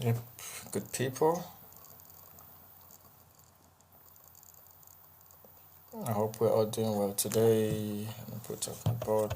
Yep, good people. I hope we're all doing well today. Let me put up my board.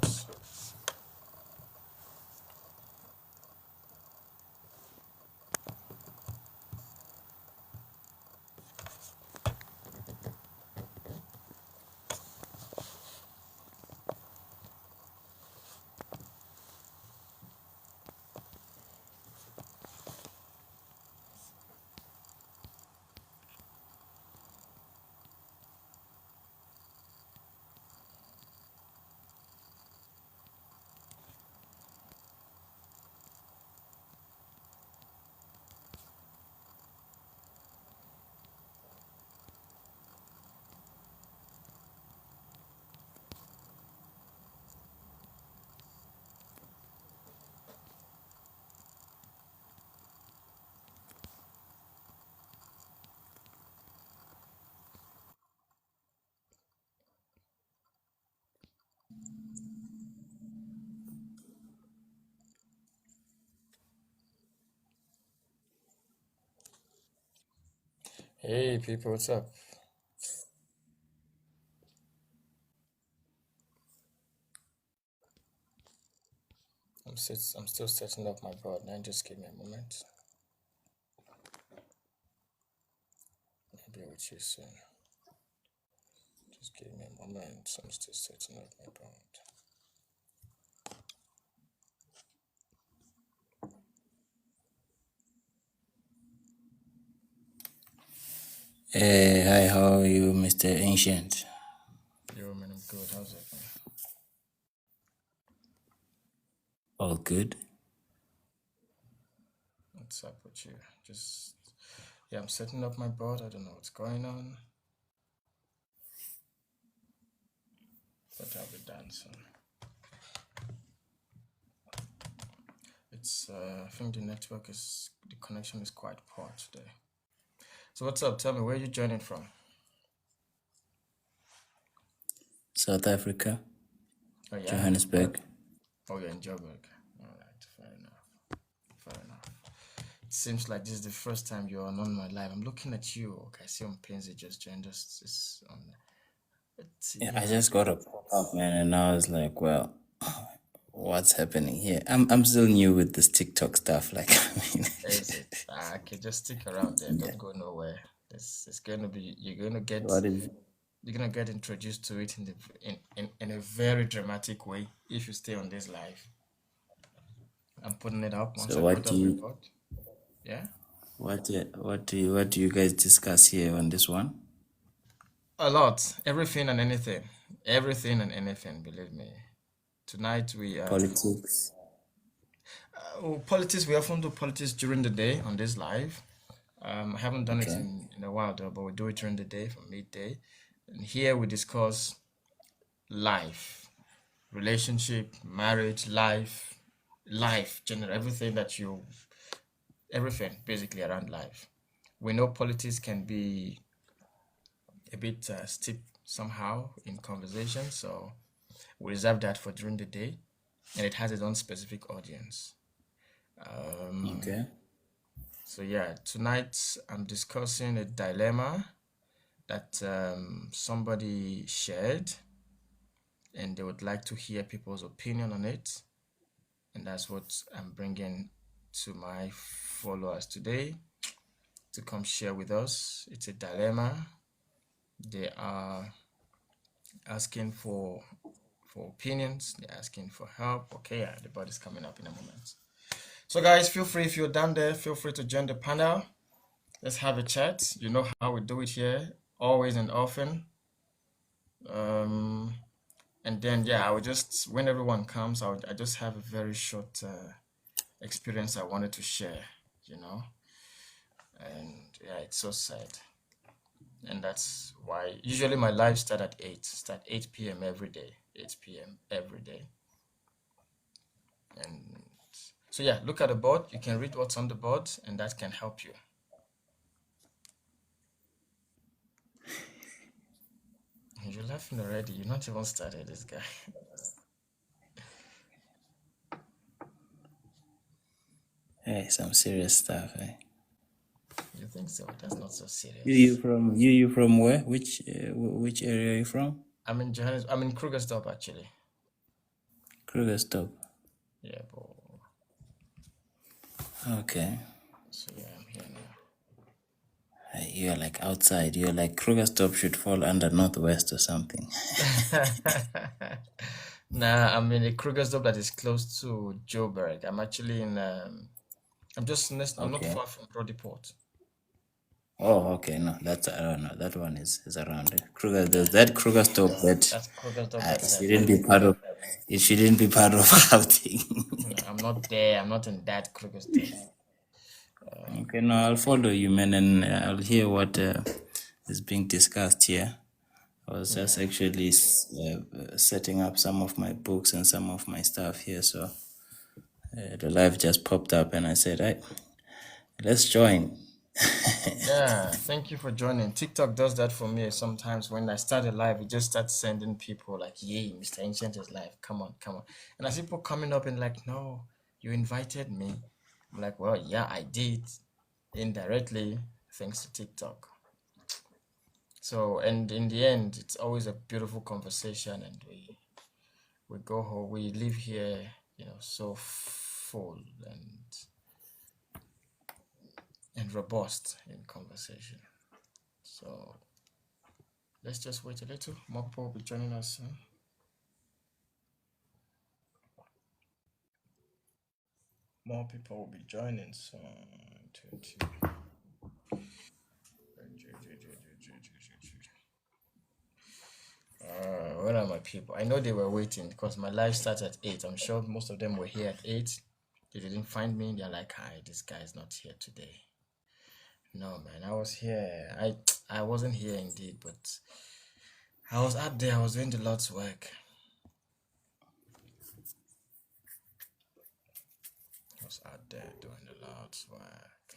Hey people, what's up? I'm still setting up my board. Now just give me a moment. I'll be with you soon. Just give me a moment. I'm still setting up my board. Hey, hi, how are you, Mr. Ancient? Yo, man, I'm good. How's it, man? All good? What's up with you? Yeah, I'm setting up my board. I don't know what's going on, but I'll be done soon. I think the connection is quite poor today. So what's up? Tell me, where are you joining from? South Africa, Oh yeah, Johannesburg. oh yeah, in Joburg. All right, fair enough. Fair enough. It seems like this is the first time you're on my live. I'm looking at you. Okay, I see on Pansy just joined us. It's on. Let's see. Yeah, I Yeah. just got a pop-up, man, and I was like, well, what's happening here? I'm still new with this TikTok stuff. Like, I mean, Is it? Okay, just stick around there. yeah. Don't go nowhere. It's gonna be. What is You're gonna get introduced to it in a very dramatic way if you stay on this live. I'm putting it up. Once so? I put up my board. Yeah. What do you guys discuss here on this one? A lot. Everything and anything. Everything and anything, believe me. Tonight Politics. politics, we often do politics during the day on this live. I haven't done it Okay. in a while though, but we do it during the day from midday. And here we discuss life, relationship, marriage, life, general, everything basically around life. We know politics can be a bit steep somehow in conversation, so we reserve that for during the day, and it has its own specific audience. Um, Okay. so yeah, tonight I'm discussing a dilemma that somebody shared, and they would like to hear people's opinion on it, and that's what I'm bringing to my followers today to come share with us. It's a dilemma. They are asking for opinions. They're asking for help. Okay, yeah, the body's coming up in a moment. So, guys, feel free if you're down there. Feel free to join the panel. Let's have a chat. You know how we do it here, always and often. Um, and then yeah, I would just when everyone comes, I just have a very short experience I wanted to share. You know, and yeah, it's so sad. And that's why usually my live start 8 p.m. every day, 8 p.m. every day. And so yeah, look at the board. You can read what's on the board, and that can help you. You're laughing already. You're not even started, this guy. Hey, some serious stuff. You think so? That's not so You serious. from you from where? Which area are you from? I'm in Johannesburg. I'm in Krugersdorp actually. Krugersdorp. Yeah, but Okay. so yeah, I'm here now. You're like outside. You're like Krugersdorp should fall under Northwest or something. Nah, I'm in a Krugersdorp that is close to Joburg. I'm actually in. I'm just next. I'm not Okay. far from Brodiport. Oh, okay. No, that's I don't know. That one is around there. Kruger. There's that Krugersdorp that That's Krugersdorp it that side. shouldn't be part of. It shouldn't be part of outing. No, I'm not there. I'm not in that Krugersdorp. Okay. No, I'll follow you, man, and I'll hear what is being discussed here. I was just Yeah. actually setting up some of my books and some of my stuff here, so the live just popped up, and I said, "Hey, let's join." Yeah, thank you for joining. TikTok does that for me sometimes. When I start a live, it just starts sending people like, "Yay, Mr. Ancient is live. Come on, come on." And I see people coming up and like, "No, you invited me." I'm like, "Well, yeah, I did indirectly, thanks to TikTok." So, and in the end, it's always a beautiful conversation, and we go home, we leave here, so full and robust in conversation. So let's just wait a little. More people will be joining us soon. More people will be joining soon. Where are my people? I know they were waiting because my live starts at 8. I'm sure most of them were here at 8. They didn't find me. They're like, hi, this guy's not here today. No, man, I was here. I wasn't here indeed, but I was out there. I was doing the Lord's work. I was out there doing the Lord's work.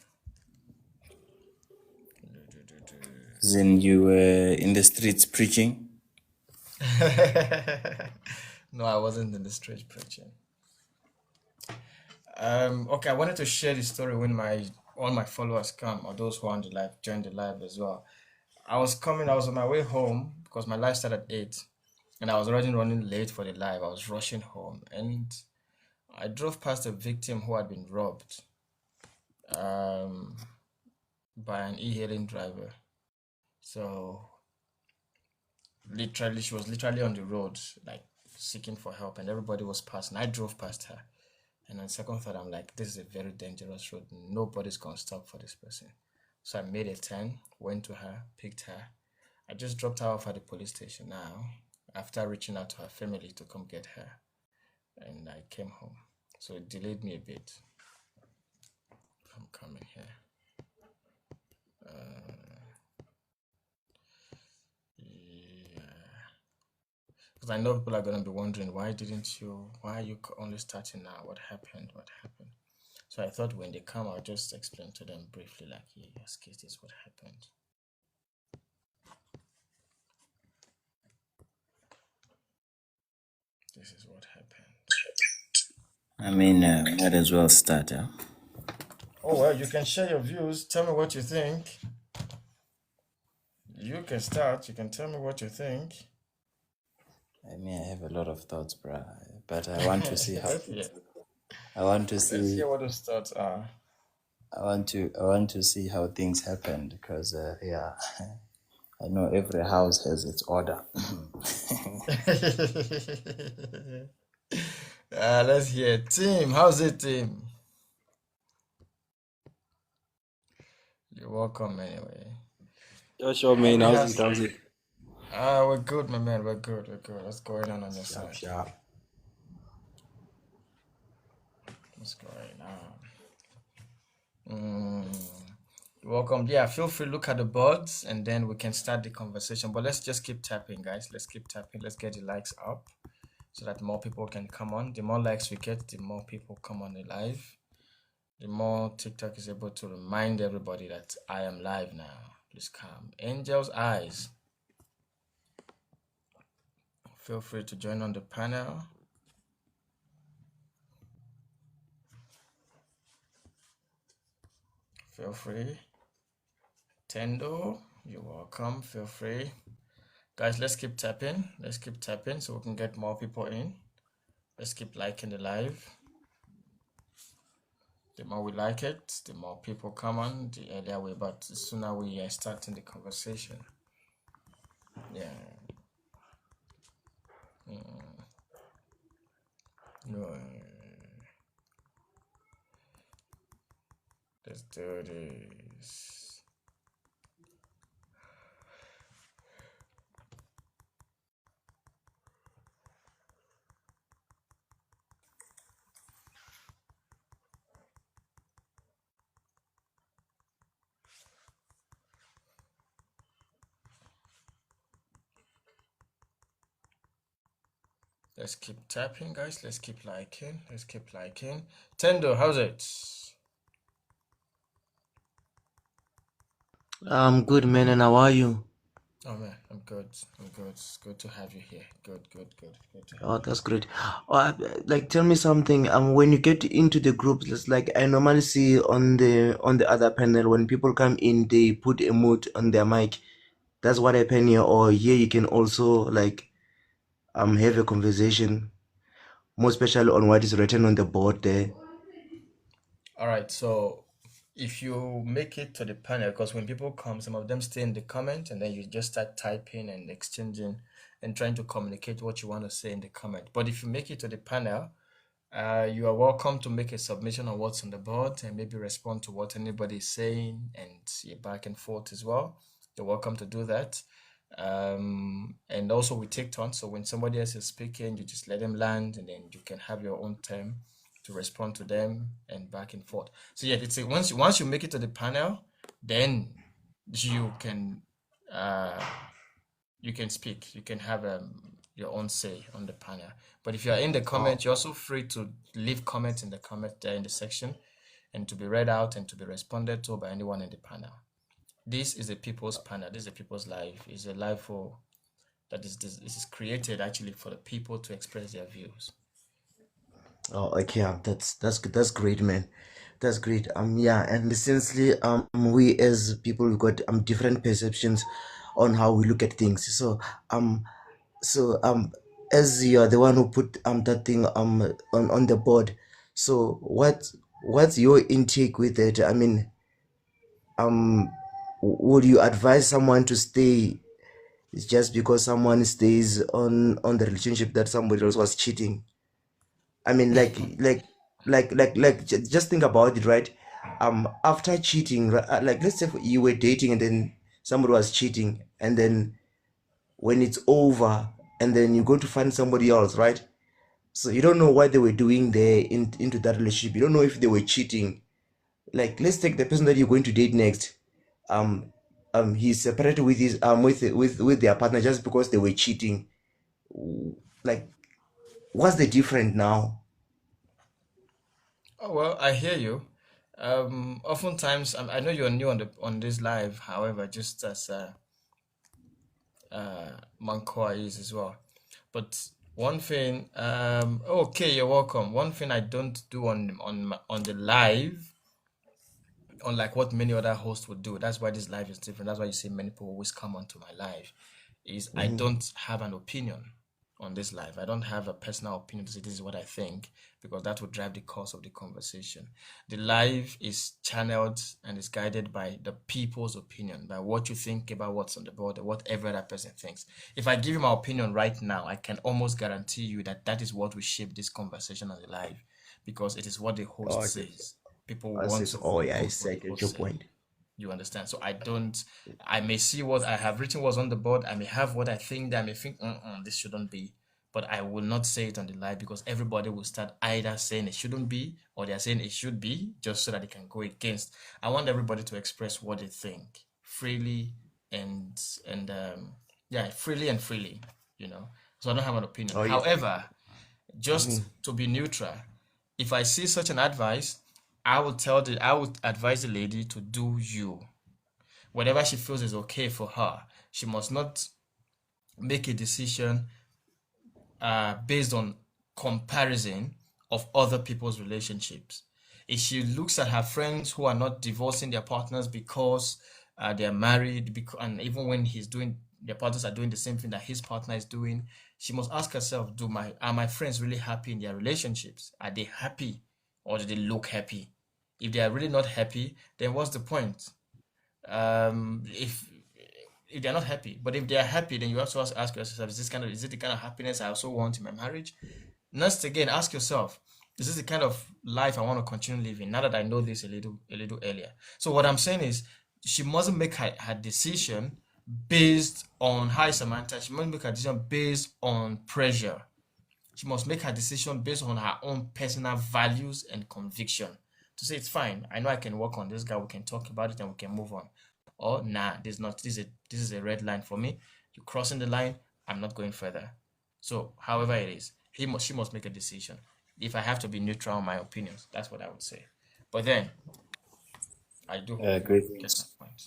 Then you were in the streets preaching. No, I wasn't in the street preaching. Okay, I wanted to share the story when all my followers come, or those who are on the live join the live as well. I was on my way home because my live started at 8, and I was already running late for the live. I was rushing home, and I drove past a victim who had been robbed um, by an e-hailing driver. So literally, she was literally on the road, like seeking for help, and everybody was passing. I drove past her. And on second thought, I'm like, this is a very dangerous road. Nobody's gonna stop for this person. So I made a turn, went to her, picked her. I just dropped her off at the police station now, after reaching out to her family to come get her. And I came home. So it delayed me a bit. I'm coming here. Yeah. Because I know people are gonna be wondering, why are you only starting now? What happened? What happened? So I thought when they come, I'll just explain to them briefly, like, yeah, yes, this is what happened. This is what happened. I mean, might as well start. Oh, well, you can share your views. Tell me what you think. You can start. You can tell me what you think. I mean, I have a lot of thoughts, bruh, but I want to see how. Let's hear. I want to Let's see. hear what those thoughts are. I want to see how things happen because, yeah, I know every house has its order. Let's hear. Team, how's it, team? You're welcome anyway. Yeah, sure, man. We How's have. it? How's it? We're good, my man. We're good. We're good. What's going on your Sharp, side? sharp. What's going on? Welcome. Yeah, feel free to look at the boards and then we can start the conversation. But let's just keep tapping, guys. Let's keep tapping. Let's get the likes up so that more people can come on. The more likes we get, the more people come on the live. The more TikTok is able to remind everybody that I am live now. Please come. Angel's Eyes. Feel free to join on the panel. Feel free. Tendo, you're welcome. Feel free. Guys, let's keep tapping. Let's keep tapping so we can get more people in. Let's keep liking the live. The more we like it, the more people come on, the earlier we, but the sooner we are starting the conversation. Yeah. No. Let's do this. Let's keep tapping, guys. Let's keep liking. Let's keep liking. Tendo, how's it? I'm good, man, and how are you? Oh man, I'm good. I'm good. It's good to have you here. Good to have Oh, that's great. Like, tell me something. When you get into the groups, it's like I normally see on the other panel when people come in, they put a mute on their mic. That's what happened here. Or here you can also like have a conversation, more especially on what is written on the board there. All right, so if you make it to the panel, because when people come, some of them stay in the comment and then you just start typing and exchanging and trying to communicate what you want to say in the comment. But if you make it to the panel, you are welcome to make a submission on what's on the board and maybe respond to what anybody is saying and see back and forth as well. You're welcome to do that. And also we take turns. So when somebody else is speaking, you just let them land and then you can have your own time to respond to them and back and forth. So yeah, it's once you make it to the panel, then you can speak. You can have your own say on the panel. But if you are in the comment, you're also free to leave comments in the comment there in the section and to be read out and to be responded to by anyone in the panel. This is a people's panel. This is a people's live. It's a live this is created actually for the people to express their views. Oh, okay. That's good. That's great, man. That's great. Yeah, and essentially, we as people, we've got different perceptions on how we look at things. So as you are the one who put that thing on the board, so what's your intake with it? I mean, would you advise someone to stay just because someone stays on the relationship that somebody else was cheating? I mean, just think about it, right? After cheating, like let's say you were dating and then somebody was cheating, and then when it's over, and then you go to find somebody else, right? So you don't know what they were doing there into that relationship. You don't know if they were cheating. Like, let's take the person that you're going to date next. He's separated with his with their partner just because they were cheating. Like, what's the difference now? Oh well, I hear you. Oftentimes, I know you're new on this live. However, just as Mankoa is as well. But one thing, okay, you're welcome. One thing I don't do on the live, unlike what many other hosts would do. That's why this live is different. That's why you see many people always come onto my live. Is I don't have an opinion on this live. I don't have a personal opinion to say this is what I think, because that would drive the course of the conversation. The live is channeled and is guided by the people's opinion, by what you think about what's on the board or whatever that person thinks. If I give you my opinion right now, I can almost guarantee you that that is what will shape this conversation on the live, because it is what the host says. People want to I host what see. I the get host your say. point. You understand? So I may see what I have written was on the board. I may have what I think that I may think, this shouldn't be. But I will not say it on the live, because everybody will start either saying it shouldn't be or they're saying it should be, just so that they can go against. I want everybody to express what they think freely and freely and freely, So I don't have an opinion. Oh, yes. However, just to be neutral, if I see such an advice, I would advise the lady to do you. Whatever she feels is okay for her. She must not make a decision based on comparison of other people's relationships. If she looks at her friends who are not divorcing their partners because they're married, and even when their partners are doing the same thing that his partner is doing, she must ask herself, are my friends really happy in their relationships? Are they happy, or do they look happy? If they are really not happy, then what's the point? If they're not happy, but if they are happy, then you also have to ask yourself, is it the kind of happiness I also want in my marriage? Next, again, ask yourself, is this the kind of life I want to continue living? Now that I know this a little earlier. So what I'm saying is, she mustn't make her decision based on, hi Samantha, she must make her decision based on pressure. She must make her decision based on her own personal values and conviction. To say, it's fine, I know I can work on this guy, we can talk about it and we can move on. Or nah, this is a red line for me. You're crossing the line, I'm not going further. So however it is, she must make a decision. If I have to be neutral in my opinions, that's what I would say. But then I do hope Great. you get my point.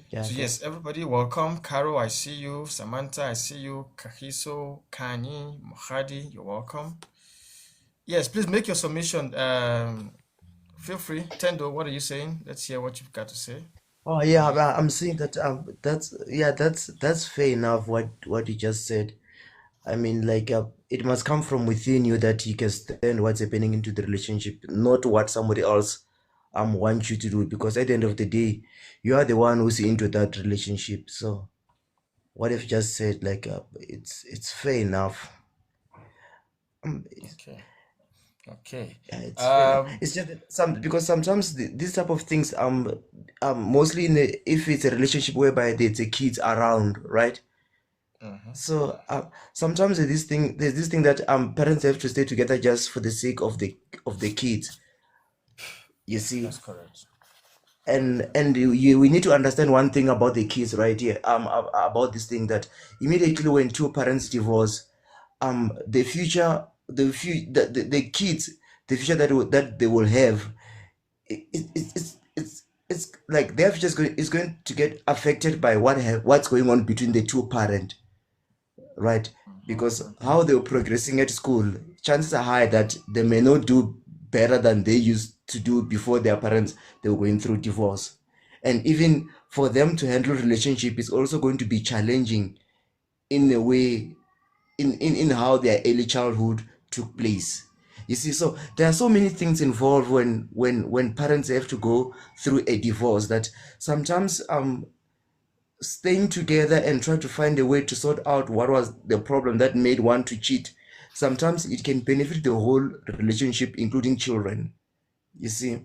Yeah, So yes, everybody, welcome. Caro, I see you. Samantha, I see you. Kahiso, Kani, Mohadi, you're welcome. Yes, please make your submission. Feel free. Tendo, what are you saying? Let's hear what you've got to say. Oh yeah, I'm saying that that's fair enough what you just said. I mean, like it must come from within you that you can stand what's happening into the relationship, not what somebody else wants you to do. Because at the end of the day, you are the one who's into that relationship. So what if you just said like it's fair enough. Okay. Okay. Yeah, it's fair enough. Um, It's just that because sometimes these type of things mostly if it's a relationship whereby there's a kids around, right? So sometimes there's this thing that parents have to stay together just for the sake of the kids. You see, that's correct. and we need to understand one thing about the kids right here. About this thing that immediately when two parents divorce, the kids, the future that they will have, it's like their future is going to get affected by what's going on between the two parents, right? Because how they're progressing at school, chances are high that they may not do better than they used to do before their parents they were going through divorce. And even for them to handle relationship is also going to be challenging in a way, in how their early childhood took place. You see, so there are so many things involved when parents have to go through a divorce that sometimes staying together and trying to find a way to sort out what was the problem that made one to cheat, sometimes it can benefit the whole relationship, including children. You see,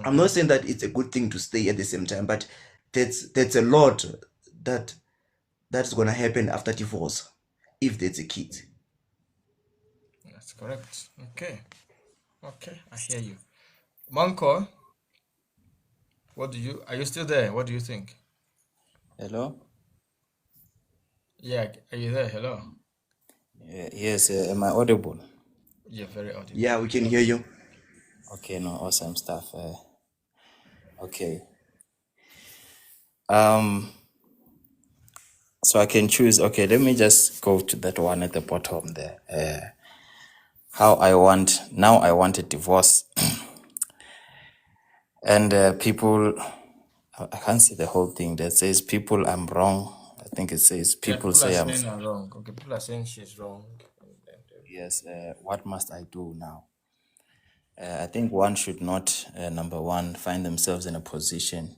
I'm not saying that it's a good thing to stay at the same time, but that's a lot that's gonna happen after divorce if there's a kid. That's correct. Okay. Okay, I hear you. Manko, are you still there? What do you think? Hello? Yeah, are you there? Hello. Yes, am I audible? You're very audible. Yeah, we can hear you. Okay, no, awesome stuff. Okay. So I can choose. Okay, let me just go to that one at the bottom there. Now I want a divorce. And people, I can't see the whole thing that says people I'm wrong. I think it says Yeah, people are say I'm saying I'm wrong. Okay, people are saying she's wrong. yes. What must I do now? I think one should not, number one, find themselves in a position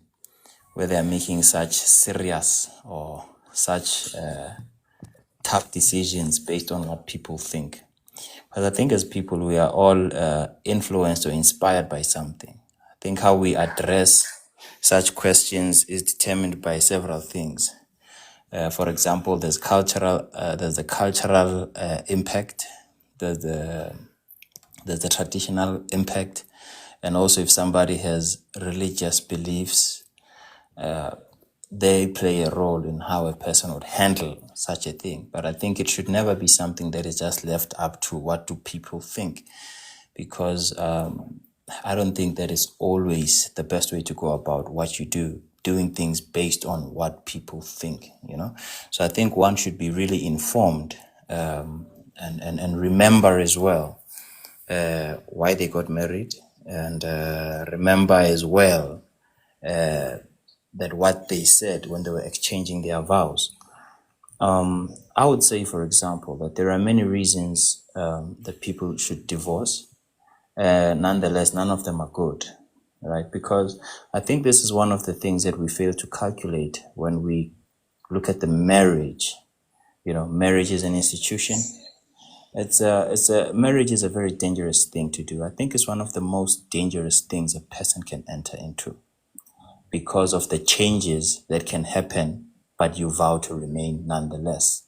where they are making such serious or such tough decisions based on what people think. Because I think as people, we are all influenced or inspired by something. I think how we address such questions is determined by several things. For example, there's the cultural impact, there's the traditional impact, and also if somebody has religious beliefs, they play a role in how a person would handle such a thing. But I think it should never be something that is just left up to what do people think, because I don't think that is always the best way to go about what you do, doing things based on what people think, So I think one should be really informed and remember as well why they got married, and remember as well that what they said when they were exchanging their vows. I would say, for example, that there are many reasons that people should divorce. Nonetheless, none of them are good, right? Because I think this is one of the things that we fail to calculate when we look at the marriage. You know, marriage is an institution. Marriage is a very dangerous thing to do. I think it's one of the most dangerous things a person can enter into because of the changes that can happen, but you vow to remain nonetheless.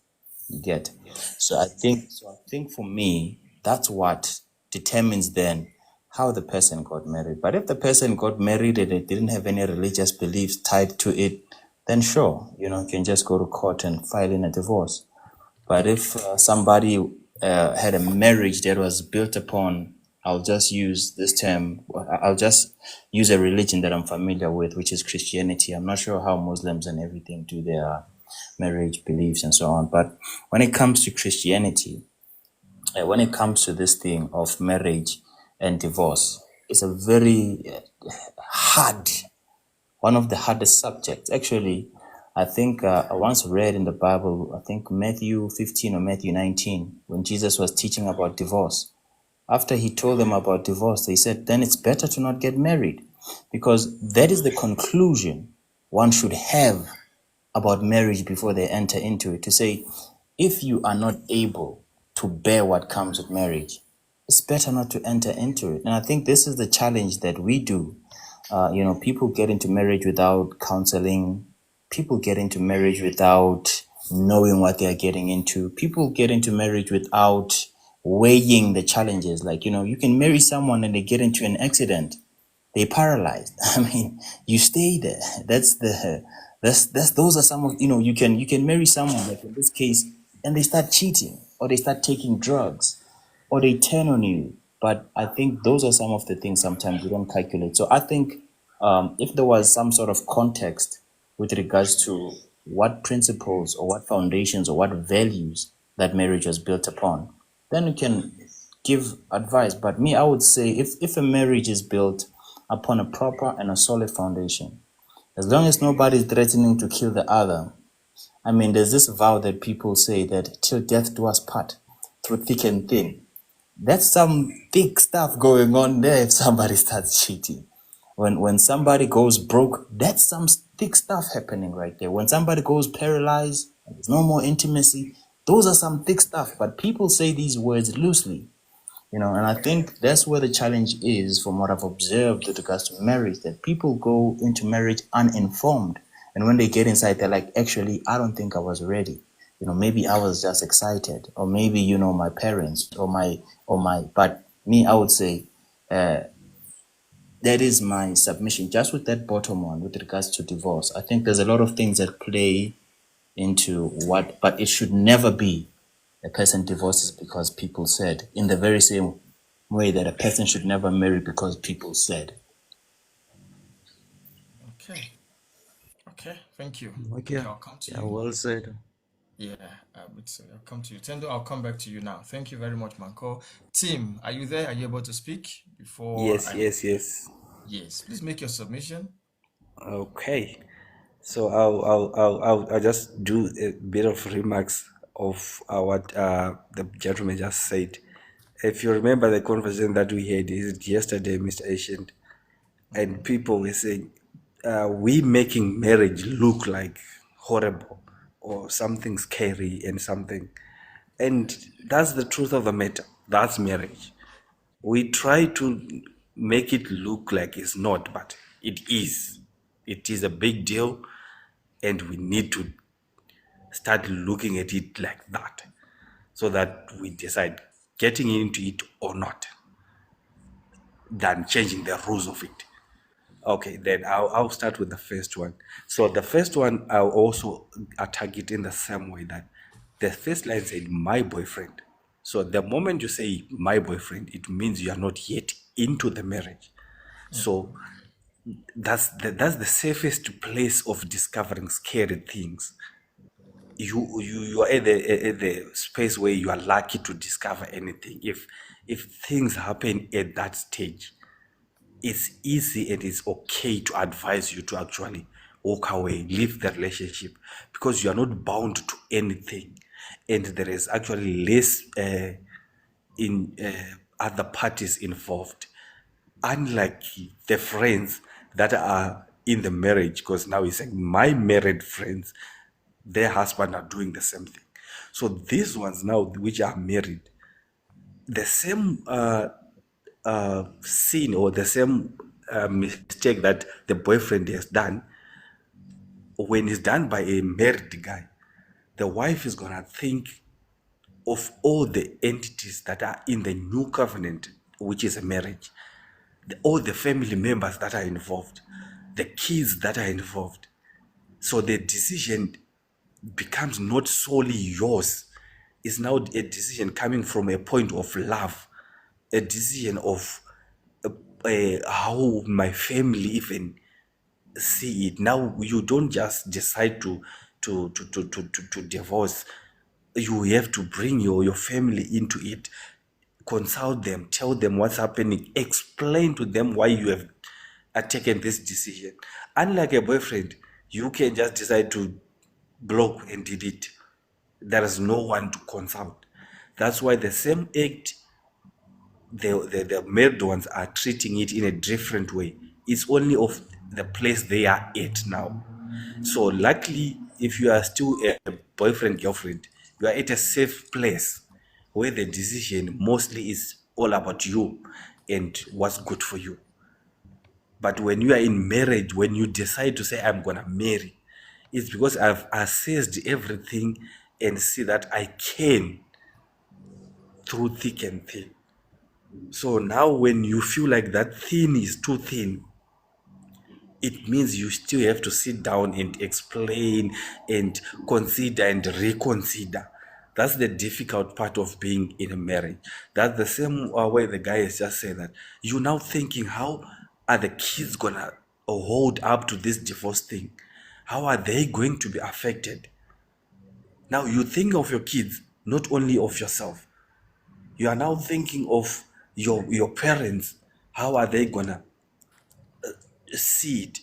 You get? So I think for me, that's what determines then how the person got married. But if the person got married and it didn't have any religious beliefs tied to it, then sure, you can just go to court and file in a divorce. But if somebody had a marriage that was built upon, I'll just use this term, I'll just use a religion that I'm familiar with, which is Christianity. I'm not sure how Muslims and everything do their marriage beliefs and so on. But when it comes to Christianity, when it comes to this thing of marriage and divorce, it's a very hard, one of the hardest subjects. Actually, I think I once read in the Bible, I think Matthew 15 or Matthew 19, when Jesus was teaching about divorce. After he told them about divorce, they said, then it's better to not get married, because that is the conclusion one should have about marriage before they enter into it. To say, if you are not able to bear what comes with marriage, it's better not to enter into it. And I think this is the challenge that we do. People get into marriage without counseling. People get into marriage without knowing what they are getting into. People get into marriage without weighing the challenges. Like, you can marry someone and they get into an accident. They paralyzed. I mean, you stay there. Those are some of, you can marry someone, like in this case, and they start cheating, or they start taking drugs, or they turn on you. But I think those are some of the things sometimes we don't calculate. So I think if there was some sort of context with regards to what principles or what foundations or what values that marriage was built upon, then we can give advice. But me, I would say if a marriage is built upon a proper and a solid foundation, as long as nobody is threatening to kill the other. I mean, there's this vow that people say that till death do us part, through thick and thin. That's some thick stuff going on there if somebody starts cheating. When somebody goes broke, that's some thick stuff happening right there. When somebody goes paralyzed, and there's no more intimacy, those are some thick stuff. But people say these words loosely, and I think that's where the challenge is from what I've observed with regards to marriage, that people go into marriage uninformed. And when they get inside, they're like, actually, I don't think I was ready. Maybe I was just excited, or maybe, my parents but me, I would say, that is my submission. Just with that bottom one, with regards to divorce, I think there's a lot of things that play into but it should never be a person divorces because people said, in the very same way that a person should never marry because people said. Okay, thank you. Okay. I'll come to Yeah, you. well said. Yeah, I'll come to you. Tendo, I'll come back to you now. Thank you very much, Manko. Tim, are you there? Are you able to speak before Yes, yes, yes. Yes, please make your submission. Okay. So I'll just do a bit of remarks of what the gentleman just said. If you remember the conversation that we had is it yesterday, Mr. Ancient, and people were saying, we making marriage look like horrible or something scary and something. And that's the truth of the matter. That's marriage. We try to make it look like it's not, but it is. It is a big deal, and we need to start looking at it like that so that we decide getting into it or not, than changing the rules of it. Okay, then I'll start with the first one. So the first one, I'll also attack it in the same way that the first line said, my boyfriend. So the moment you say my boyfriend, it means you are not yet into the marriage. So that's the safest place of discovering scary things. You are at the space where you are lucky to discover anything. If if things happen at that stage, it's easy and it's okay to advise you to actually walk away, leave the relationship, because you are not bound to anything, and there is actually less in other parties involved, unlike the friends that are in the marriage. Because now he's saying my married friends, their husband are doing the same thing. So these ones now which are married, the same sin or the same mistake that the boyfriend has done, when it's done by a married guy, the wife is gonna think of all the entities that are in the new covenant, which is a marriage, all the family members that are involved, the kids that are involved. So the decision becomes not solely yours. It's now a decision coming from a point of love, a decision of how my family even see it. Now you don't just decide to divorce. You have to bring your family into it, consult them, tell them what's happening, explain to them why you have taken this decision. Unlike a boyfriend, you can just decide to block and delete. There is no one to consult. That's why the same act, the married ones are treating it in a different way. It's only of the place they are at now. So luckily, if you are still a boyfriend, girlfriend, you are at a safe place where the decision mostly is all about you and what's good for you. But when you are in marriage, when you decide to say, I'm going to marry, it's because I've assessed everything and see that I can through thick and thin. So now when you feel like that thin is too thin, it means you still have to sit down and explain and consider and reconsider. That's the difficult part of being in a marriage. That's the same way the guy has just said that. You're now thinking, how are the kids gonna hold up to this divorce thing? How are they going to be affected? Now you think of your kids, not only of yourself. You are now thinking of your parents. How are they gonna see it?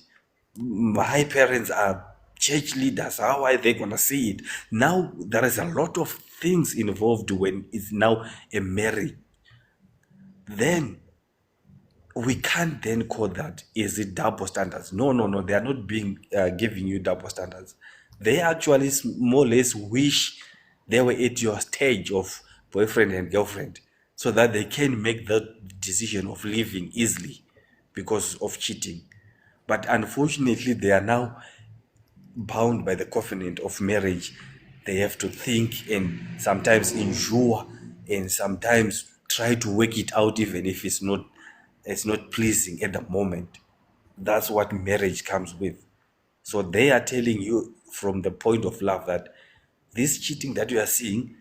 My parents are church leaders. How are they gonna see it? Now there is a lot of things involved when it's now a marriage. Then we can't then call that is it double standards. No, they are not being giving you double standards. They actually more or less wish they were at your stage of boyfriend and girlfriend, so that they can make the decision of leaving easily because of cheating. But unfortunately, they are now bound by the covenant of marriage. They have to think and sometimes endure and sometimes try to work it out, even if it's not pleasing at the moment. That's what marriage comes with. So they are telling you from the point of love that this cheating that you are seeing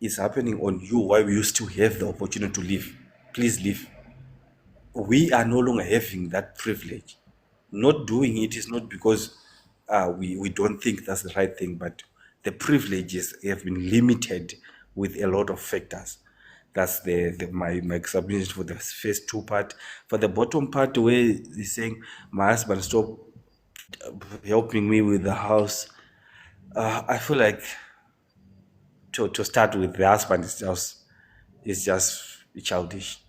is happening on you while you still have the opportunity to leave. Please leave. We are no longer having that privilege. Not doing it is not because we don't think that's the right thing, but the privileges have been limited with a lot of factors. That's my submission for the first two part. For the bottom part, where he's saying my husband stopped helping me with the house, I feel like to start with, the husband is just childish.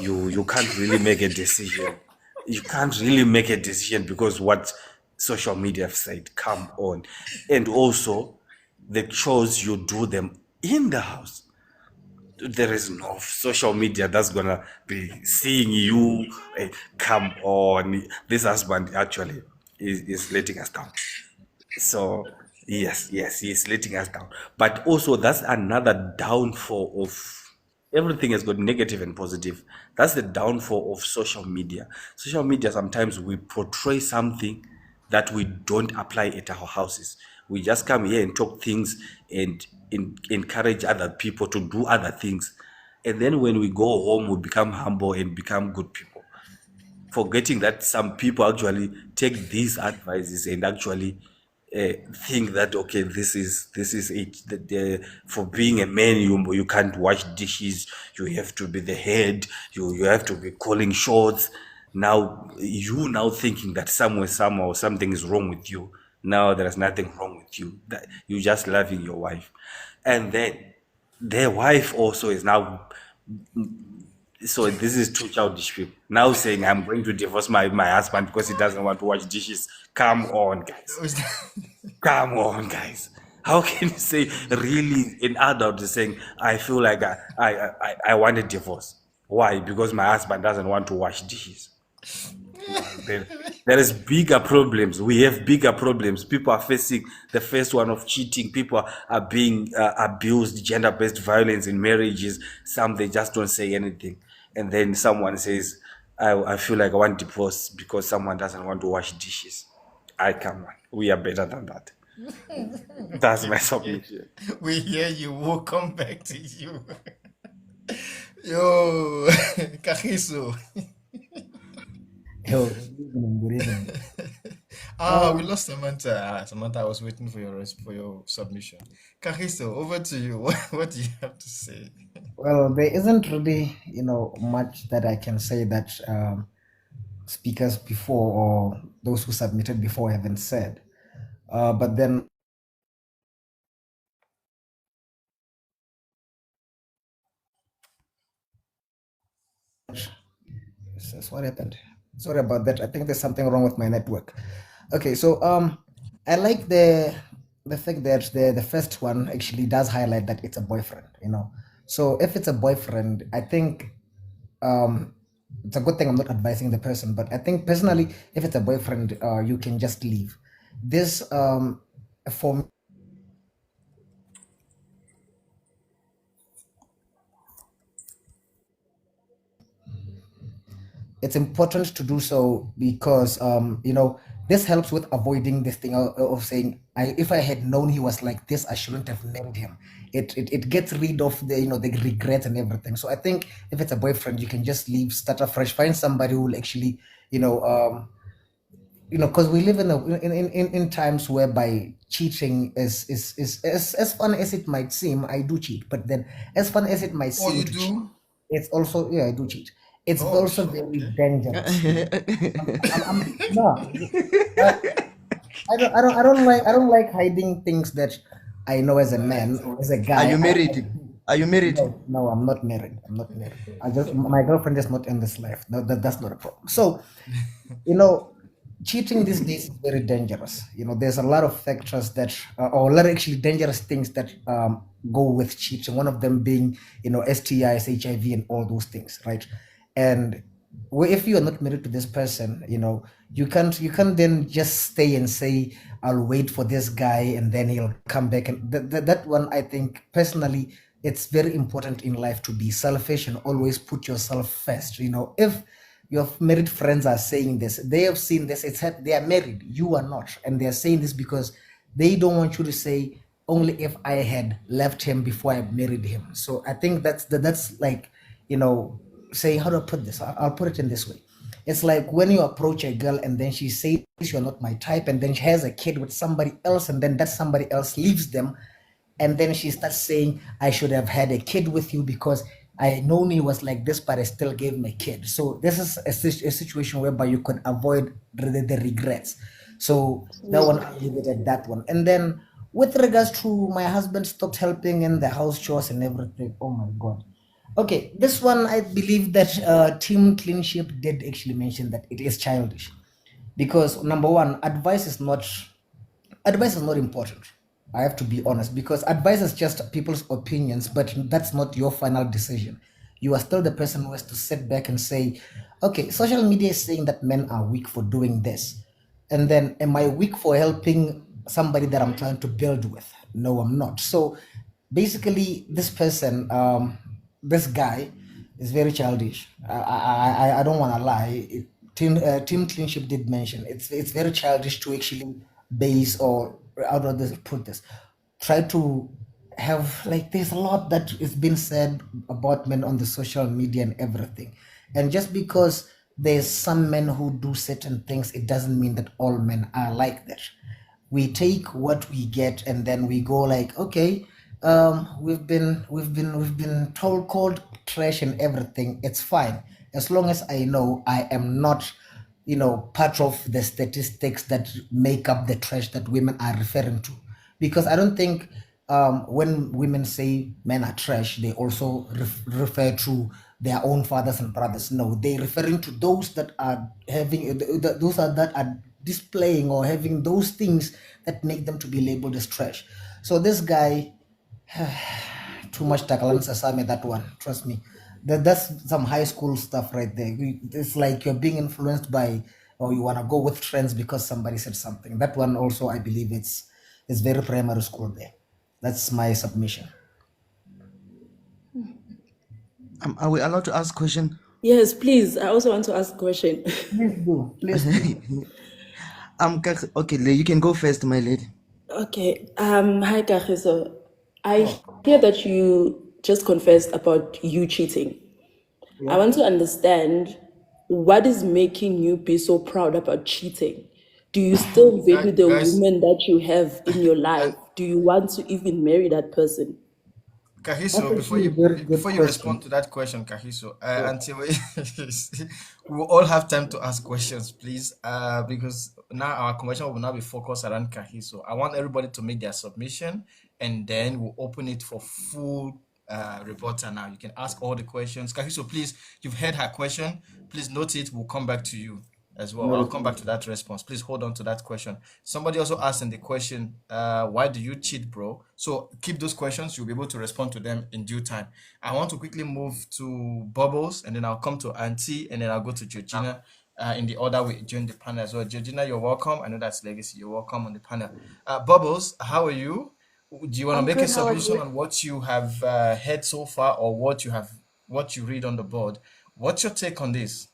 You can't really make a decision. You can't really make a decision because what social media have said. Come on. And also the chores you do them in the house. There is no social media that's gonna be seeing you. Come on. This husband actually is letting us down. So yes, he's letting us down. But also that's another downfall of everything has got negative and positive. That's the downfall of social media. Social media, sometimes we portray something that we don't apply at our houses. We just come here and talk things and encourage other people to do other things. And then when we go home, we become humble and become good people, forgetting that some people actually take these advices and actually think that okay, this is it. That for being a man, you can't wash dishes. You have to be the head. You have to be calling shots. Now you now thinking that somehow something is wrong with you. Now there is nothing wrong with you. That you just loving your wife, and then their wife also is now. So this is two childish people now saying I'm going to divorce my husband because he doesn't want to wash dishes. Come on, guys. Come on, guys. How can you say really an adult is saying I feel like I want a divorce? Why? Because my husband doesn't want to wash dishes. There, there is bigger problems. We have bigger problems. People are facing the first one of cheating. People are being abused, gender-based violence in marriages. Some they just don't say anything, and then someone says, I feel like I want divorce because someone doesn't want to wash dishes." I come on. We are better than that. That's my submission. We hear you. We'll come back to you. Yo, Kahiso. Yo, good evening. We lost Samantha. Samantha, I was waiting for your submission. Kahiso, over to you. What do you have to say? Well, there isn't really, much that I can say that speakers before or those who submitted before haven't said. But then, what happened? Sorry about that. I think there's something wrong with my network. Okay, so I like the fact that the first one actually does highlight that it's a boyfriend. So if it's a boyfriend, I think it's a good thing I'm not advising the person, but I think personally, if it's a boyfriend, you can just leave. This for me, it's important to do so because this helps with avoiding this thing of saying if I had known he was like this, I shouldn't have married him. It gets rid of the regret and everything. So I think if it's a boyfriend, you can just leave, start afresh, find somebody who will actually because we live in times whereby cheating is as fun as it might seem. I do cheat, but then as fun as it might Oh, seem you to cheat, do? it's also, yeah, I do cheat. It's Oh, also very okay. dangerous. No, I don't like hiding things that I know as a man or as a Are guy. you married? Are you married? No, I'm not married. I'm not married. My girlfriend is not in this life. No, that's not a problem. So, cheating these days is very dangerous. There's a lot of factors that, or a lot of actually dangerous things that go with cheating. One of them being, STIs, HIV, and all those things, right? And if you are not married to this person, you can't then just stay and say, I'll wait for this guy and then he'll come back. And that one, I think personally, it's very important in life to be selfish and always put yourself first. If your married friends are saying this, they have seen this, they are married, you are not, and they are saying this because they don't want you to say only if I had left him before I married him. So I think that's like, say, how do I put this? I'll put it in this way. It's like when you approach a girl and then she says you're not my type, and then she has a kid with somebody else, and then that somebody else leaves them, and then she starts saying, I should have had a kid with you because I known he was like this, but I still gave him a kid. So this is a situation whereby you could avoid the regrets. So that one, I'll leave it at that one. And then with regards to my husband stopped helping in the house chores and everything, oh my God. Okay, this one, I believe that Team Cleanship did actually mention that it is childish because number one, advice is not important. I have to be honest because advice is just people's opinions, but that's not your final decision. You are still the person who has to sit back and say, okay, social media is saying that men are weak for doing this. And then am I weak for helping somebody that I'm trying to build with? No, I'm not. So basically, this person, this guy, is very childish. I don't want to lie. Team Cleanship did mention it's very childish to actually base, or how do I put this? Try to have, like, there's a lot that is being said about men on the social media and everything, and just because there's some men who do certain things, it doesn't mean that all men are like that. we take what we get and then we go like, okay, we've been told called trash and everything. It's fine as long as I know I am not, part of the statistics that make up the trash that women are referring to. Because I don't think when women say men are trash, they also refer to their own fathers and brothers. No, they referring to those that are having that are displaying or having those things that make them to be labeled as trash. So this guy, too much Takalan Sasame, that one. Trust me. That's some high school stuff right there. It's like you're being influenced by, or you want to go with trends because somebody said something. That one also, I believe it's very primary school there. That's my submission. Are we allowed to ask question? Yes, please. I also want to ask a question. Please do. Please do. Okay, you can go first, my lady. Okay. Hi, Kagiso. I hear that you just confessed about you cheating. I want to understand what is making you be so proud about cheating. Do you still value the Guys, woman that you have in your life? Do you want to even marry that person? That's Kahiso, actually a very good before you question. respond to that question, Kahiso, until we will all have time to ask questions, please, because now our conversation will now be focused around Kahiso. I want everybody to make their submission, and then we'll open it for full rebuttal. Now you can ask all the questions. Kahiso, please, you've heard her question. Please note it. We'll come back to you as well. I'll come back to that response. Please hold on to that question. Somebody also asked in the question, why do you cheat, bro? So keep those questions. You'll be able to respond to them in due time. I want to quickly move to Bubbles, and then I'll come to Auntie, and then I'll go to Georgina in the order we join the panel as well. Georgina, you're welcome. I know that's Legacy. You're welcome on the panel. Bubbles, how are you? Do you want to I'm make a good. How are submission you? on what you have heard so far, or what you read on the board? What's your take on this?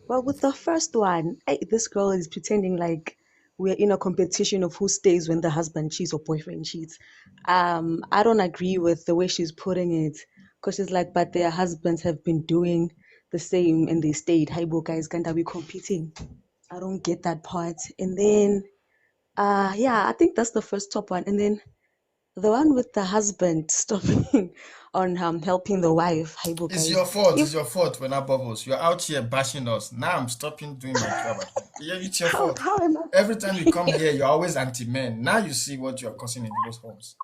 Well, with the first one, this girl is pretending like we're in a competition of who stays when the husband cheats or boyfriend cheats. I don't agree with the way she's putting it because she's like, but their husbands have been doing the same and they stayed. Hi, guys, can't we competing? I don't get that part. And then, yeah, I think that's the first top one. And then the one with the husband stopping on helping the wife. Hi, It's guys. your fault. If It's your fault. We're not Bubbles. You're out here bashing us. Now I'm stopping doing my job at home. Yeah, it's your fault. how am I? Every time you come here, you're always anti-men. Now you see what you're causing in people's homes.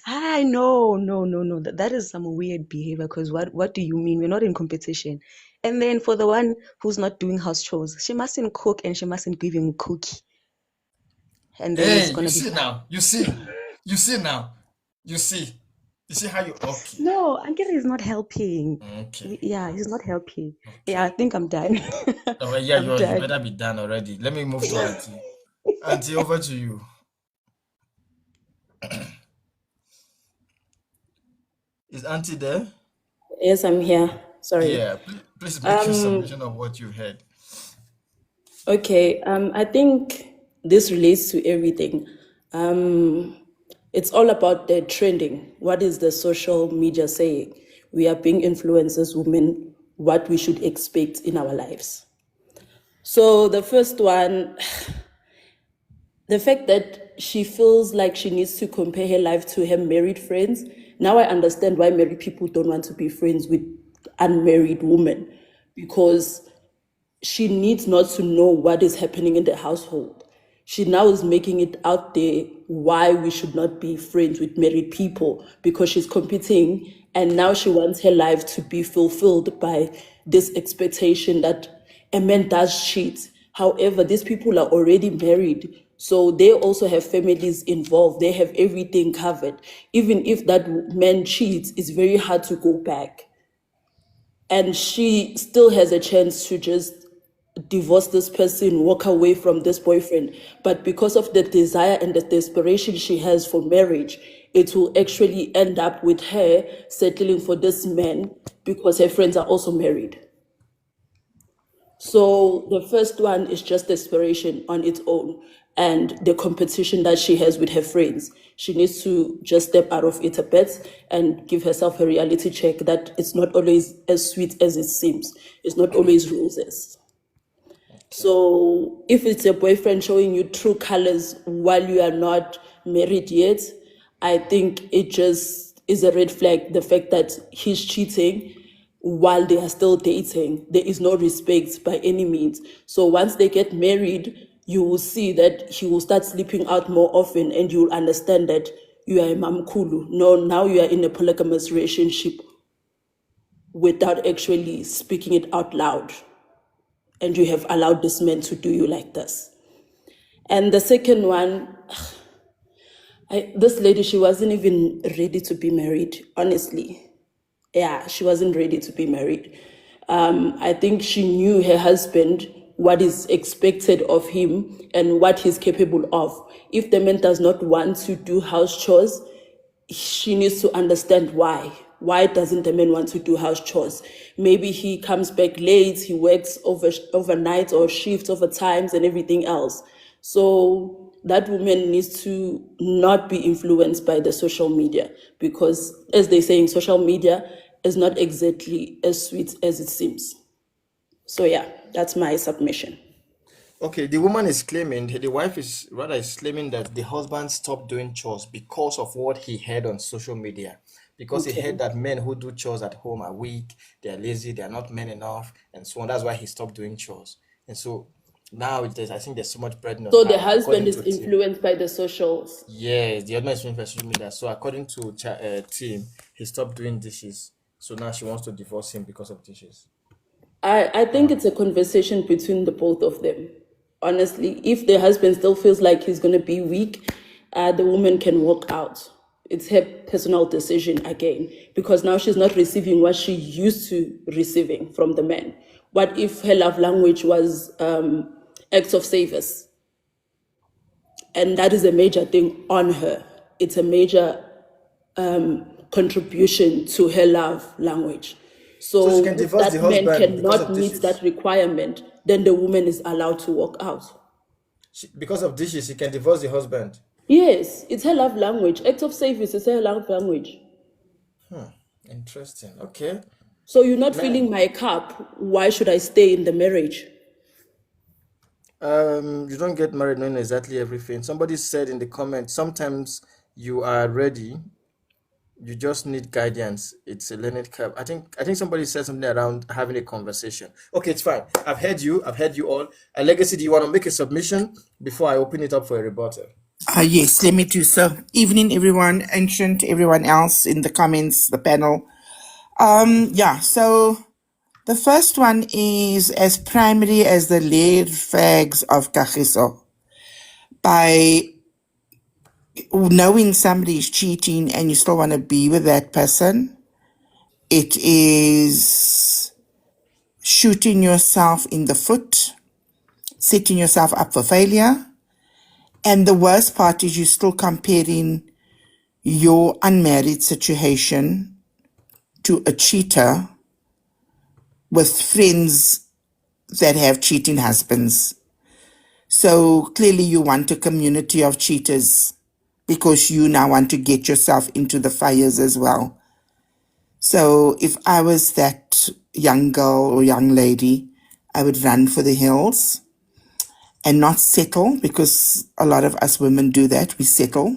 No. That is some weird behavior because what do you mean? We're not in competition. And then for the one who's not doing house chores, she mustn't cook and she mustn't give him cookie. And then it's Hey, gonna you be see fine. now. You see. You see now. You see. You see how you okay. No, Ankara is not helping. Okay. Yeah, he's not helping. Yeah, I Okay. think I'm done. Oh, well, yeah, I'm you done. better be done already. Let me move to Auntie. Auntie, over to you. Is Auntie there? Yes, I'm here. Sorry. Yeah, please make your submission of what you heard. Okay. I think this relates to everything. It's all about the trending. What is the social media saying? We are being influenced as women, what we should expect in our lives. So the first one, the fact that she feels like she needs to compare her life to her married friends. Now I understand why married people don't want to be friends with unmarried women, because she needs not to know what is happening in the household. She now is making it out there why we should not be friends with married people, because she's competing and now she wants her life to be fulfilled by this expectation that a man does cheat. However, these people are already married, so they also have families involved. They have everything covered. Even if that man cheats, it's very hard to go back. And she still has a chance to just divorce this person, walk away from this boyfriend. But because of the desire and the desperation she has for marriage, it will actually end up with her settling for this man because her friends are also married. So the first one is just desperation on its own and the competition that she has with her friends. She needs to just step out of it a bit and give herself a reality check that it's not always as sweet as it seems. It's not always roses. So if it's your boyfriend showing you true colors while you are not married yet, I think it just is a red flag. The fact that he's cheating while they are still dating, there is no respect by any means. So once they get married, you will see that he will start sleeping out more often, and you will understand that you are a mamkulu. No, now you are in a polygamous relationship without actually speaking it out loud. And you have allowed this man to do you like this. And the second one, this lady, she wasn't even ready to be married, honestly. Yeah, she wasn't ready to be married. I think she knew her husband, what is expected of him and what he's capable of. If the man does not want to do house chores, she needs to understand why. Why doesn't the man want to do house chores? Maybe he comes back late, he works overnight or shifts over times and everything else. So that woman needs to not be influenced by the social media, because as they say in social media, is not exactly as sweet as it seems. So yeah, that's my submission. Okay, the woman is claiming, the wife is rather is claiming that the husband stopped doing chores because of what he heard on social media. Because he Okay. heard that men who do chores at home are weak, they're lazy, they're not men enough, and so on. That's why he stopped doing chores. And so now I think there's so much burden on So the her, husband according is to Tim. influenced by the socials. Yes, the husband is influenced by social media. So according to Tim, he stopped doing dishes. So now she wants to divorce him because of dishes. I think it's a conversation between the both of them. Honestly, if the husband still feels like he's going to be weak, the woman can walk out. It's her personal decision again, because now she's not receiving what she used to receiving from the man. What if her love language was acts of service? And that is a major thing on her. It's a major contribution to her love language. So she So can if divorce that the man husband because cannot of meet that dishes. requirement, then the woman is allowed to walk out. Because of dishes, she can divorce the husband. Yes, it's her love language. Act of service is her love language. Interesting. Okay. So you're not Man, filling my cup. Why should I stay in the marriage? you don't get married knowing exactly everything. Somebody said in the comments, sometimes you are ready, you just need guidance. It's a learning curve. I think somebody said something around having a conversation. Okay, it's fine. I've heard you all. Legacy, do you want to make a submission before I open it up for a rebuttal? Yes, let me do so. Evening, everyone, Ancient, everyone else in the comments, the panel. So the first one is as primary as the red flags of Kagiso. By knowing somebody is cheating and you still want to be with that person, it is shooting yourself in the foot, setting yourself up for failure. And the worst part is you're still comparing your unmarried situation to a cheater with friends that have cheating husbands. So clearly you want a community of cheaters because you now want to get yourself into the fires as well. So if I was that young girl or young lady, I would run for the hills and not settle, because a lot of us women do that. We settle.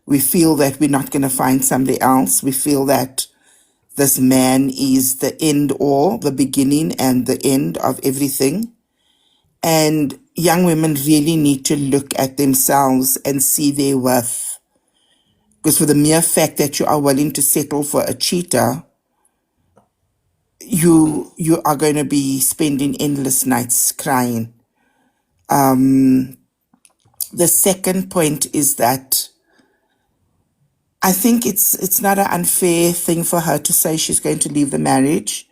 We feel that we're not going to find somebody else. We feel that this man is the end all, the beginning and the end of everything. And young women really need to look at themselves and see their worth. Because for the mere fact that you are willing to settle for a cheater, you are going to be spending endless nights crying. The second point is that I think it's not an unfair thing for her to say she's going to leave the marriage,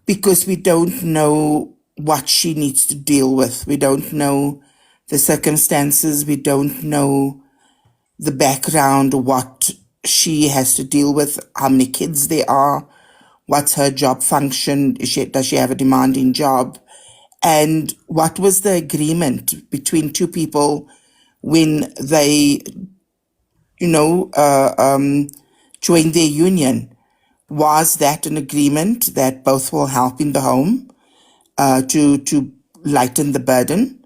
because we don't know what she needs to deal with. We don't know the circumstances. We don't know the background, what she has to deal with, how many kids there are, what's her job function, does she have a demanding job, and what was the agreement between two people when they, joined their union. Was that an agreement that both will help in the home, to lighten the burden?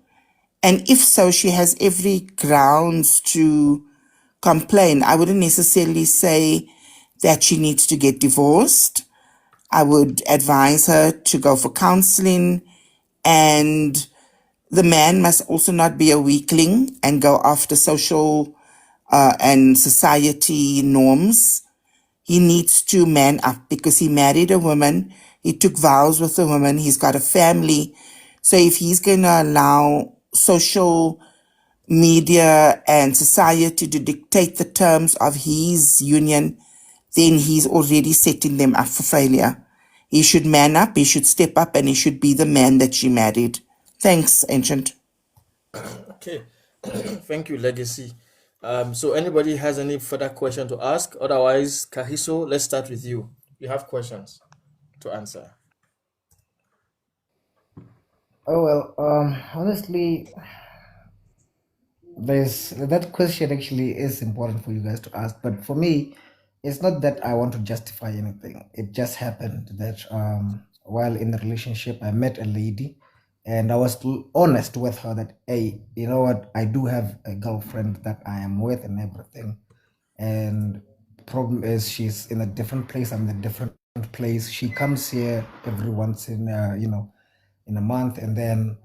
And if so, she has every grounds to complain. I wouldn't necessarily say that she needs to get divorced. I would advise her to go for counseling, and the man must also not be a weakling and go after social and society norms. He needs to man up because he married a woman. He took vows with a woman. He's got a family. So if he's going to allow social media and society to dictate the terms of his union, then he's already setting them up for failure. He should man up, he should step up, and he should be the man that she married. Thanks, Ancient. Okay, thank you, Legacy. So anybody has any further question to ask? Otherwise, Kahiso, let's start with you. You have questions to answer. Oh well, honestly, there's that question actually is important for you guys to ask, but for me, it's not that I want to justify anything. It just happened that while in the relationship, I met a lady, and I was honest with her that, hey, you know what, I do have a girlfriend that I am with and everything, and problem is she's in a different place. I'm in a different place. She comes here every once in in a month, and then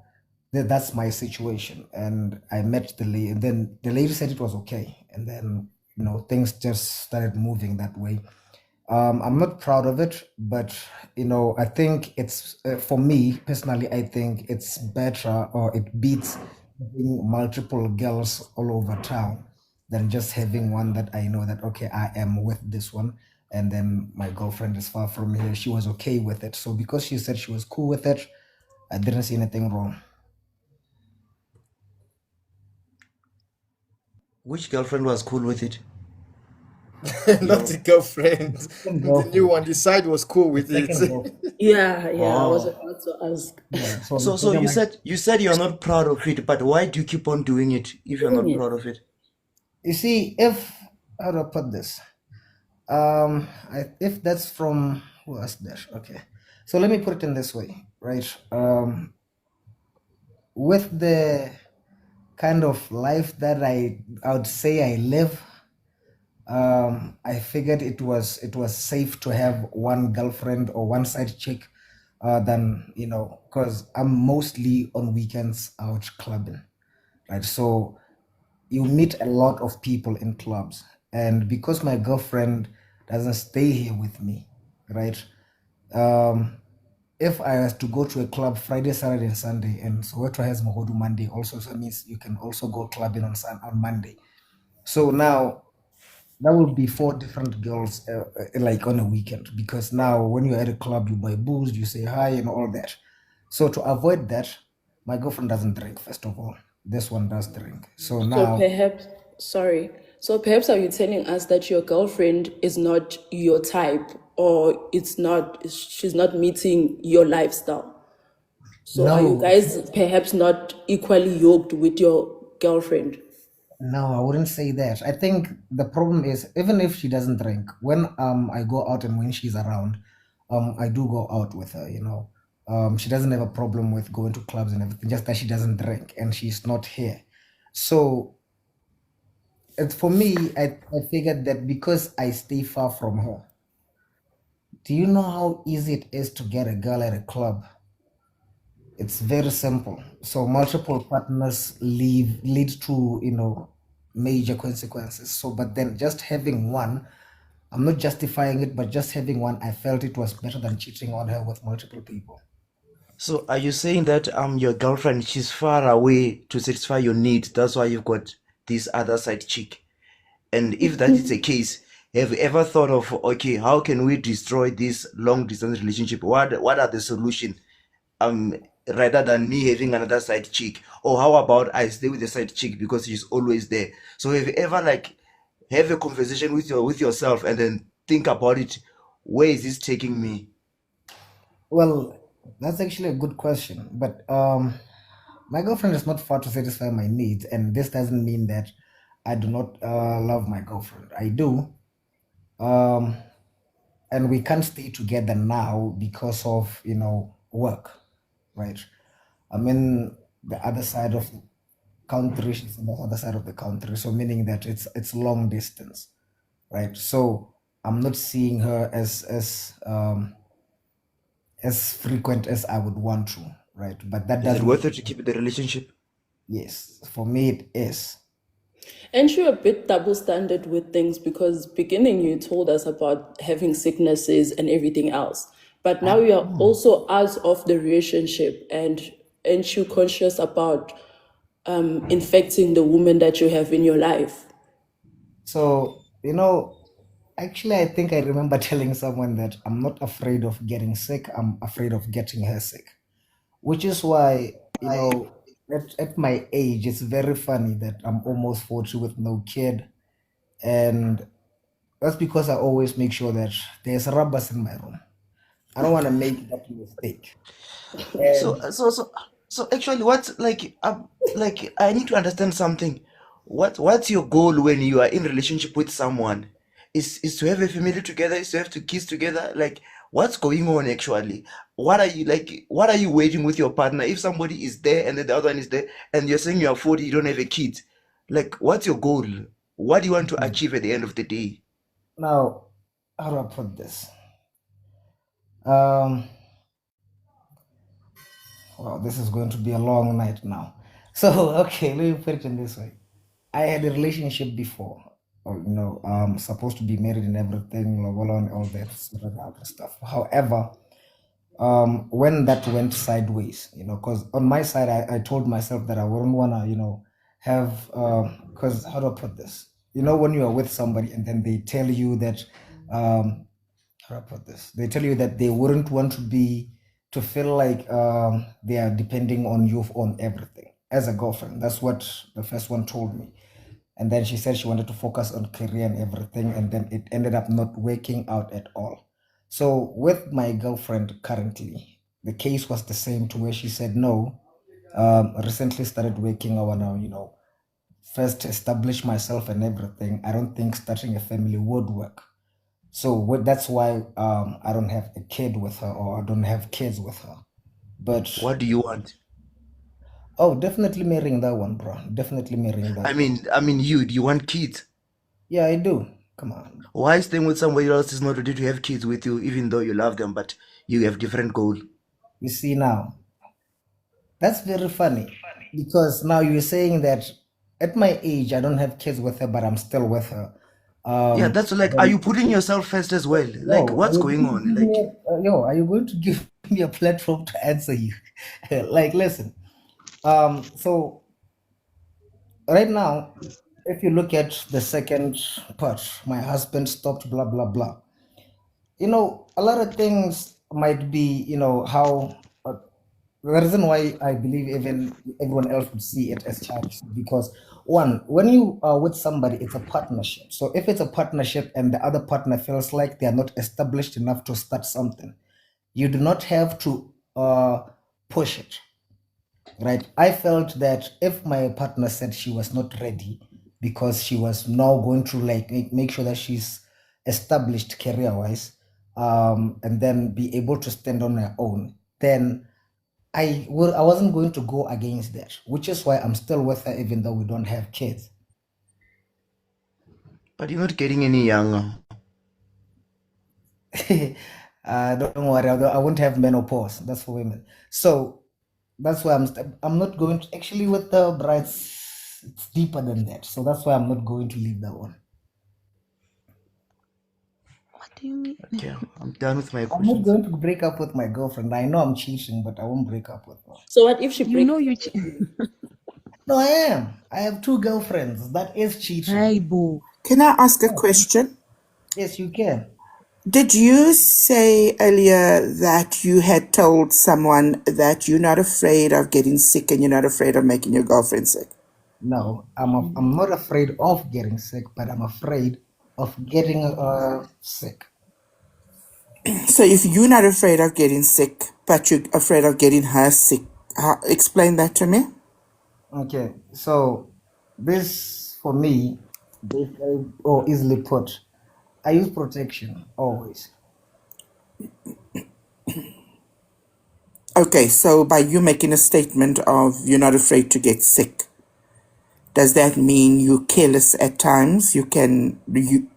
that's my situation. And I met the lady, and then the lady said it was okay, and then things just started moving that way. I'm not proud of it, but I think it's for me personally. I think it's better, or it beats having multiple girls all over town than just having one that I know that, okay, I am with this one, and then my girlfriend is far from here. She was okay with it, so because she said she was cool with it, I didn't see anything wrong. Which girlfriend was cool with it? Not the girlfriend, Second the new girlfriend, one. The side was cool the with it. second girlfriend. Yeah, yeah, I was Oh. about to ask. Yeah. So So the so you second, said you're not proud of it, but why do you keep on doing it if you're not Doing it. proud of it? you see, if how do I put this? If that's from who asked that? Okay, so let me put it in this way, right? With the kind of life that I would say I live, I figured it was safe to have one girlfriend or one side chick, than because I'm mostly on weekends out clubbing, right? So you meet a lot of people in clubs, and because my girlfriend doesn't stay here with me, right? Um, if I was to go to a club Friday, Saturday, and Sunday, and Soweto has Mohodu Monday also, so it means you can also go clubbing on Monday. So now that would be four different girls, like on a weekend, because now when you're at a club, you buy booze, you say hi, and all that. So to avoid that, my girlfriend doesn't drink, first of all. This one does drink. So So now, perhaps, sorry. So perhaps are you telling us that your girlfriend is not your type, or she's not meeting your lifestyle? So are you no, guys perhaps not equally yoked with your girlfriend? no, I wouldn't say that. I think the problem is, even if she doesn't drink, when I go out and when she's around, I do go out with her. She doesn't have a problem with going to clubs and everything, just that she doesn't drink and she's not here. So it's for me, I figured that because I stay far from her, do you know how easy it is to get a girl at a club? It's very simple. So multiple partners lead to major consequences. So but then just having one, I'm not justifying it, but just having one, I felt it was better than cheating on her with multiple people. So are you saying that your girlfriend, she's far away to satisfy your need? That's why you've got this other side chick. And if that is the case, have you ever thought of, okay, how can we destroy this long distance relationship? What are the solution? Rather than me having another side chick, or how about I stay with the side chick because she's always there? So have you ever have a conversation with yourself and then think about it? Where is this taking me? Well, that's actually a good question. But my girlfriend is not far to satisfy my needs, and this doesn't mean that I do not love my girlfriend. I do. Um, and we can't stay together now because of work, right? I'm in the other side of the country, she's on the other side of the country. So meaning that it's long distance, right? So I'm not seeing her as frequent as I would want to, right? But that Is it doesn't, worth it to keep the relationship? yes, for me it is. And you're a bit double standard with things because beginning you told us about having sicknesses and everything else. But now you're also out of the relationship and aren't you conscious about infecting the woman that you have in your life? So, actually, I think I remember telling someone that I'm not afraid of getting sick, I'm afraid of getting her sick. Which is why, at my age, it's very funny that I'm almost 40 with no kid. And that's because I always make sure that there's rubbers in my room. I don't want to make that mistake. So And so so so actually, what's like I need to understand something. What's your goal when you are in relationship with someone? Is to have a family together? Is to have two kids together? Like, what's going on actually? What are you like? What are you waiting with your partner? If somebody is there and then the other one is there, and you're saying you are 40, you don't have a kid. Like, what's your goal? What do you want to achieve at the end of the day? now, how do I put this? Um, Wow, this is going to be a long night now. So, okay, let me put it in this way. I had a relationship before, supposed to be married and everything, lobola and all that sort of other stuff. However, when that went sideways, because on my side, I told myself that I wouldn't want to, have, because how do I put this? When you are with somebody and then they tell you that, how do I put this? They tell you that they wouldn't want to feel like they are depending on you on everything. As a girlfriend, that's what the first one told me. And then she said she wanted to focus on career and everything, and then it ended up not working out at all. So with my girlfriend currently, the case was the same to where she said no. Recently started working. I wanna, first establish myself and everything. I don't think starting a family would work. So that's why I don't have a kid with her, or I don't have kids with her. But What do you want? oh, definitely marrying that one, bro. Definitely marrying that I one. mean, I mean, do you want kids? Yeah, I do. Come on. Why staying with somebody else is not ready to have kids with you, even though you love them, but you have different goal? You see now, that's very funny because now you're saying that at my age I don't have kids with her, but I'm still with her. Yeah, that's like, are you Then, putting yourself first as well? Like, yo, what's going on? Like, are you going to give me a platform to answer you? Like, listen. So right now, if you look at the second part, my husband stopped, blah blah blah. A lot of things might be, how the reason why I believe even everyone else would see it as childish is because one, when you are with somebody, it's a partnership. So if it's a partnership and the other partner feels like they are not established enough to start something, you do not have to push it, right? I felt that if my partner said she was not ready because she was now going to like make sure that she's established career wise, and then be able to stand on her own, then I wasn't going to go against that, which is why I'm still with her even though we don't have kids. but you're not getting any younger. Don't worry, I won't have menopause. That's for women. So that's why I'm not going to actually with the brides. It's deeper than that. So that's why I'm not going to leave that one. What do you mean? Okay, I'm done with my I'm not questions. going to break up with my girlfriend. I know I'm cheating, but I won't break up with her. So what if she You know breaks you. up with you? No, I am. I have two girlfriends. That is cheating. Hey, boo. Can I ask a question? Yes, you can. Did you say earlier that you had told someone that you're not afraid of getting sick and you're not afraid of making your girlfriend sick? No, I'm not afraid of getting sick, but I'm afraid of getting sick. So if you're not afraid of getting sick, but you're afraid of getting her sick, explain that to me. Okay, so this for me, or easily put, I use protection always. Okay, so by you making a statement of you're not afraid to get sick, does that mean you're careless at times? You can do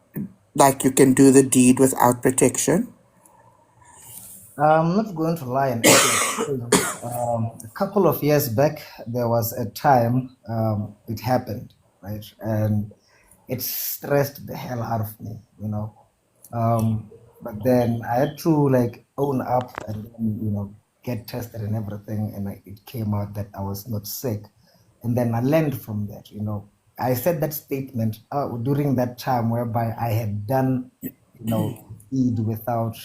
the deed without protection? I'm not going to lie and act like a couple of years back, there was a time it happened, right? And it stressed the hell out of me, you know. But then I had to like own up and then, get tested and everything, and it came out that I was not sick. And then I learned from that, I said that statement during that time whereby I had done, deed without,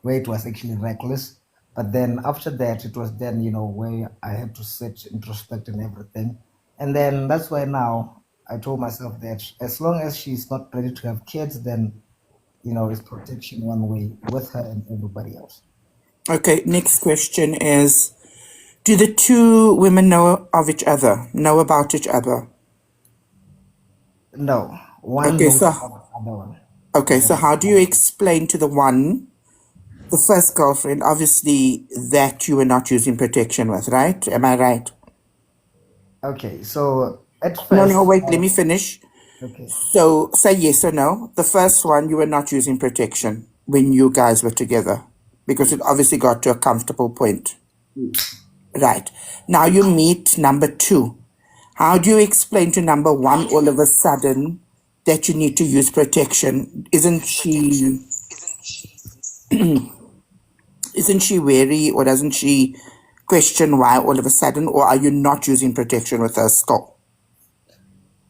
where it was actually reckless. But then after that, it was then, where I had to sit, introspect and everything. And then that's why now I told myself that as long as she's not ready to have kids, then, it's protection one way with her and everybody else. Okay, next question is, do the two women know about each other? No, one Okay, knows so about the other one. okay, so how do you explain to the first girlfriend, obviously, that you were not using protection with, right? Am I right? Okay, so at No, first, wait, let me finish. okay, So say yes or no. The first one, you were not using protection when you guys were together because it obviously got to a comfortable point. Right. Now you meet number two. How do you explain to number one all of a sudden that you need to use protection? Isn't she wary, or doesn't she question why all of a sudden, or are you not using protection with her still?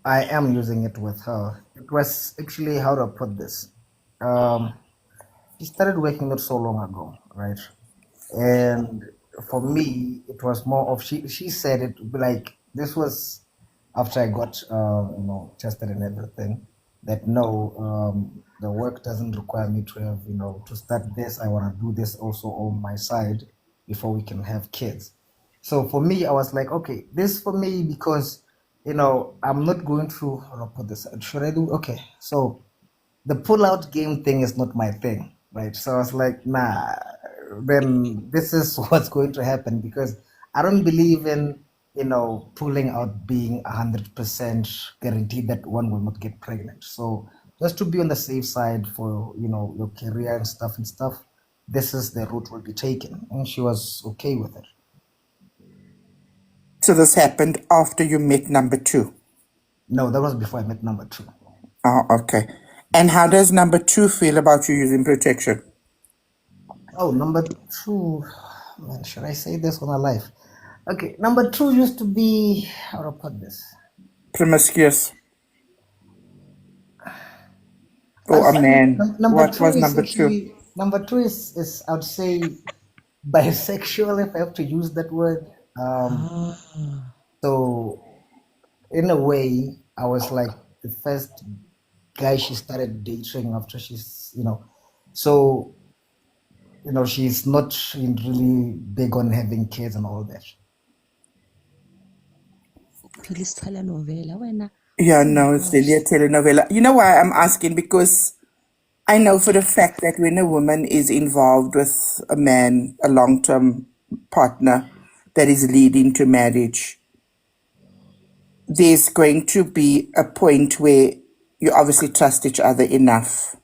I am using it with her. It was actually, how to put this? She started working not so long ago, right? And for me, it was more of she said it like this was after I got tested and everything, that no, the work doesn't require me to have to start this. I want to do this also on my side before we can have kids. So for me, I was like, okay, this for me because I'm not going to how do I put this. Should I do okay? So the pull-out game thing is not my thing, right? So I was like, nah, then this is what's going to happen because I don't believe in, pulling out being 100% guaranteed that one will not get pregnant. So just to be on the safe side for, your career and stuff, this is the route will be taken. And she was okay with it. So this happened after you met number two? No, that was before I met number two. Oh, okay. And how does number two feel about you using protection? Oh, number two, man, should I say this on a life? Okay, number two used to be, how do I put this? Promiscuous. I'd Oh, a say man. number What two was is number two? actually, number two is I would say bisexual, if I have to use that word. So in a way, I was like the first guy she started dating after so she's not really big on having kids and all that. Yeah, no, it's really a telenovela. You know why I'm asking? Because I know for the fact that when a woman is involved with a man, a long-term partner that is leading to marriage, there's going to be a point where you obviously trust each other enough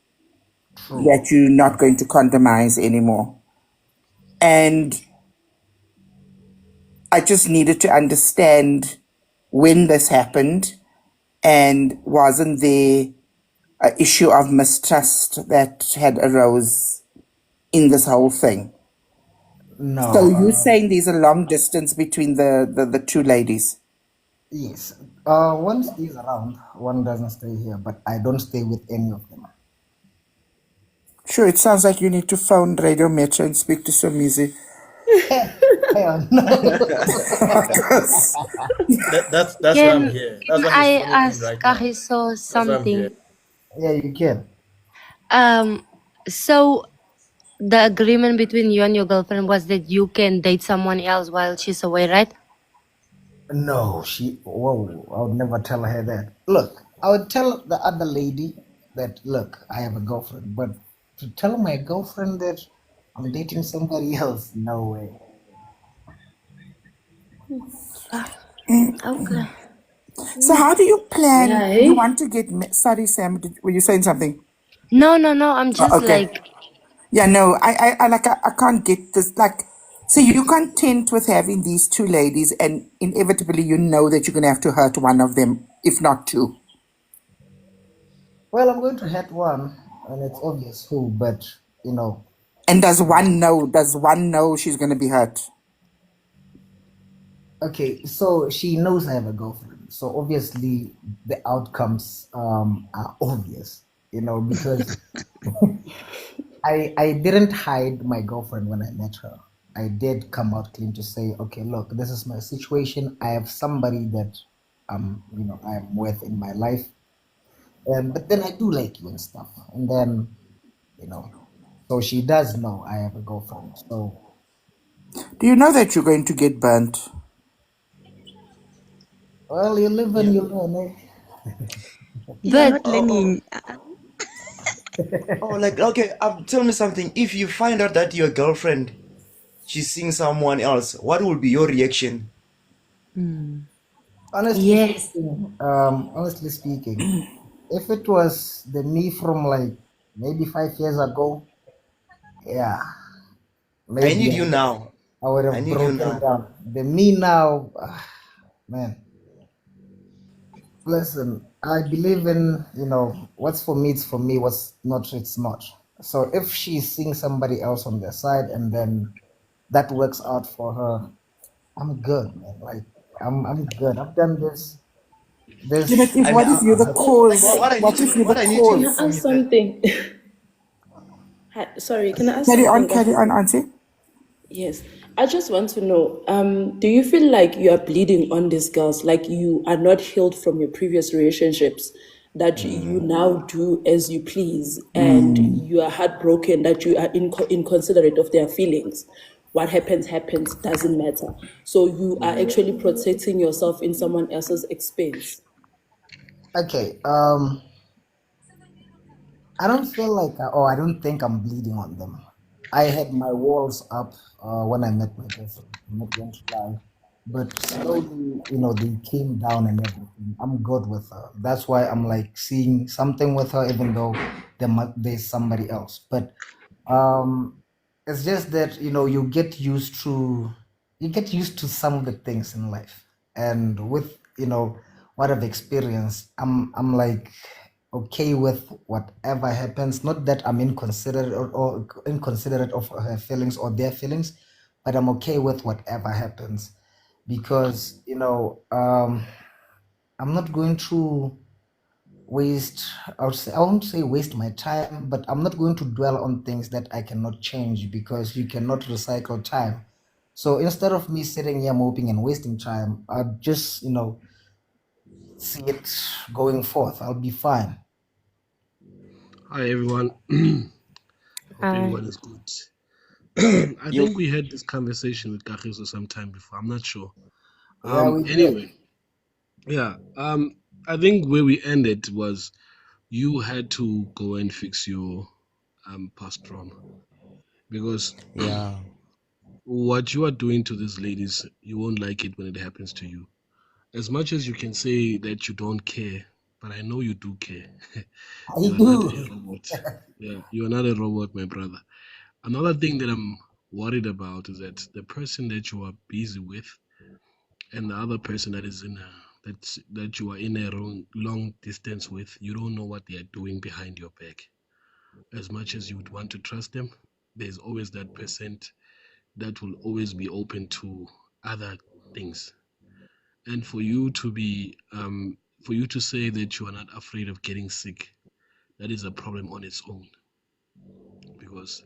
True. that you're not going to compromise anymore. And I just needed to understand when this happened, and wasn't there an issue of mistrust that had arose in this whole thing? No. So you're saying there's a long distance between the two ladies? Yes. One stays around, one doesn't stay here, but I don't stay with any of them. Sure, it sounds like you need to phone Radio Metro and speak to Somizi. Hell no. That's why I'm Can here. That's why I he's phoning ask in right now. Kahiso That's why I'm something? here. Yeah, you can. So the agreement between you and your girlfriend was that you can date someone else while she's away, right? No, whoa, I would never tell her that. Look, I would tell the other lady that, look, I have a girlfriend, but to tell my girlfriend that I'm dating somebody else, no way. Okay. So how do you plan? Yeah, You hey? want to get sorry, Sam, were you saying something? No, no, no. I'm Oh, just okay. like, Yeah, no, I can't get this. Like, so you content with having these two ladies, and inevitably you know that you're going to have to hurt one of them, if not two. Well, I'm going to hit one, and it's obvious who, but you know, And does one know? Does one know she's going to be hurt? okay, so she knows I have a girlfriend. So obviously the outcomes are obvious, you know, because I didn't hide my girlfriend when I met her. I did come out clean to say, okay, look, this is my situation. I have somebody that I am with in my life. But then I do like you and stuff. And then, you know, so she does know I have a girlfriend. So Do you know that you're going to get burnt? well, you live and you learn, eh? You're but not Oh, learning. like okay. Tell me something. If you find out that your girlfriend she's seeing someone else, what will be your reaction? yes. Honestly speaking, if it was the me from like maybe 5 years ago, yeah, I maybe need you now. I would I have need you broken now. down. The me now, man, listen, I believe in, what's for me, it's for me, what's not, it's not. So if she's seeing somebody else on their side and then that works out for her, I'm good, man. Like, I'm good. I've done this. Yeah, but This, if I mean, what if you're the like cause? what I need What to if you're the what I need to Can I cause? know ask is that something? Hi, sorry, can I ask something, Carry Kagiso? on, Auntie. Yes, I just want to know, do you feel like you are bleeding on these girls, like you are not healed from your previous relationships, that you now do as you please, and you are heartbroken, that you are inconsiderate of their feelings? What happens, happens, doesn't matter. So you are actually protecting yourself in someone else's expense. okay. I don't feel like, I don't think I'm bleeding on them. I had my walls up when I met my girlfriend. I'm not going to lie. But slowly, they came down and everything. I'm good with her. That's why I'm like seeing something with her, even though there's somebody else. But um, it's just that, you get used to some of the things in life. And with, what I've experienced, I'm like okay with whatever happens. Not that I'm inconsiderate or inconsiderate of her feelings or their feelings, but I'm okay with whatever happens because I'm not going to waste. I won't say waste my time, but I'm not going to dwell on things that I cannot change because you cannot recycle time. So instead of me sitting here moping and wasting time, I'll just see it going forth. I'll be fine. Hi everyone. Hope everyone is good. I you think we had this conversation with Kagiso sometime before. I'm not sure. Yeah, we did. Anyway, yeah. I think where we ended was you had to go and fix your past trauma because yeah. what you are doing to these ladies, you won't like it when it happens to you. As much as you can say that you don't care, but I know you do care. I You are not a do. robot. Yeah, you are not a robot, my brother. Another thing that I'm worried about is that the person that you are busy with and the other person that is in a that you are in a long distance with, you don't know what they are doing behind your back. As much as you would want to trust them, there's always that percent that will always be open to other things. And for you to say that you are not afraid of getting sick, that is a problem on its own because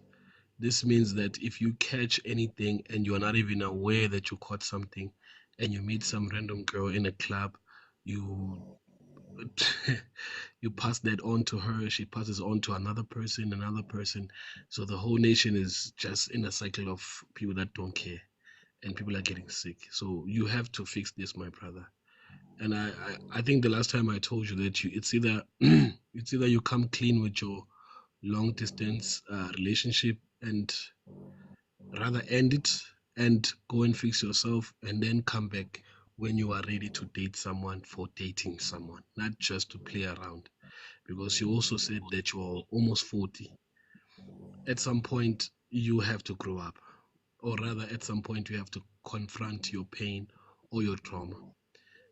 this means that if you catch anything and you're not even aware that you caught something and you meet some random girl in a club, you you pass that on to her, she passes on to another person, another person. So the whole nation is just in a cycle of people that don't care and people are getting sick. So you have to fix this, my brother. And I think the last time I told you that it's either it's either you come clean with your long distance relationship and rather end it and go and fix yourself, and then come back when you are ready to date someone for dating someone, not just to play around. Because you also said that you're almost 40. At some point, you have to grow up, or rather, at some point, you have to confront your pain or your trauma,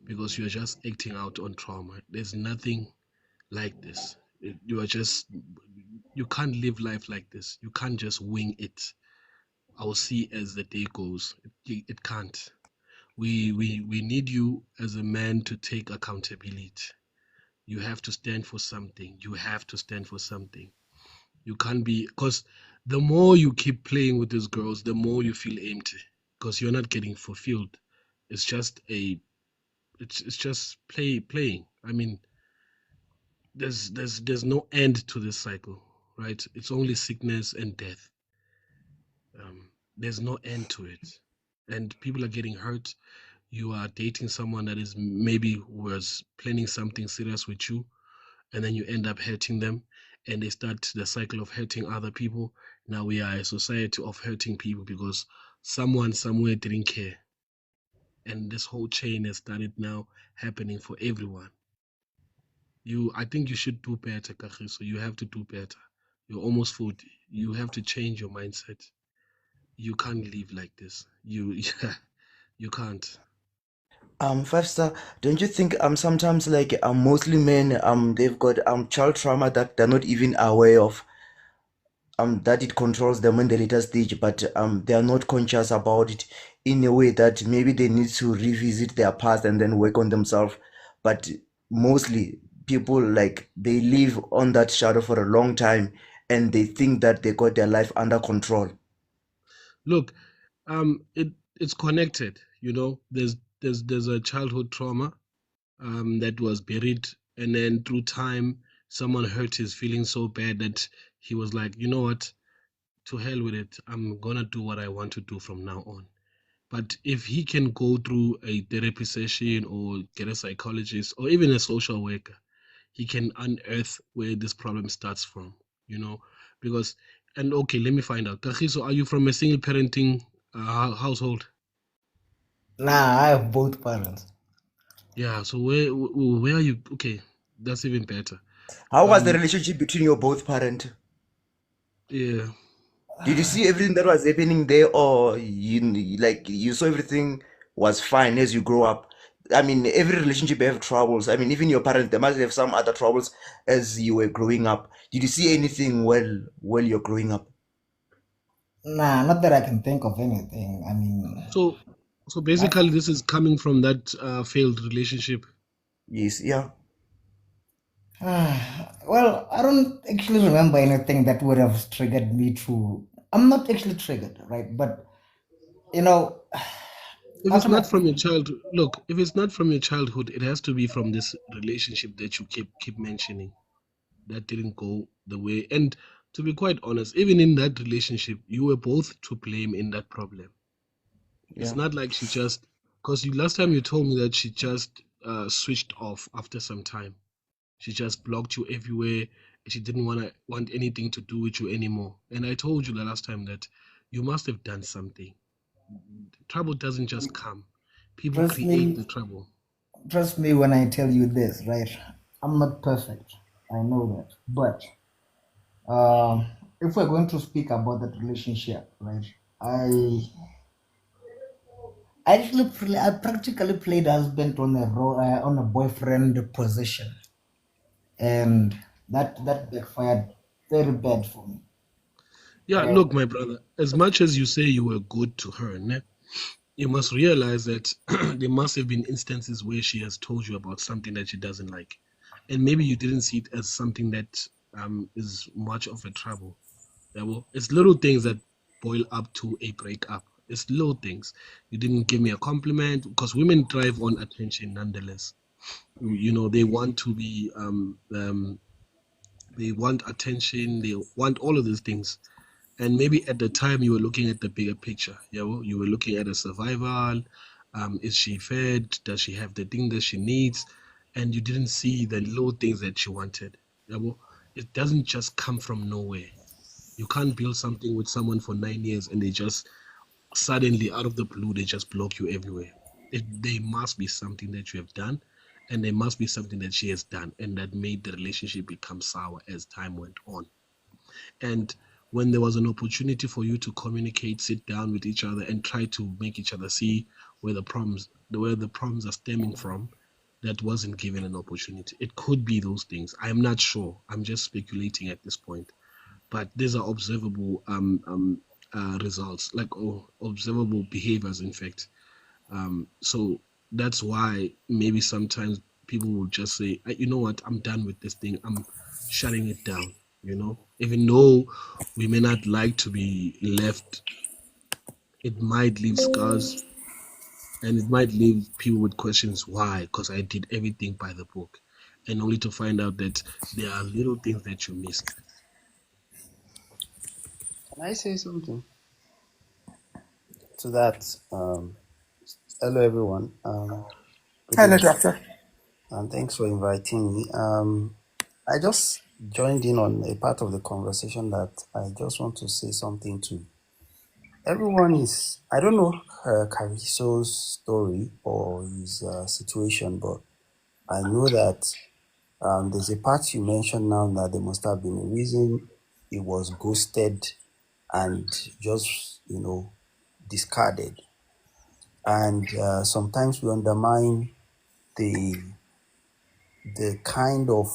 because you're just acting out on trauma. There's nothing like this. You can't live life like this. You can't just wing it. I'll see as the day goes. It can't. We need you as a man to take accountability. You have to stand for something. You have to stand for something. You can't be, because the more you keep playing with these girls, the more you feel empty, because you're not getting fulfilled. It's just it's just playing. I mean, there's no end to this cycle, right? It's only sickness and death. There's no end to it, and people are getting hurt. You are dating someone that is maybe was planning something serious with you, and then you end up hurting them, and they start the cycle of hurting other people. Now we are a society of hurting people because someone somewhere didn't care, and this whole chain has started now happening for everyone. I think you should do better, Kagiso. You have to do better. You're almost 40. You have to change your mindset. You can't live like this. You can't. 5 star, don't you think sometimes like mostly men they've got child trauma that they're not even aware of, that it controls them in the later stage, but they are not conscious about it in a way that maybe they need to revisit their past and then work on themselves. But mostly people, like, they live on that shadow for a long time and they think that they got their life under control. Look, it's connected. You know, there's a childhood trauma that was buried, and then through time, someone hurt his feelings so bad that he was like, you know what, to hell with it. I'm gonna do what I want to do from now on. But if he can go through a therapy session or get a psychologist or even a social worker, he can unearth where this problem starts from, you know, because, and okay, let me find out. Kagiso, are you from a single parenting household? Nah, I have both parents. Yeah, so where are you? Okay, that's even better. How was the relationship between your both parents? Yeah. Did you see everything that was happening there, or you saw everything was fine as you grow up? I mean, every relationship have troubles. I mean, even your parents, they must have some other troubles as you were growing up. Did you see anything while you're growing up? Nah, not that I can think of anything. I mean, So basically, this is coming from that failed relationship. Yes, yeah. well, I don't actually remember anything that would have triggered me to. I'm not actually triggered, right? But you know, If how it's can I? not from your childhood, look, if it's not from your childhood, it has to be from this relationship that you keep mentioning that didn't go the way. And to be quite honest, even in that relationship, you were both to blame in that problem. It's Yeah. not like she just, because last time you told me that she just switched off after some time. She just blocked you everywhere. She didn't want anything to do with you anymore. And I told you the last time that you must have done something. Trouble doesn't just come. People Trust create the me, trouble. trust me when I tell you this, right? I'm not perfect. I know that, but if we're going to speak about that relationship, right? I practically played husband on a on a boyfriend position, and that backfired very bad for me. Yeah, look, my brother, as much as you say you were good to her, ne, you must realize that there must have been instances where she has told you about something that she doesn't like. And maybe you didn't see it as something that is much of a trouble. Yeah, well, it's little things that boil up to a breakup. It's little things. You didn't give me a compliment, because women thrive on attention nonetheless. You know, they want to be, they want attention, they want all of these things. And maybe at the time you were looking at the bigger picture. Yeah, well, you were looking at a survival. Is she fed? Does she have the thing that she needs? And you didn't see the little things that she wanted. Yeah, well, it doesn't just come from nowhere. You can't build something with someone for 9 years and they just suddenly out of the blue they just block you everywhere. There must be something that you have done, and there must be something that she has done, and that made the relationship become sour as time went on. And when there was an opportunity for you to communicate, sit down with each other, and try to make each other see where the problems are stemming from, that wasn't given an opportunity. It could be those things. I'm not sure. I'm just speculating at this point. But these are observable results, like observable behaviors, in fact. So that's why maybe sometimes people will just say, you know what, I'm done with this thing. I'm shutting it down, even though we may not like to be left, it might leave scars and it might leave people with questions. Why? Because I did everything by the book, and only to find out that there are little things that you missed. Can I say something to that? Hello, everyone. Good Hello, evening, doctor. and thanks for inviting me. I just joined in on a part of the conversation that I just want to say something to. Everyone is, I don't know Cariso's story or his situation, but I know that there's a part you mentioned now that there must have been a reason he was ghosted and just, discarded. And sometimes we undermine the kind of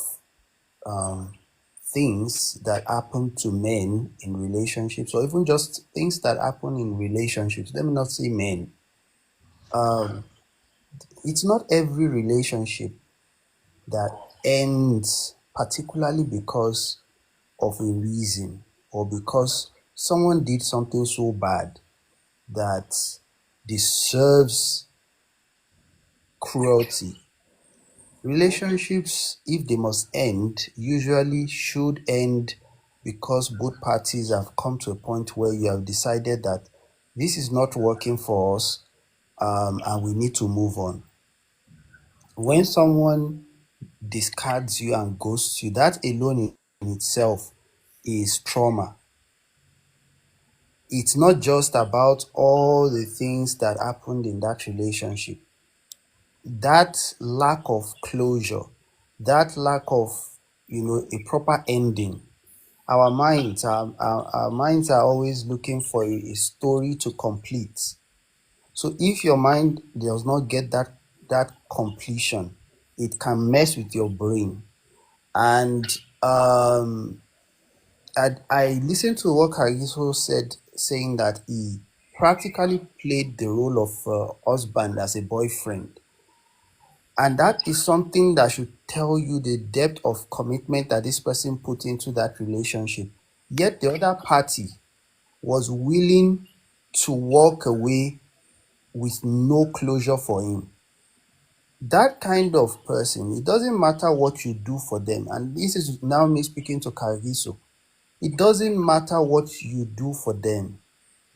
things that happen to men in relationships, or even just things that happen in relationships. Let me not say men. It's not every relationship that ends particularly because of a reason or because someone did something so bad that deserves cruelty. Relationships, if they must end, usually should end because both parties have come to a point where you have decided that this is not working for us, and we need to move on. When someone discards you and ghosts you, that alone in itself is trauma. It's not just about all the things that happened in that relationship. That lack of closure, that lack of, a proper ending. Our minds are always looking for a story to complete. So if your mind does not get that completion, it can mess with your brain. And I listened to what Kariso said, saying that he practically played the role of husband as a boyfriend. And that is something that should tell you the depth of commitment that this person put into that relationship. Yet the other party was willing to walk away with no closure for him. That kind of person, it doesn't matter what you do for them. And this is now me speaking to Kariso. It doesn't matter what you do for them.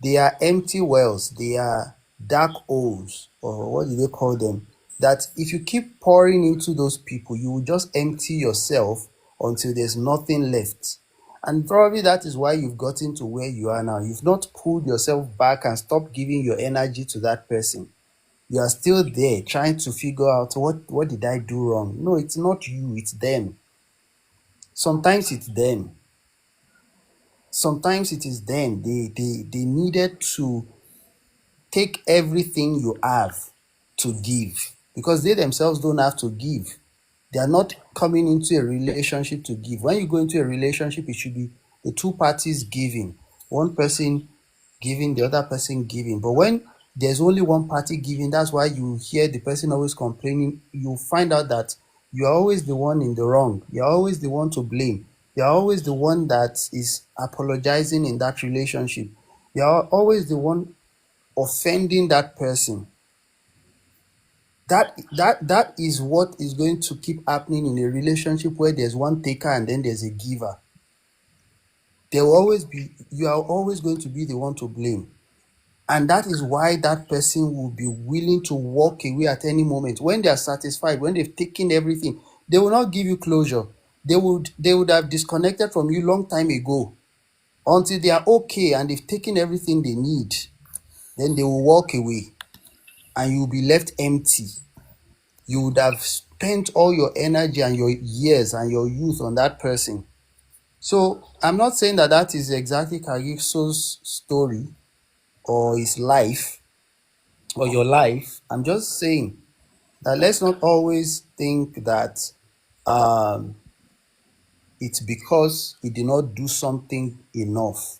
They are empty wells. They are dark holes, or what do they call them? That if you keep pouring into those people, you will just empty yourself until there's nothing left. And probably that is why you've gotten to where you are now. You've not pulled yourself back and stopped giving your energy to that person. You are still there trying to figure out what did I do wrong? No, it's not you, it's them. Sometimes it's them. Sometimes it is them. They needed to take everything you have to give, because they themselves don't have to give. They are not coming into a relationship to give. When you go into a relationship, it should be the two parties giving, one person giving, the other person giving. But when there's only one party giving, that's why you hear the person always complaining. You find out that you are always the one in the wrong. You're always the one to blame. You're always the one that is apologizing in that relationship. You're always the one offending that person. That is what is going to keep happening in a relationship where there's one taker and then there's a giver. You are always going to be the one to blame. And that is why that person will be willing to walk away at any moment. When they are satisfied, when they've taken everything, they will not give you closure. They would have disconnected from you long time ago. Until they are okay and they've taken everything they need, then they will walk away and you'll be left empty. You would have spent all your energy and your years and your youth on that person. So I'm not saying that that is exactly Kagiso's story or his life or your life. I'm just saying that let's not always think that it's because he did not do something enough.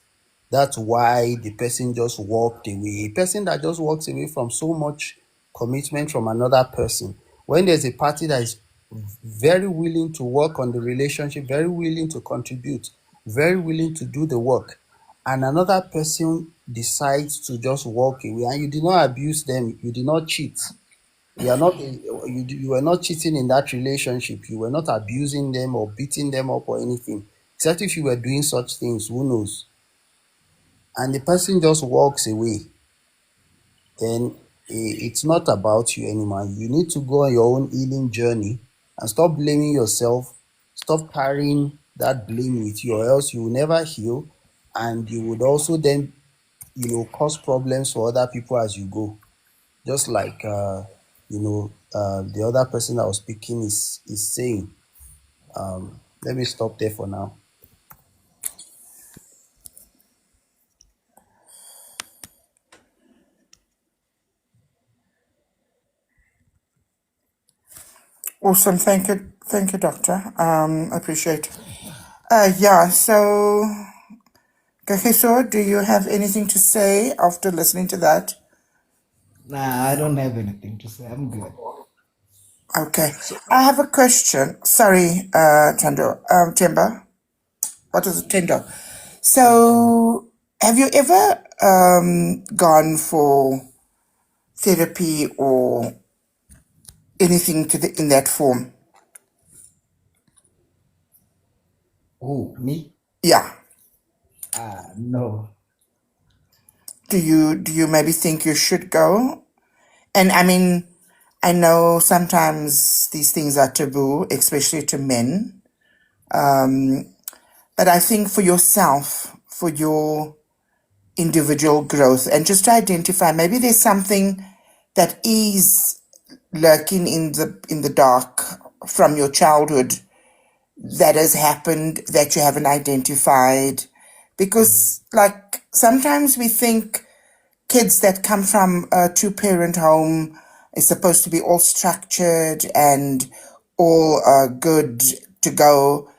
That's why the person just walked away. A person that just walks away from so much commitment from another person, when there's a party that is very willing to work on the relationship, very willing to contribute, very willing to do the work, and another person decides to just walk away, and you did not abuse them, you did not cheat. You are not you were not cheating in that relationship. You were not abusing them or beating them up or anything. Except if you were doing such things, who knows? And the person just walks away, then it's not about you anymore. You need to go on your own healing journey and stop blaming yourself. Stop carrying that blame with you, or else you will never heal, and you would also then, cause problems for other people as you go. Just like the other person that was speaking is saying. Let me stop there for now. Awesome. Thank you, Doctor. Appreciate. Yeah. So, Kagiso, do you have anything to say after listening to that? Nah, I don't have anything to say. I'm good. Okay. I have a question. Sorry, Tendo. Timber. What is it, Tendo? So, have you ever gone for therapy or anything in that form? Who, me? Yeah. No. Do you maybe think you should go? And I mean, I know sometimes these things are taboo, especially to men. But I think for yourself, for your individual growth, and just to identify, maybe there's something that is lurking in the dark from your childhood that has happened that you haven't identified. Because like sometimes we think kids that come from a two-parent home is supposed to be all structured and all good to go.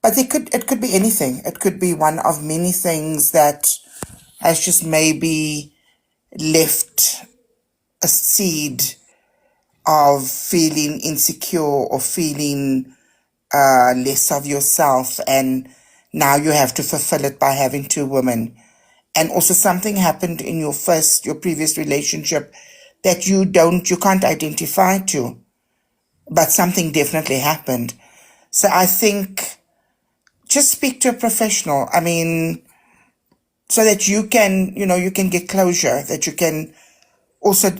But it could be anything. It could be one of many things that has just maybe left a seed of feeling insecure or feeling less of yourself, and now you have to fulfill it by having two women. And also something happened in your previous relationship that you can't identify to, but something definitely happened. So I think just speak to a professional. I mean, so that you can get closure, that you can also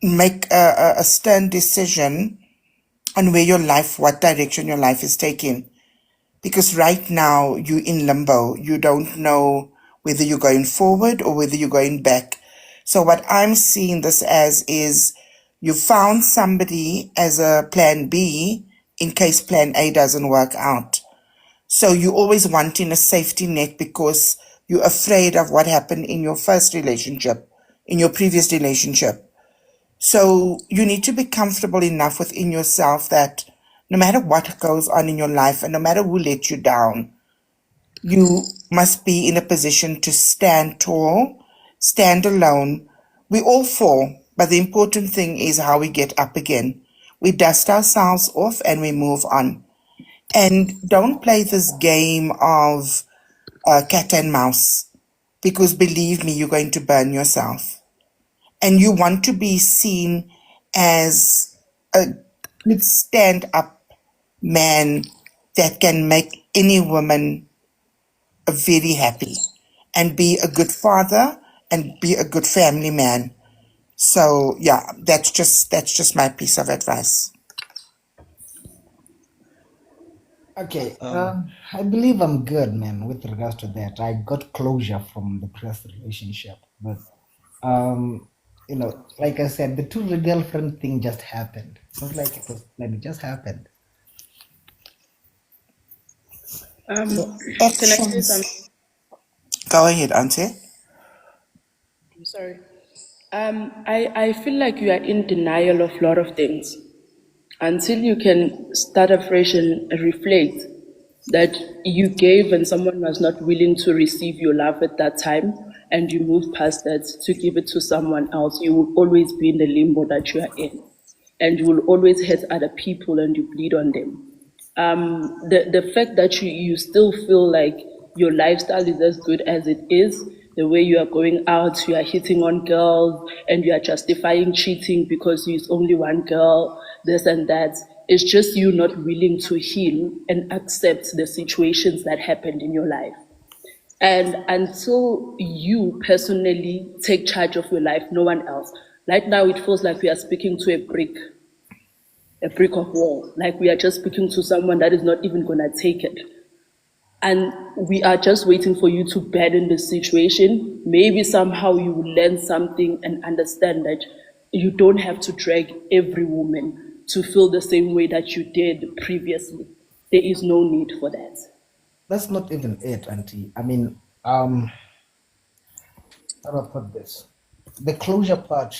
make a stern decision on what direction your life is taking. Because right now you're in limbo. You don't know whether you're going forward or whether you're going back. So what I'm seeing this as is you found somebody as a plan B in case plan A doesn't work out. So you're always wanting a safety net because you're afraid of what happened in your first relationship, in your previous relationship. So you need to be comfortable enough within yourself that no matter what goes on in your life and no matter who let you down, you must be in a position to stand tall, stand alone. We all fall, but the important thing is how we get up again. We dust ourselves off and we move on. And don't play this game of cat and mouse, because believe me, you're going to burn yourself. And you want to be seen as a good stand-up man that can make any woman very happy and be a good father and be a good family man. So yeah, that's just my piece of advice. Okay. I believe I'm good, man, with regards to that. I got closure from the previous relationship, but You know, like I said, the two the girlfriend thing just happened. It's not like it was planned, it just happened. So Can I say something? Actions. Go ahead, Auntie. I'm sorry. I feel like you are in denial of a lot of things until you can start afresh and reflect that you gave and someone was not willing to receive your love at that time, and you move past that to give it to someone else. You will always be in the limbo that you are in, and you will always hurt other people and you bleed on them. The fact that you still feel like your lifestyle is as good as it is, the way you are going out, you are hitting on girls, and you are justifying cheating because it's only one girl, this and that. It's just you not willing to heal and accept the situations that happened in your life. And until you personally take charge of your life, no one else. Right now, it feels like we are speaking to a brick of wall. Like we are just speaking to someone that is not even gonna take it. And we are just waiting for you to in the situation. Maybe somehow you will learn something and understand that you don't have to drag every woman to feel the same way that you did previously. There is no need for that. That's not even it, Auntie. I mean, how do I put this? The closure part,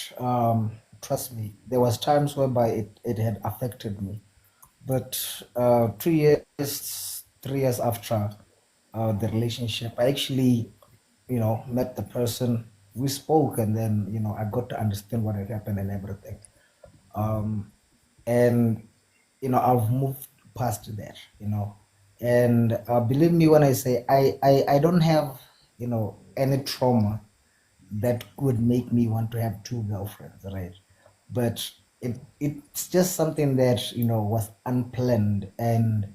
trust me, there was times whereby it had affected me. But 2 years, 3 years after the relationship, I actually, met the person. We spoke, and then I got to understand what had happened and everything. Um, and I've moved past that. And believe me when I say I don't have any trauma that would make me want to have two girlfriends, right? But it's just something that was unplanned, and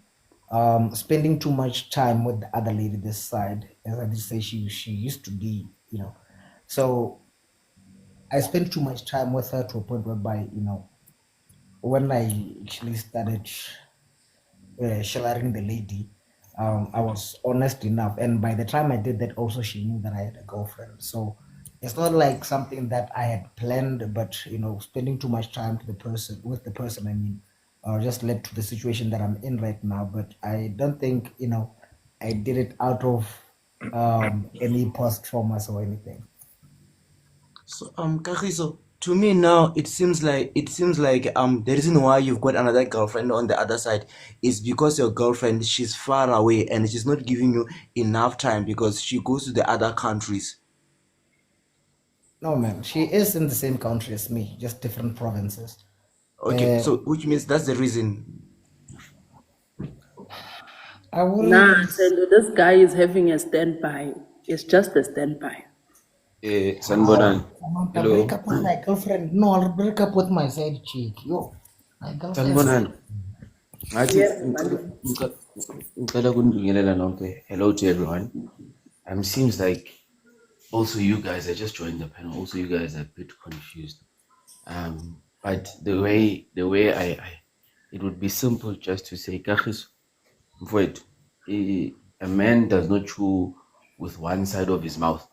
spending too much time with the other lady this side, as I did say, she used to be, so I spent too much time with her to a point whereby when I actually started sharing the lady, I was honest enough, and by the time I did that, also she knew that I had a girlfriend. So it's not like something that I had planned, but spending too much time to the person with the person. I mean, just led to the situation that I'm in right now. But I don't think I did it out of any post traumas or anything. So Kagiso, to me now it seems like the reason why you've got another girlfriend on the other side is because your girlfriend, she's far away and she's not giving you enough time because she goes to the other countries. No, man, she is in the same country as me, just different provinces. Okay, so which means that's the reason. I wouldn't Nah, even Sendo, this guy is having a standby. It's just a standby. Sanibonani. Samantha, Hello. break up with my girlfriend. No, I'll break up with my side chick. Yo, my girlfriend. Sanibonani. Ngathi Yes, ngicela kunibingelela nonke. Hello to everyone. Seems like also you guys, I just joined the panel. Also you guys are a bit confused. But the way I it would be simple just to say, Kagiso, mfowethu, a man does not chew with one side of his mouth.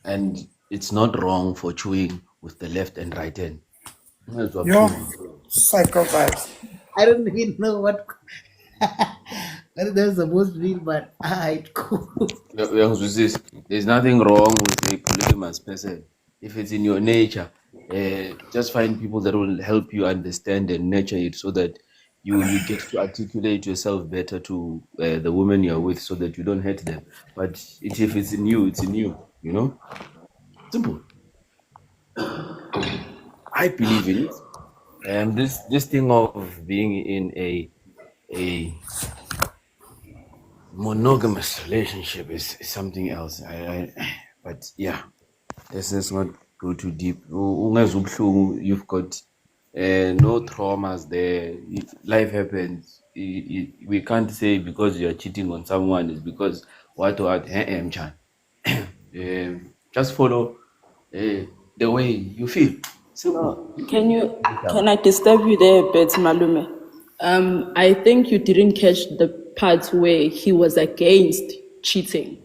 And it's not wrong for chewing with the left and right hand. That's what Yo, chewing. psycho vibes. I don't even know what that's supposed to mean, but it's cool. There's nothing wrong with a polygamous person. If it's in your nature, just find people that will help you understand and nurture it so that you get to articulate yourself better to the women you're with so that you don't hurt them. But if it's in you, it's in you, Simple. I believe in it. And this thing of being in a monogamous relationship is something else. But yeah, let's not go too deep. You've got no traumas there. Life happens. We can't say because you're cheating on someone is because what Chan. Just follow the way you feel. Simple. Can I disturb you there a bit, Malume? I think you didn't catch the part where he was against cheating.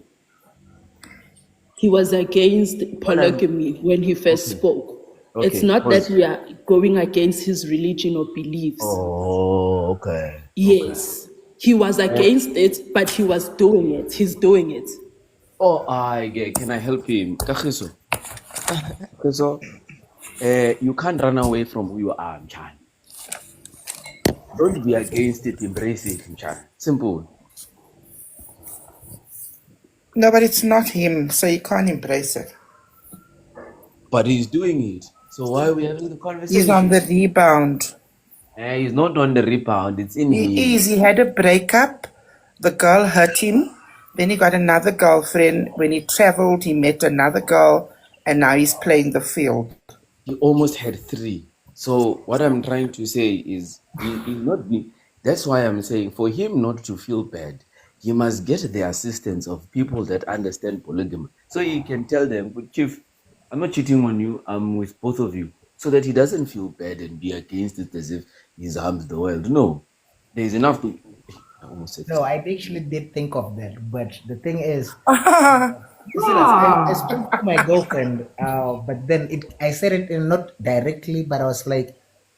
he was against What I'm polygamy when he first okay, spoke. It's okay, not that pause. we are going against his religion or beliefs. Oh, okay, okay. Yes, he was Uh, against it, but he was doing it. He's doing it. oh, can I help him? Kagiso, you can't run away from who you are, Mchan. Don't be against it, embrace it, Mchan. Simple. No, but it's not him, so you can't embrace it. But he's doing it. So why are we having the He's on conversation? the rebound. He's not on the rebound, it's in him. He is. He had a breakup. The girl hurt him. Then he got another girlfriend. When he traveled, he met another girl, and now he's playing the field. He almost had 3. So what I'm trying to say is he's not that's why I'm saying for him not to feel bad, he must get the assistance of people that understand polygamy. So he can tell them, "But Chief, I'm not cheating on you, I'm with both of you." So that he doesn't feel bad and be against it as if he's harmed the world. No. There's enough to I almost said No, I actually did think of that, but the thing is, you see, I spoke to my girlfriend, but then I said it not directly, but I was like,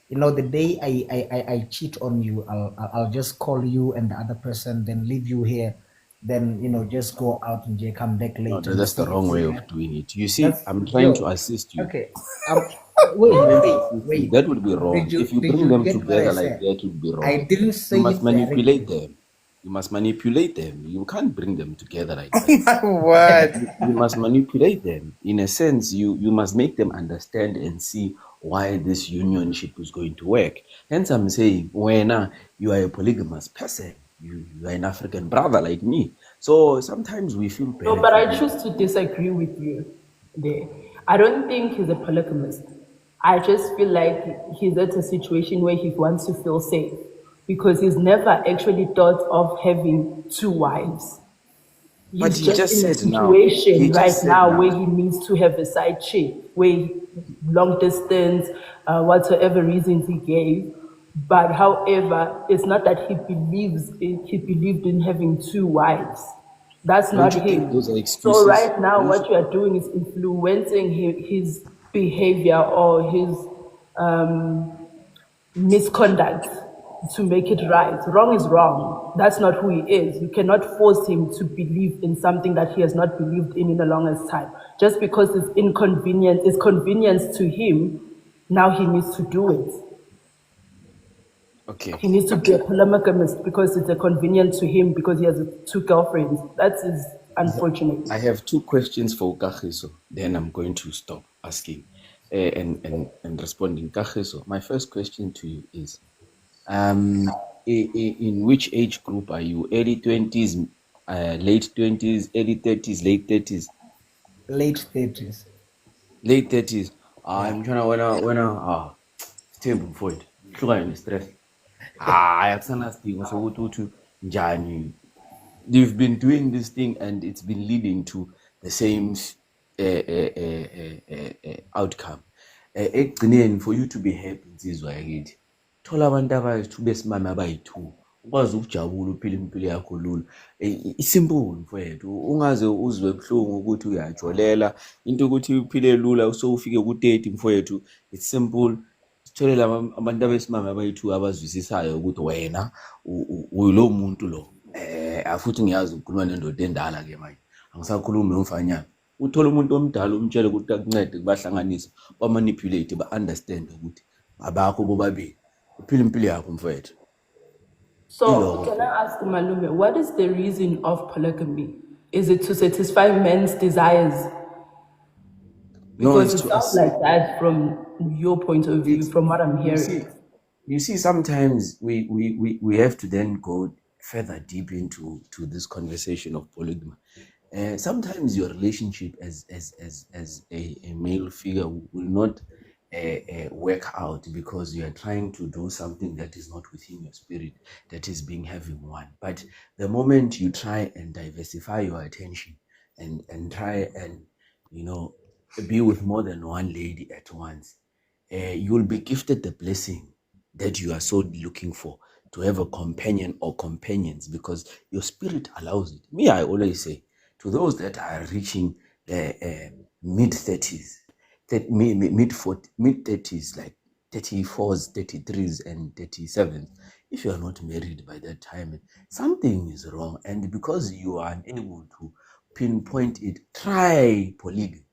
the day I cheat on you, I'll just call you and the other person, then leave you here, then just go out and come back no, later. that's the wrong way of doing it. You see, That's I'm trying to yo. assist you. Okay. Wait. That would be wrong. If you bring them get what together I like said? that, it would be wrong. I didn't say You must it manipulate directly. them. You must manipulate them. You can't bring them together like Oh that. my word. You must manipulate them. In a sense, you must make them understand and see why this unionship is going to work. Hence, I'm saying, when you are a polygamous person, you are an African brother like me. So sometimes we feel No, bad. but I choose to disagree with you there. I don't think he's a polygamist. I just feel like he's at a situation where he wants to feel safe because he's never actually thought of having 2 wives. But He's he just just in a said now. He situation just right said now now. where he needs to have a side chick, where long distance, whatever reasons he gave. But however, it's not that he believed in having 2 wives. That's Don't not you think him. those are So excuses? right now, Don't what you are doing is influencing his behavior or his misconduct to make it right. Wrong is wrong. That's not who he is. You cannot force him to believe in something that he has not believed in the longest time. Just because it's convenience to him, now he needs to do it. Okay. He needs to be a polygamist because it's a convenience to him because he has 2 girlfriends. That is unfortunate. I have 2 questions for Kagiso. Then I'm going to stop asking and responding. Kagiso, my first question to you is, in which age group are you? Early 20s, late 20s, early 30s, late 30s? Late 30s. Late 30s. Yeah. I'm trying to stable for it. Sugar and stress. Akusana sidingo sokuthi uthi njani. You've been doing this thing and it's been leading to the same outcome. Ekugcineni, for you to be happy insizwa yakithi, thola abantu abayithu besimame abayi-2 ukwazi ukujabula uphila impilo yakho lula. Isimple mfowethu, ungaze uzwe buhlungu ukuthi uyajolela into ukuthi uphile lula so ufike ku-30 mfowethu. It's simple. Sitholele abantu abesimame abayi-2 abazwisisayo ukuthi wena ulo muntu lo. Futhi ngiyazi ukukhuluma nendoda endala ke manje. Angisakhulumi nomfanyana. Uthola umuntu omdala umtshele ukuthi akuncede kubahlanganisa, bamanipulate, ba-understand ukuthi abakho bobabili. Uphila impilo yakho mfowethu. So, can I ask Malume, what is the reason of polygamy? Is it to satisfy men's desires? No, Because it's it to sounds like that from your point of view, from what I'm hearing. You see, sometimes we have to then go further deep into this conversation of polygamy. Sometimes your relationship as a male figure will not work out because you are trying to do something that is not within your spirit, that is being having one. But the moment you try and diversify your attention and try and be with more than one lady at once, you'll be gifted the blessing that you are so looking for, to have a companion or companions, because your spirit allows it. Me, I always say, to those that are reaching mid 30s, mid 40, mid 30s, like 34s, 33s, and 37s. If you are not married by that time, something is wrong. And because you are unable to pinpoint it, try polygamy,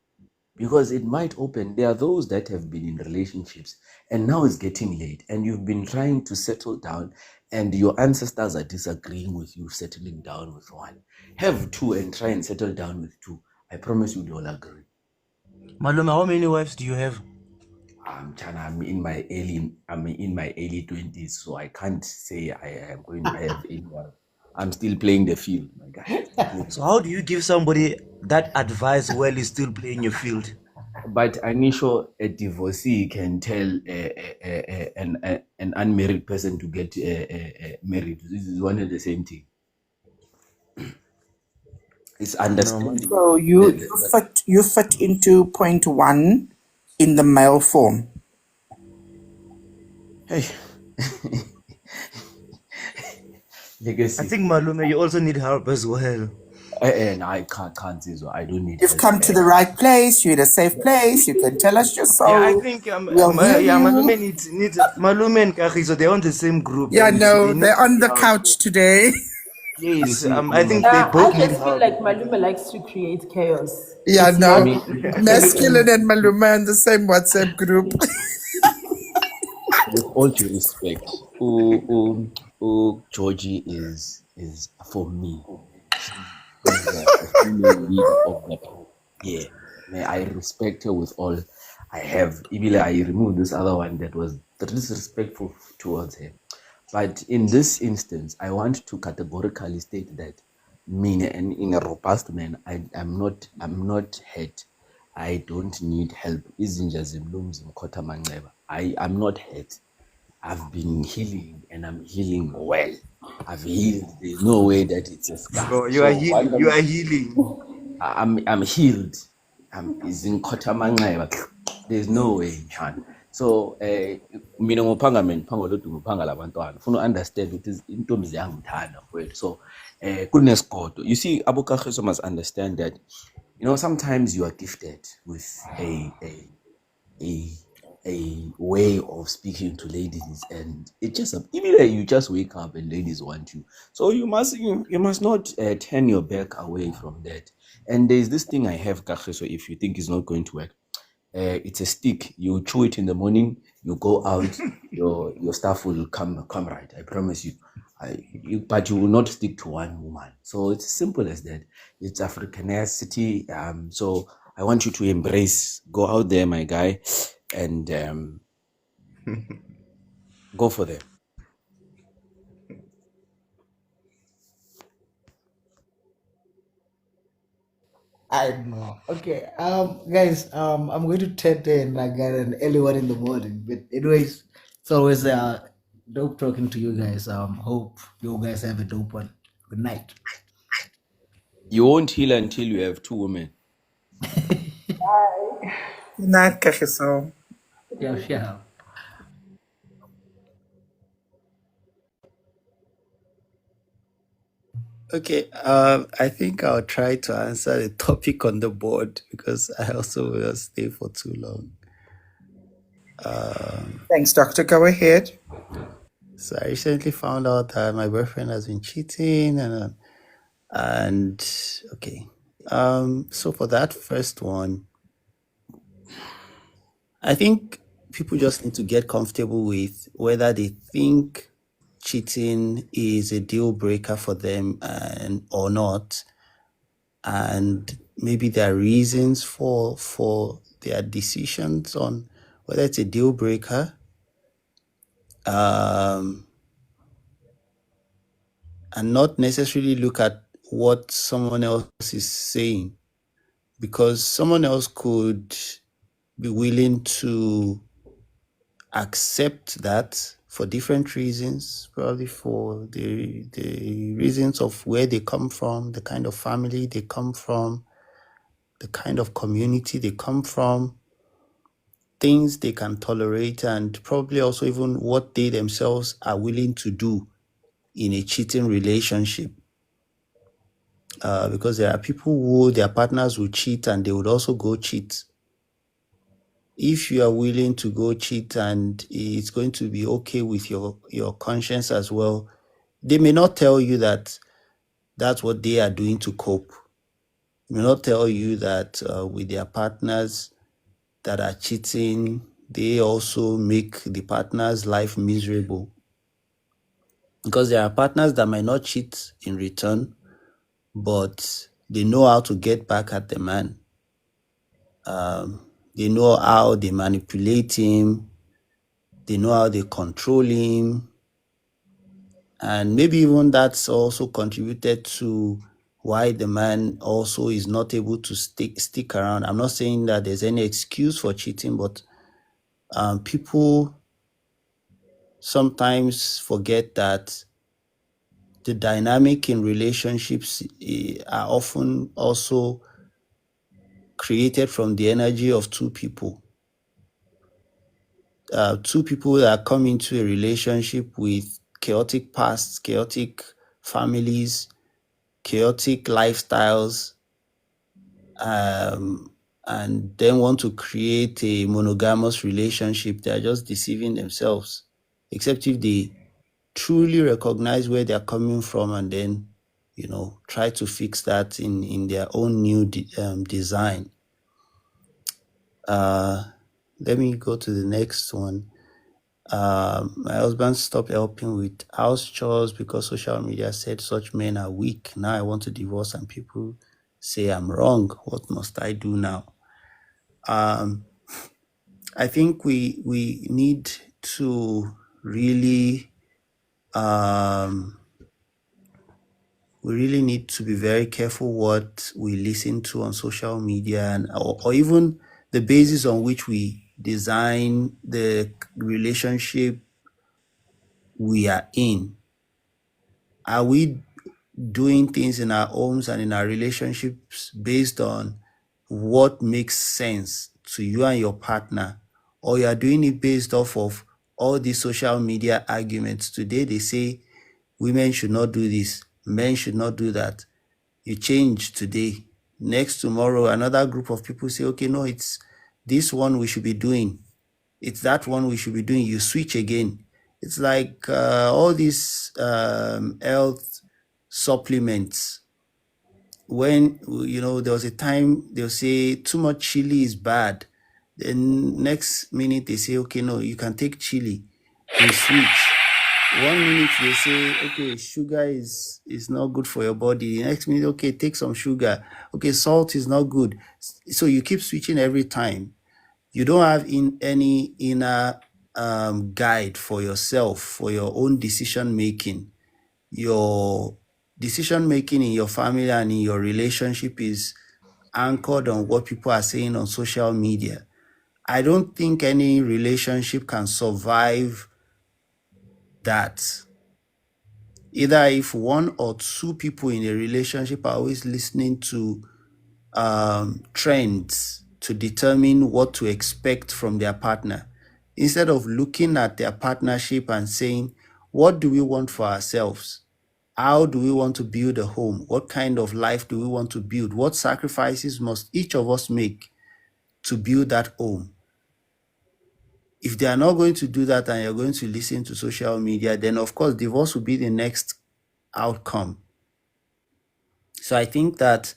because it might open. There are those that have been in relationships and now it's getting late, and you've been trying to settle down, and your ancestors are disagreeing with you settling down with one. Have two and try and settle down with two. I promise you they'll agree. Maluma, how many wives do you have? Chana, I'm in my early 20s, so I can't say I am going to have anyone. I'm still playing the field, my guy. So how do you give somebody that advice while he's still playing your field? But I'm not sure a divorcee can tell an unmarried person to get married. This is one and the same thing. It's understanding. So you fit into point one in the male form. Hey. I think Malume, you also need help as well. And I can't say so. I don't need You've help. come to the right place. You're in a safe place. You can tell us your soul. Yeah, I think Malume needs Malume and Kagiso, they're on the same group. Yeah, and no, they need they're on to the help. couch today. Yes, I think they both I need just feel help. like Malume likes to create chaos. Yeah, It's no. not Masculine and Maluma in the same WhatsApp group. With all due respect, Georgie is for me. She's the female leader of the pack. Yeah, may I respect her with all I have. Even I removed this other one that was disrespectful towards her. But in this instance, I want to categorically state that me, and in a robust man, I'm not hurt. I don't need help. I'm not hurt. I've been healing and I'm healing well. I've healed. There's no way that it's a scar. Bro, you are healing. You are healing. I'm healed. Is in There's no way, man. So mina ngophanga ngophanga labantwana ufuna understand ukuthi intombi ziyangithanda mfowethu. So kunesigodo. You see, abokagiso must understand that, sometimes you are gifted with a way of speaking to ladies, and it just immediately you just wake up and ladies want you. So you must not turn your back away from that. And there's this thing I have, Kagiso, if you think it's not going to work. It's a stick. You chew it in the morning. You go out. your stuff will come right. I promise you. But you will not stick to one woman. So it's simple as that. It's Africanity. So I want you to embrace. Go out there, my guy, and go for them. I know. Okay, guys, I'm going to turn in like at an early one in the morning. But anyways, it's always dope talking to you guys. Hope you guys have a dope one. Good night. You won't heal until you have two women. Not Kagiso. Yeah, sure. Okay, I think I'll try to answer the topic on the board because I also will stay for too long. Thanks, Doctor. Go ahead. So I recently found out that my boyfriend has been cheating, and okay. So for that first one, I think people just need to get comfortable with whether they think cheating is a deal breaker for them or not, and maybe there are reasons for their decisions on whether it's a deal breaker, and not necessarily look at what someone else is saying, because someone else could be willing to accept that for different reasons, probably for the reasons of where they come from, the kind of family they come from, the kind of community they come from, things they can tolerate, and probably also even what they themselves are willing to do in a cheating relationship. because there are people who their partners will cheat and they would also go cheat. If you are willing to go cheat and it's going to be okay with your conscience as well, they may not tell you that that's what they are doing to cope. They may not tell you that with their partners that are cheating, they also make the partner's life miserable. Because there are partners that might not cheat in return, but they know how to get back at the man. They know how they manipulate him. They know how they control him. And maybe even that's also contributed to why the man also is not able to stick around. I'm not saying that there's any excuse for cheating, but people sometimes forget that the dynamic in relationships are often also created from the energy of two people. Two people that come into a relationship with chaotic pasts, chaotic families, chaotic lifestyles, and then want to create a monogamous relationship. They're just deceiving themselves, except if they truly recognize where they're coming from and then, try to fix that in their own new design. Let me go to the next one. My husband stopped helping with house chores because social media said such men are weak. Now I want to divorce and people say I'm wrong. What must I do now? I think we need to really need to be very careful what we listen to on social media and or even the basis on which we design the relationship we are in. Are we doing things in our homes and in our relationships based on what makes sense to you and your partner, or you are doing it based off of all these social media arguments? Today they say women should not do this, men should not do that. You change today, next tomorrow another group of people say, okay, no, it's this one we should be doing, it's that one we should be doing. You switch again. It's like all these health supplements. When there was a time they'll say too much chili is bad, then next minute they say, okay, no, you can take chili. They switch. 1 minute they say, okay, sugar is not good for your body. The next minute, okay, take some sugar. Okay, salt is not good. So you keep switching every time. You don't have any inner guide for yourself, for your own decision making. Your decision making in your family and in your relationship is anchored on what people are saying on social media. I don't think any relationship can survive that. Either if one or two people in a relationship are always listening to trends to determine what to expect from their partner, instead of looking at their partnership and saying, what do we want for ourselves? How do we want to build a home? What kind of life do we want to build? What sacrifices must each of us make to build that home? If they are not going to do that and you're going to listen to social media, then of course divorce will be the next outcome. So I think that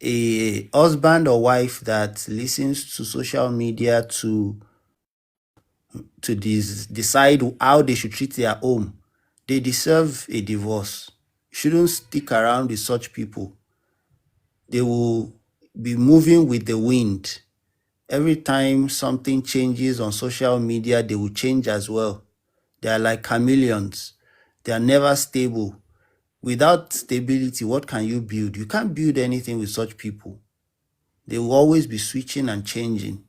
a husband or wife that listens to social media to decide how they should treat their home, they deserve a divorce. Shouldn't stick around with such people. They will be moving with the wind. Every time something changes on social media, they will change as well. They are like chameleons. They are never stable. Without stability, what can you build? You can't build anything with such people. They will always be switching and changing.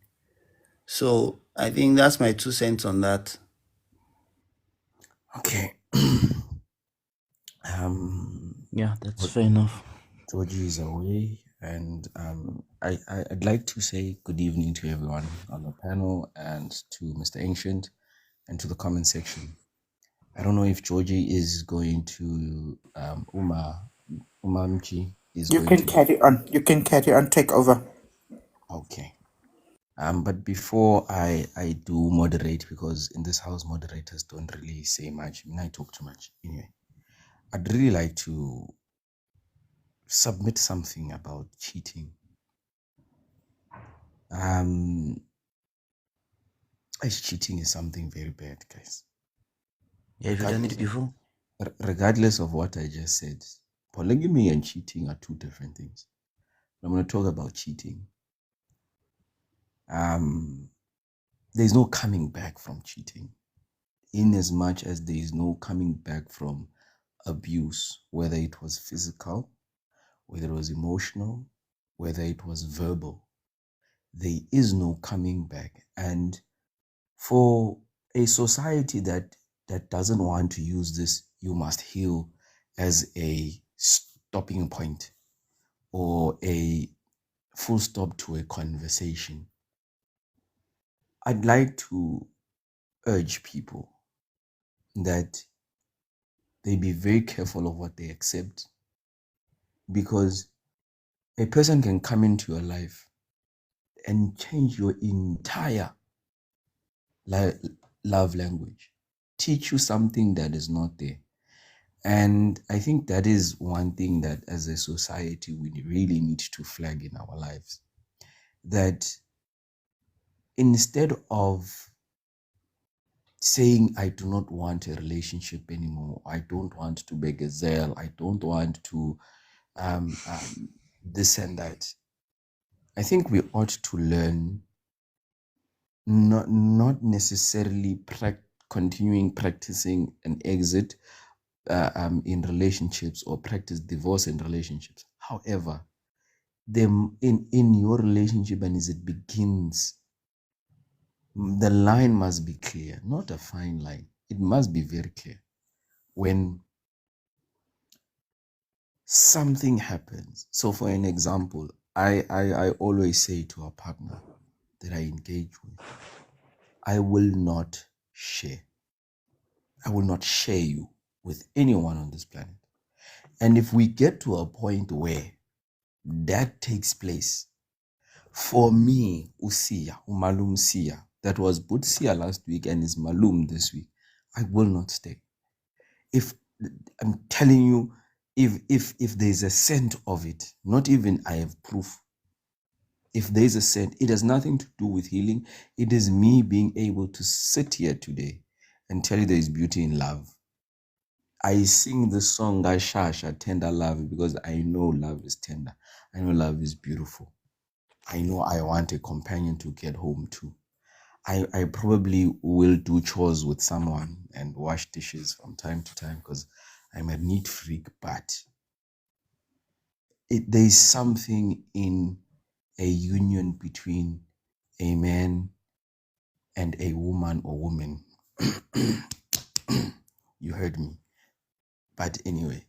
So I think that's my 2 cents on that. Okay. Yeah, that's fair enough. Georgie is away, and I'd like to say good evening to everyone on the panel and to Mr. Ancient and to the comment section. I don't know if Georgie is going to Uma Umamchi is You going can to. carry on. You can carry on. Take over. Okay. But before I do moderate, because in this house moderators don't really say much. I mean, I talk too much. Anyway, I'd really like to submit something about cheating. As cheating is something very bad, guys. Yeah, have you done it before? Regardless of what I just said, polygamy and cheating are two different things. I'm going to talk about cheating. There's no coming back from cheating, in as much as there is no coming back from abuse, whether it was physical, whether it was emotional, whether it was verbal. There is no coming back. And for a society that doesn't want to use this "you must heal" as a stopping point or a full stop to a conversation, I'd like to urge people that they be very careful of what they accept, because a person can come into your life and change your entire love language, teach you something that is not there. And I think that is one thing that as a society we really need to flag in our lives, that instead of saying I do not want a relationship anymore, I don't want to be gazelle, I don't want to this and that, I think we ought to learn not necessarily continuing practicing an exit in relationships or practice divorce in relationships. However, in your relationship and as it begins, the line must be clear, not a fine line. It must be very clear. When something happens, so for an example, I always say to a partner that I engage with, I will not share you with anyone on this planet. And if we get to a point where that takes place, for me, Usia, Umalum Sia, that was Butsia last week and is Malum this week, I will not stay. If I'm telling you, if there's a scent of it, not even I have proof. If there's a scent, it has nothing to do with healing. It is me being able to sit here today and tell you there is beauty in love. I sing the song Gashasha, Tender Love, because I know love is tender. I know love is beautiful. I know I want a companion to get home to. I probably will do chores with someone and wash dishes from time to time because I'm a neat freak, but there's something in a union between a man and a woman or woman. You heard me. But anyway,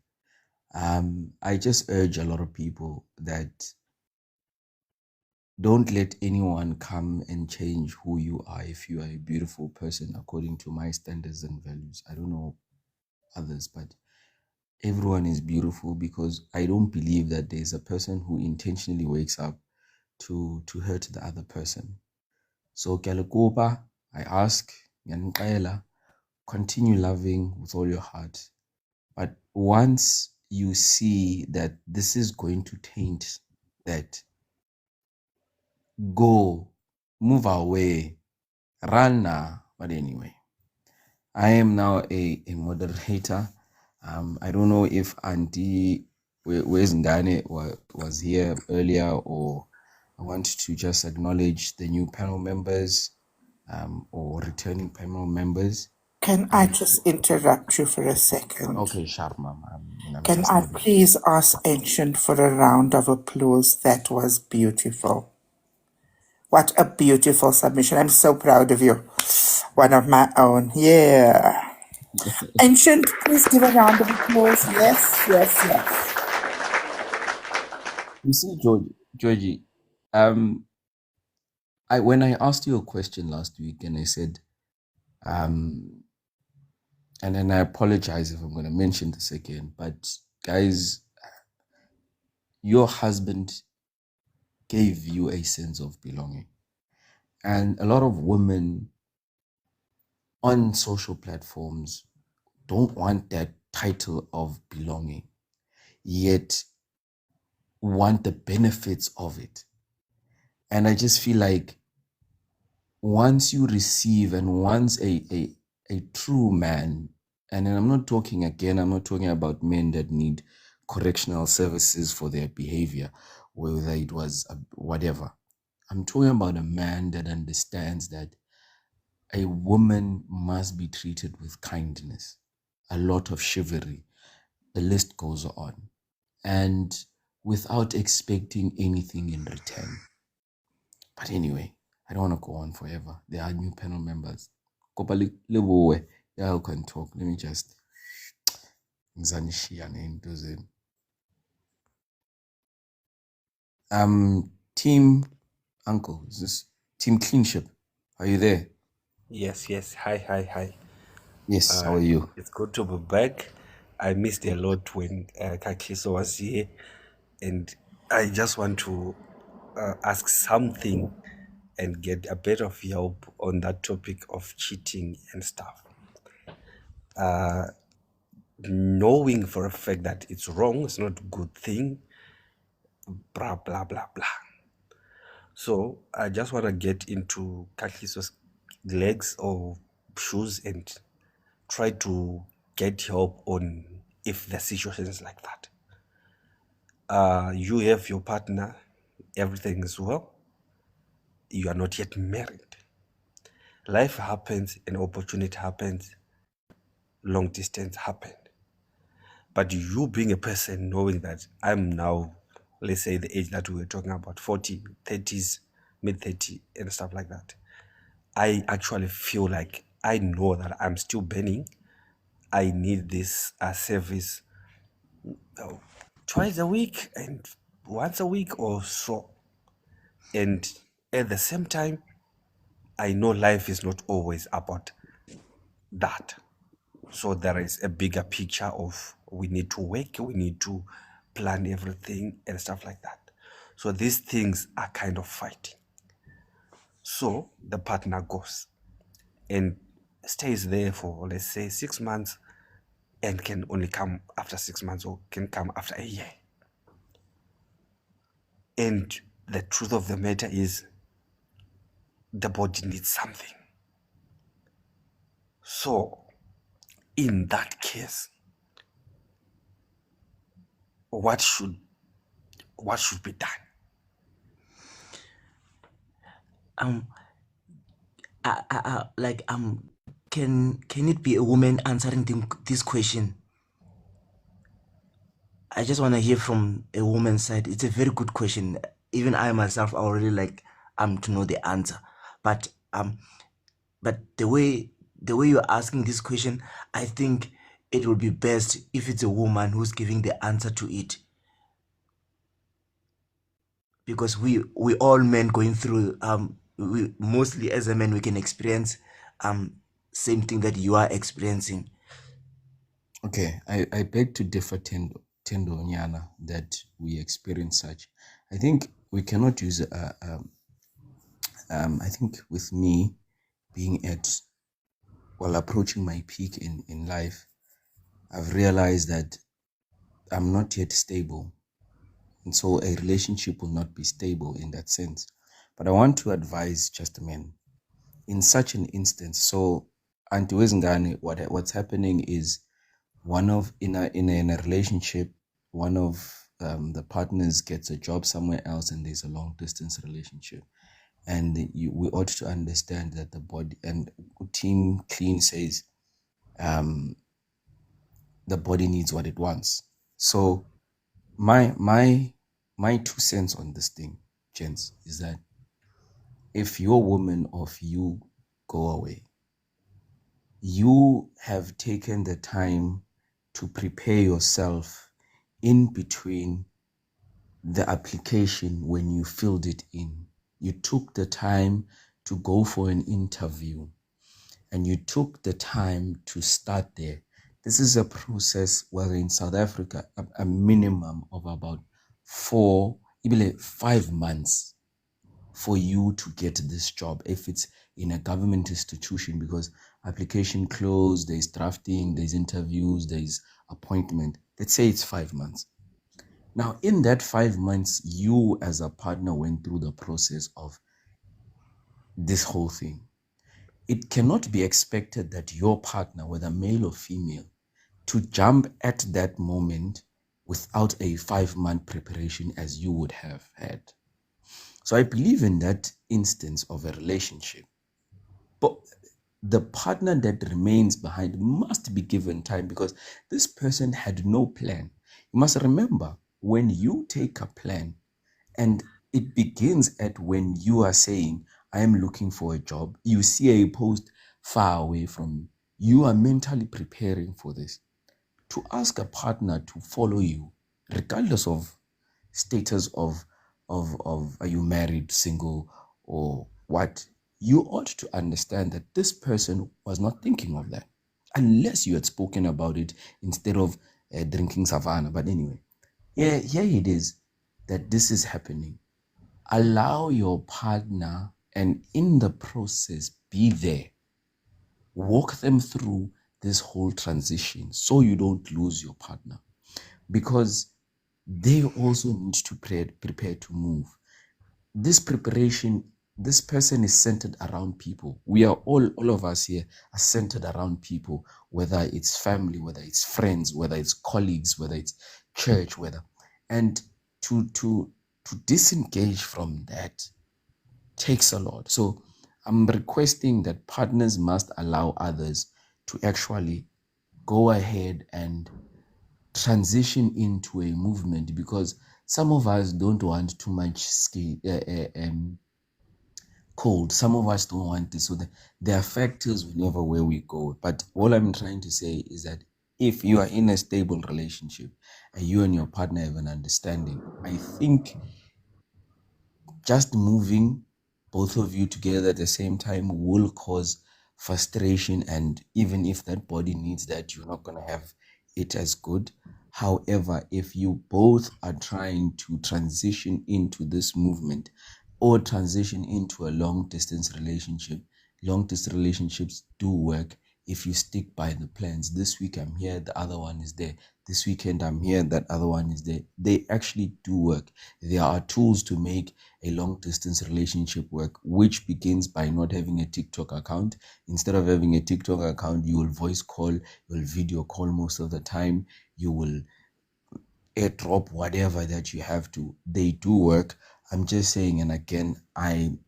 I just urge a lot of people that don't let anyone come and change who you are. If you are a beautiful person according to my standards and values, I don't know others, but everyone is beautiful, because I don't believe that there's a person who intentionally wakes up to hurt the other person. So Kalakopa, I ask, continue loving with all your heart. But once you see that this is going to taint that, go, move away, run now. But anyway, I am now a moderator. I don't know if Auntie where's Ngane was here earlier, or I want to just acknowledge the new panel members or returning panel members. Can I just interrupt you for a second? Okay, sharp, ma'am. Can I please ask Ancient for a round of applause? That was beautiful. What a beautiful submission. I'm so proud of you. One of my own. Yeah. Ancient, please give a round of applause. Yes, yes, yes. You see, Georgie, when I asked you a question last week and I said, and then I apologize if I'm going to mention this again, but guys, your husband gave you a sense of belonging. And a lot of women on social platforms don't want that title of belonging, yet want the benefits of it. And I just feel like once you receive and once a true man, and then I'm not talking about men that need correctional services for their behavior, whether it was whatever. I'm talking about a man that understands that a woman must be treated with kindness, a lot of chivalry. The list goes on. And without expecting anything in return. But anyway, I don't want to go on forever. There are new panel members. Kopa Lebowe, y'all can talk. Let me just ngizanishia nento zenu. Team Uncle, is this Team Cleanship? Are you there? Yes, yes. Hi. Yes, how are you? It's good to be back. I missed a lot when Kakiso was here, and I just want to ask something and get a bit of help on that topic of cheating and stuff. Knowing for a fact that it's wrong, it's not a good thing, blah, blah, blah, blah. So I just want to get into Kakiso's legs or shoes and try to get help on if the situation is like that. You have your partner, everything is well, you are not yet married. Life happens, an opportunity happens, long distance happened. But you being a person knowing that I'm now, let's say the age that we were talking about, 40, 30s, mid-30 and stuff like that, I actually feel like I know that I'm still burning. I need this service twice a week and once a week or so. And at the same time, I know life is not always about that. So there is a bigger picture of we need to work, we need to plan everything and stuff like that. So these things are kind of fighting. So the partner goes and stays there for, let's say, 6 months and can only come after 6 months or can come after a year. And the truth of the matter is the body needs something. So in that case, what should be done? Can it be a woman answering this question? I just want to hear from a woman's side. It's a very good question. Even I myself, I already like to know the answer. But the way you're asking this question, I think it would be best if it's a woman who's giving the answer to it. Because we all men going through we mostly as a man we can experience same thing that you are experiencing. Okay, I beg to differ, Tendo Nyana, that we experience such. I think we cannot use I think with me being approaching my peak in life, I've realized that I'm not yet stable. And so a relationship will not be stable in that sense. But I want to advise just men in such an instance. So, Auntie Wezingane, what's happening is in a relationship, one of the partners gets a job somewhere else and there's a long distance relationship. And we ought to understand that the body, and Team Clean says, the body needs what it wants. So my 2 cents on this thing, gents, is that if your woman or if you go away, you have taken the time to prepare yourself in between the application when you filled it in. You took the time to go for an interview and you took the time to start there. This is a process where in South Africa, a minimum of about for ibile 5 months for you to get this job if it's in a government institution, because application closed, there's drafting, there's interviews, there's appointment. Let's say it's 5 months. Now, in that 5 months, you as a partner went through the process of this whole thing. It cannot be expected that your partner, whether male or female, to jump at that moment without a 5-month preparation as you would have had. So I believe in that instance of a relationship. But the partner that remains behind must be given time, because this person had no plan. You must remember, when you take a plan, and it begins at when you are saying, I am looking for a job, you see a post far away from you, you are mentally preparing for this. To ask a partner to follow you, regardless of status of are you married, single, or what, you ought to understand that this person was not thinking of that, unless you had spoken about it instead of drinking savannah. But anyway, here it is that this is happening. Allow your partner, and in the process, be there. Walk them through this whole transition so you don't lose your partner, because they also need to prepare to move. This preparation, this person is centered around people. We are all of us here are centered around people, whether it's family, whether it's friends, whether it's colleagues, whether it's church, and to disengage from that takes a lot. So I'm requesting that partners must allow others to actually go ahead and transition into a movement, because some of us don't want too much cold. Some of us don't want this. So there are factors whenever where we go. But all I'm trying to say is that if you are in a stable relationship and you and your partner have an understanding, I think just moving both of you together at the same time will cause frustration. And even if that body needs that, you're not going to have it as good. However, if you both are trying to transition into this movement or transition into a long distance relationship, long distance relationships do work if you stick by the plans. This week I'm here, the other one is there. This weekend I'm here, that other one is there. They actually do work. There are tools to make a long distance relationship work, which begins by not having a TikTok account. Instead of having a TikTok account, you will voice call, you will video call most of the time, you will airdrop whatever that you have to. They do work. I'm just saying, and again, I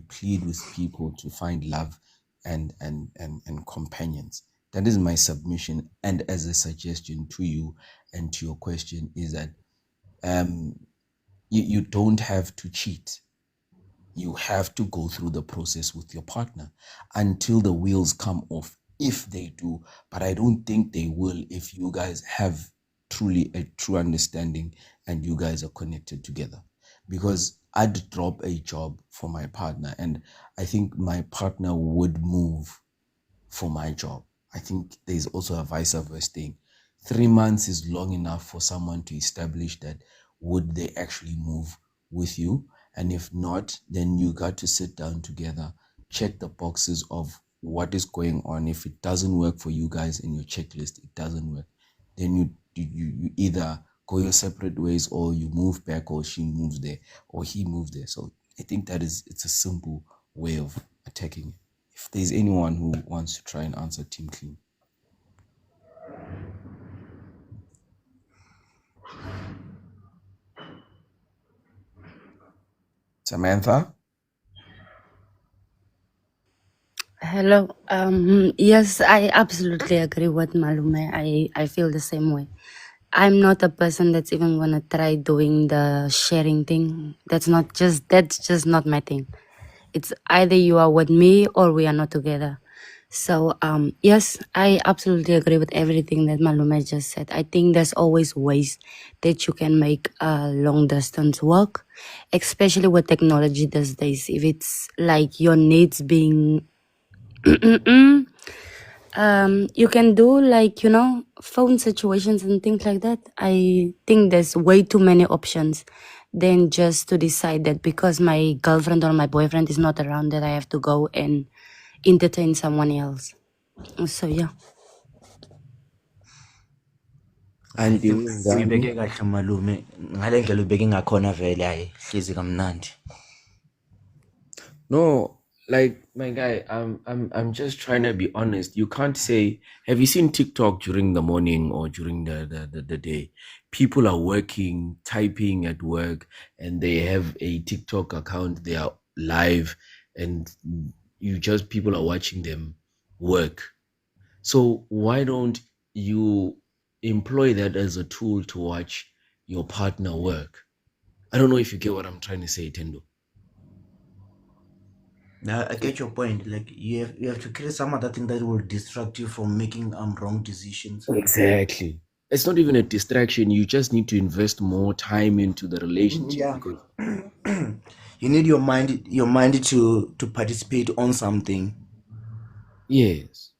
plead with people to find love and companions. That is my submission, and as a suggestion to you and to your question is that you don't have to cheat. You have to go through the process with your partner until the wheels come off, if they do. But I don't think they will if you guys have truly a true understanding and you guys are connected together. Because I'd drop a job for my partner, and I think my partner would move for my job. I think there's also a vice versa thing. 3 months is long enough for someone to establish that would they actually move with you. And if not, then you got to sit down together, check the boxes of what is going on. If it doesn't work for you guys in your checklist, it doesn't work. Then you either go your separate ways, or you move back, or she moves there, or he moves there. So I think it's a simple way of attacking it. If there's anyone who wants to try and answer Team Clean. Samantha? Hello. Yes, I absolutely agree with Malume. I feel the same way. I'm not a person that's even gonna try doing the sharing thing. That's just not my thing. It's either you are with me or we are not together. So yes, I absolutely agree with everything that Malume just said. I think there's always ways that you can make long distance work, especially with technology these days. If it's like your needs being You can do like, phone situations and things like that. I think there's way too many options than just to decide that because my girlfriend or my boyfriend is not around that I have to go and entertain someone else. So yeah. Anti uyibeke kahle malume ngale ndlela ubeke ngakhona vele hayi hlezi kamnandi. No, like my guy, I'm just trying to be honest. You can't say, have you seen TikTok during the morning or during the day? People are working, typing at work, and they have a TikTok account. They are live, and people are watching them work. So why don't you employ that as a tool to watch your partner work? I don't know if you get what I'm trying to say, Tendo. Now I get your point. Like you have to create some other thing that will distract you from making wrong decisions. Exactly. It's not even a distraction. You just need to invest more time into the relationship. Yeah. Because You need your mind to participate on something. yes.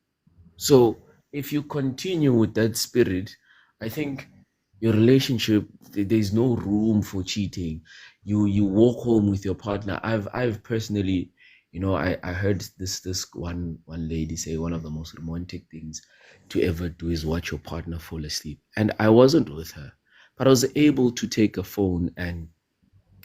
So if you continue with that spirit, I think your relationship, there's no room for cheating. You walk home with your partner. I've personally, I heard this one lady say one of the most romantic things to ever do is watch your partner fall asleep. And I wasn't with her, but I was able to take a phone, and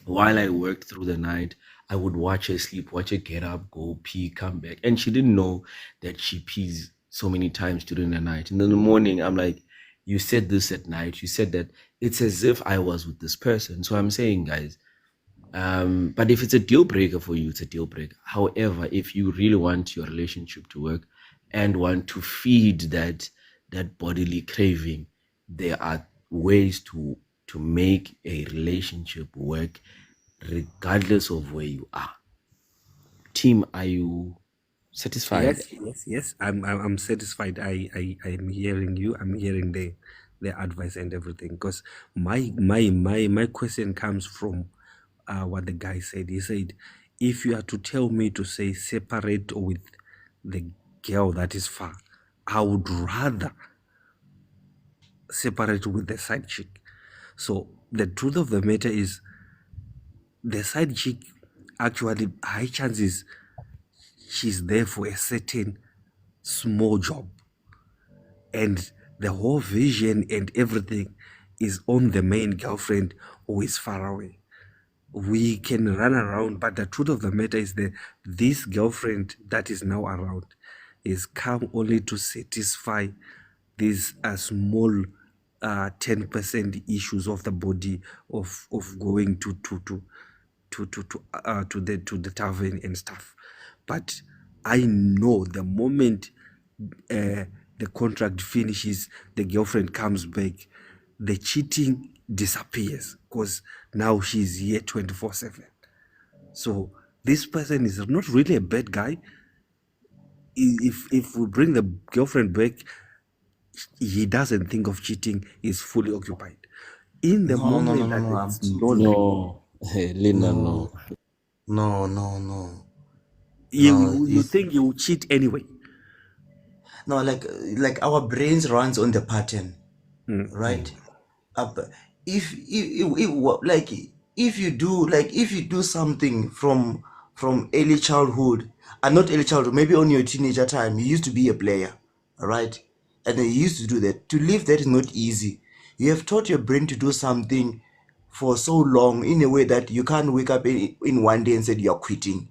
while I worked through the night, I would watch her sleep, watch her get up, go pee, come back. And she didn't know that she pees so many times during the night. And in the morning, I'm like, you said this at night. You said that. It's as if I was with this person. So I'm saying, guys, but if it's a deal breaker for you, it's a deal breaker. However, if you really want your relationship to work and want to feed that bodily craving, there are ways to make a relationship work regardless of where you are. Team, are you satisfied? Yes. I'm satisfied. I'm hearing you. I'm hearing the advice and everything. Because my question comes from what the guy said. He said, if you are to tell me to say separate with the girl that is far, I would rather separate with the side chick. So the truth of the matter is, the side chick actually, high chances she's there for a certain small job, and the whole vision and everything is on the main girlfriend who is far away. We can run around, but the truth of the matter is that this girlfriend that is now around is come only to satisfy these small 10% issues of the body of going to the tavern and stuff. But I know the moment the contract finishes, the girlfriend comes back, the cheating disappears because now she's here 24/7. So this person is not really a bad guy. If we bring the girlfriend back, he doesn't think of cheating, he's fully occupied. In the moment that it's lonely, No, Lena, no. No. you think you will cheat anyway. No, like our brains runs on the pattern, right? If you do something from early childhood, and not early childhood, maybe on your teenager time, you used to be a player, right? And then you used to do that. To leave that is not easy. You have taught your brain to do something for so long in a way that you can't wake up in one day and say you're quitting.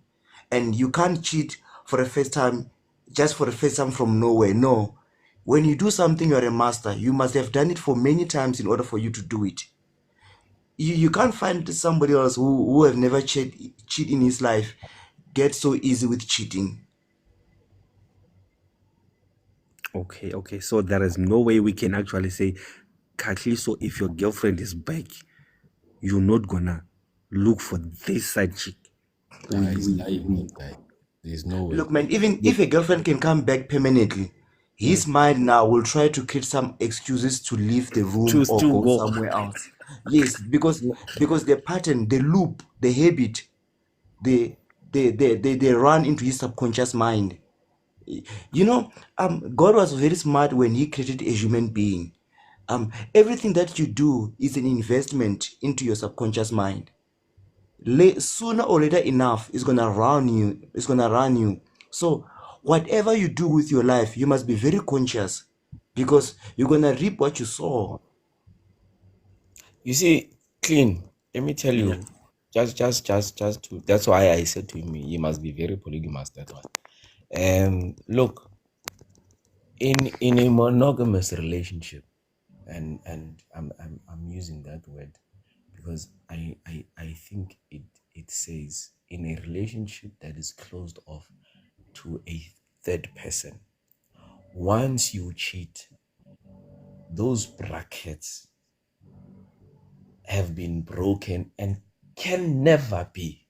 And you can't cheat for the first time, just for the first time from nowhere. No. When you do something, you're a master. You must have done it for many times in order for you to do it. You can't find somebody else who have never cheat in his life get so easy with cheating. Okay. So there is no way we can actually say, Kakli, so if your girlfriend is back, you're not gonna look for this side chick. There's no way. Look, man, even if a girlfriend can come back permanently, his mind now will try to create some excuses to leave the room Choose or to go go. somewhere else. Yes, because the pattern, the loop, the habit, they run into his subconscious mind. You know, God was very smart when He created a human being. Everything that you do is an investment into your subconscious mind. Sooner or later enough, it's gonna run you. It's gonna run you. So, whatever you do with your life, you must be very conscious, because you're gonna reap what you sow. You see, clean. Let me tell Yeah. you, just to. That's why I said to him, he must be very polygamous. That one. Look, in a monogamous relationship, and I'm using that word because I think it says in a relationship that is closed off to a third person. Once you cheat, those brackets have been broken and can never be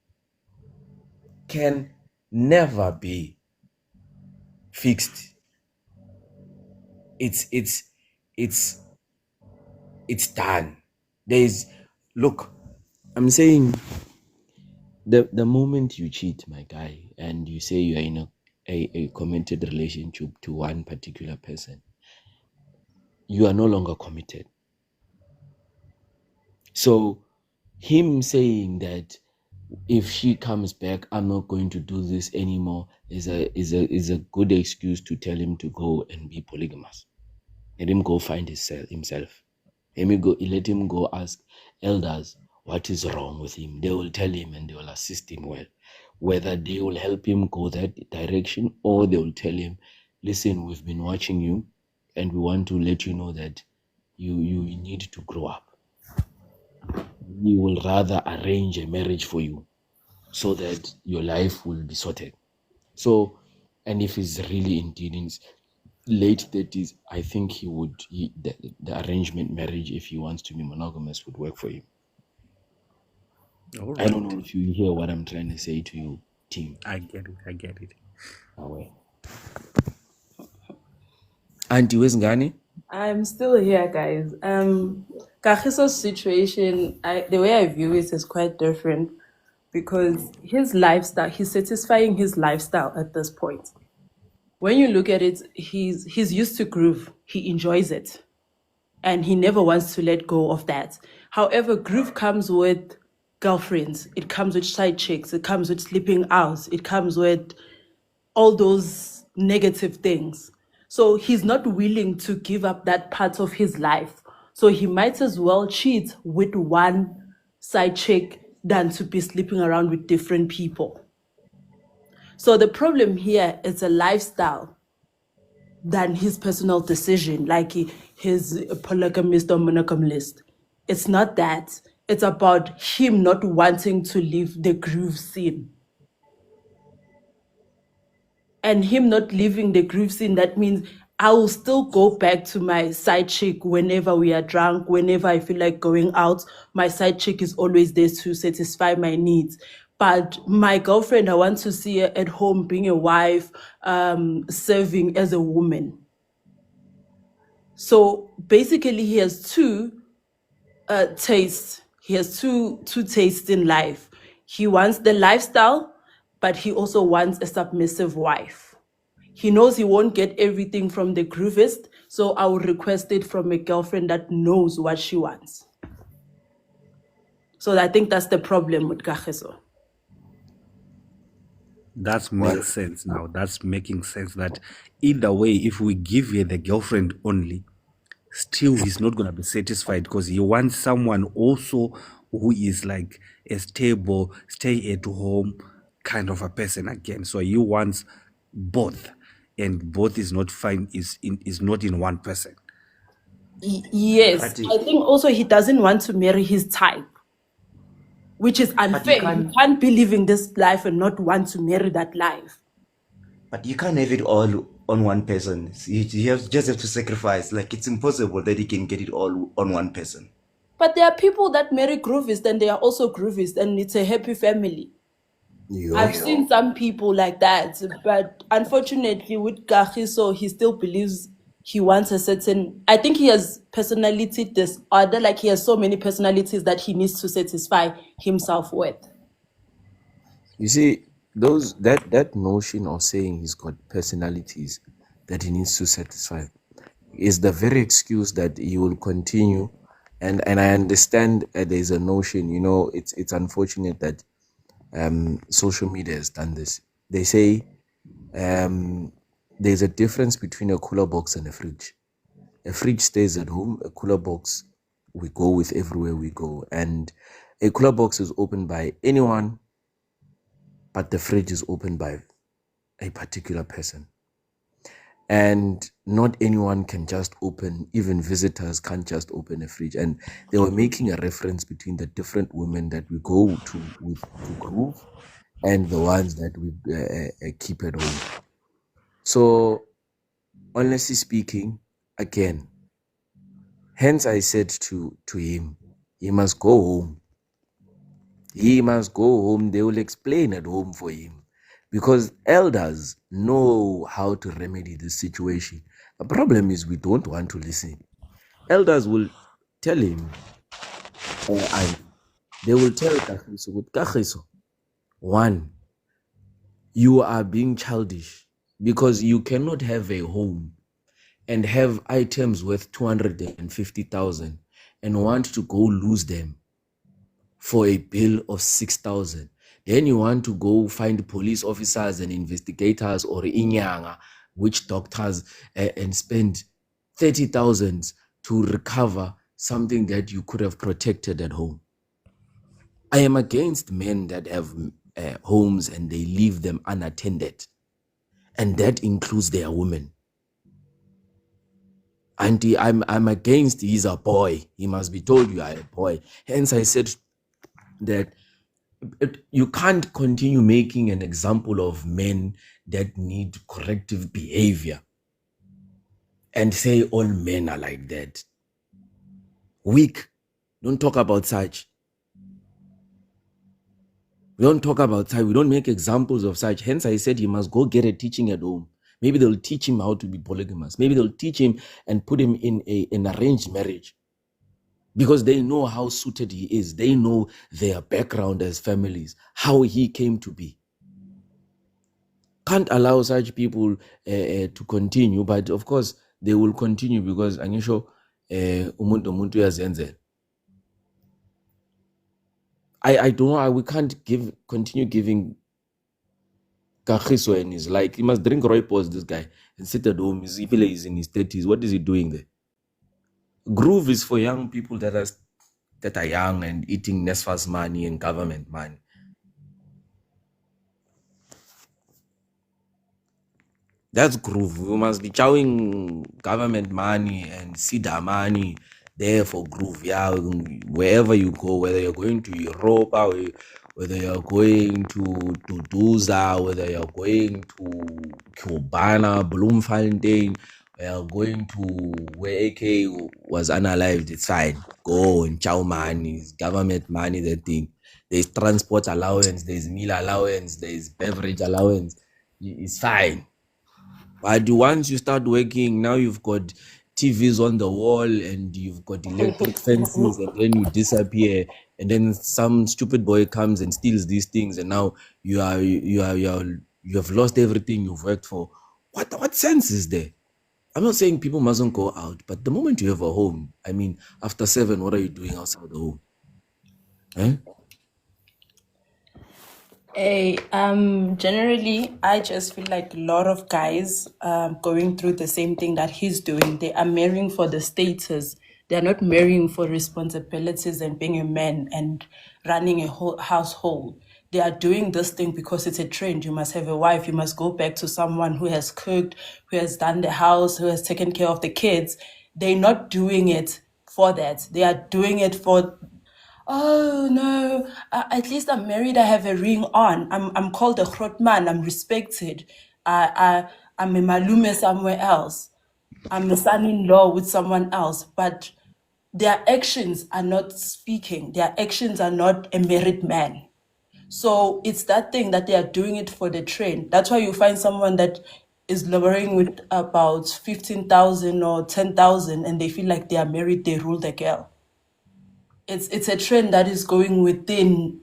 fixed. It's done. Look, I'm saying the moment you cheat, my guy, and you say you are in a committed relationship to one particular person, you are no longer committed. So him saying that if she comes back, I'm not going to do this anymore is a good excuse to tell him to go and be polygamous. Let him go find himself. Let him go ask elders what is wrong with him. They will tell him and they will assist him well. Whether they will help him go that direction or they will tell him, listen, we've been watching you and we want to let you know that you need to grow up. We will rather arrange a marriage for you so that your life will be sorted. So, and if he's really indeed in late 30s, I think the arrangement marriage, if he wants to be monogamous, would work for him. All I don't right. know if you hear what I'm trying to say to you, team. I get it. Away. Auntie, where's Ngani? I'm still here, guys. Kagiso's situation, the way I view it is quite different because his lifestyle, he's satisfying his lifestyle at this point. When you look at it, he's used to groove. He enjoys it. And he never wants to let go of that. However, groove comes with girlfriends. It comes with side chicks. It comes with sleeping out. It comes with all those negative things. So he's not willing to give up that part of his life. So he might as well cheat with one side chick than to be sleeping around with different people. So the problem here is a lifestyle than his personal decision, like his polygamist or monogamist. It's not that. It's about him not wanting to leave the groove scene. And him not leaving the groove scene, that means I will still go back to my side chick whenever we are drunk, whenever I feel like going out. My side chick is always there to satisfy my needs. But my girlfriend, I want to see her at home being a wife, serving as a woman. So basically, he has two tastes. He has two tastes in life. He wants the lifestyle, but he also wants a submissive wife. He knows he won't get everything from the groovist, so I will request it from a girlfriend that knows what she wants. So I think that's the problem with Kagiso. That Well, makes sense now. That's making sense that either way, if we give you the girlfriend only, still he's not going to be satisfied because he wants someone also who is like a stable, stay at home kind of a person again. So he wants both, and both is not fine, is not in one person. Yes, But I think also he doesn't want to marry his type, which is but you unfair. You can't can't be living this life and not want to marry that life. but you can't have it all on one person. You just have to sacrifice. Like, it's impossible that you can get it all on one person. But there are people that marry groovists and they are also groovists and it's a happy family. I've yo, seen some people like that, but unfortunately with Kagiso, he still believes he wants a certain, I think he has personality disorder, like he has so many personalities that he needs to satisfy himself with. You see, that notion of saying he's got personalities that he needs to satisfy is the very excuse that he will continue. And I understand there's a notion, it's unfortunate that social media has done this. They say there's a difference between a cooler box and a fridge. A fridge stays at home, a cooler box we go with everywhere we go. And a cooler box is opened by anyone, but the fridge is opened by a particular person. And not anyone can just open, even visitors can't just open a fridge. And they were making a reference between the different women that we go to Groove and the ones that we keep at home. So, honestly speaking, again, hence I said to him, he must go home. He must go home. They will explain at home for him. Because elders know how to remedy this situation. The problem is we don't want to listen. Elders will tell him, and they will tell Kagiso, one, you are being childish because you cannot have a home and have items worth 250,000 and want to go lose them for a bill of 6,000. Then you want to go find police officers and investigators or inyanga, witch doctors, and spend 30,000 to recover something that you could have protected at home. I am against men that have homes and they leave them unattended. And that includes their women. Auntie, I'm against he's a boy. He must be told you are a boy. Hence I said that you can't continue making an example of men that need corrective behavior and say all men are like that. Weak. Don't talk about such. We don't talk about such. We don't make examples of such. Hence I said he must go get a teaching at home. Maybe they'll teach him how to be polygamous. Maybe they'll teach him and put him in an arranged marriage. Because they know how suited he is. They know their background as families, how he came to be. Can't allow such people to continue, but of course they will continue because angisho umuntu uyazenza. I don't know. We can't continue giving Kagiso and his like. He must drink rooibos, this guy, and sit at home. He's in his 30s. What is he doing there? Groove is for young people that are young and eating NSFAS money and government money. That's Groove. We must be chowing government money and SIDA money there for Groove. Yeah, wherever you go, whether you're going to Europe, whether you're going to Duduza, whether you're going to Cubana, Bloemfontein, are going to where AK was unalived, it's fine. Go and chow money, it's government money, that thing. There's transport allowance, there's meal allowance, there's beverage allowance. It's fine. But once you start working, now you've got TVs on the wall and you've got electric fences, and then you disappear, and then some stupid boy comes and steals these things, and now you have lost everything you've worked for. What sense is there? I'm not saying people mustn't go out, but the moment you have a home, I mean, after 7, what are you doing outside the home? Generally, I just feel like a lot of guys going through the same thing that he's doing. They are marrying for the status. They are not marrying for responsibilities and being a man and running a whole household. They are doing this thing because it's a trend. You must have a wife. You must go back to someone who has cooked, who has done the house, who has taken care of the kids. They're not doing it for that. They are doing it for, oh no, at least I'm married, I have a ring on. I'm called a Grotman, I'm respected. I'm a malume somewhere else. I'm a son-in-law with someone else. But their actions are not speaking. Their actions are not a married man. So it's that thing that they are doing it for the trend. That's why you find someone that is laboring with about 15,000 or 10,000 and they feel like they are married, they rule the girl. It's a trend that is going within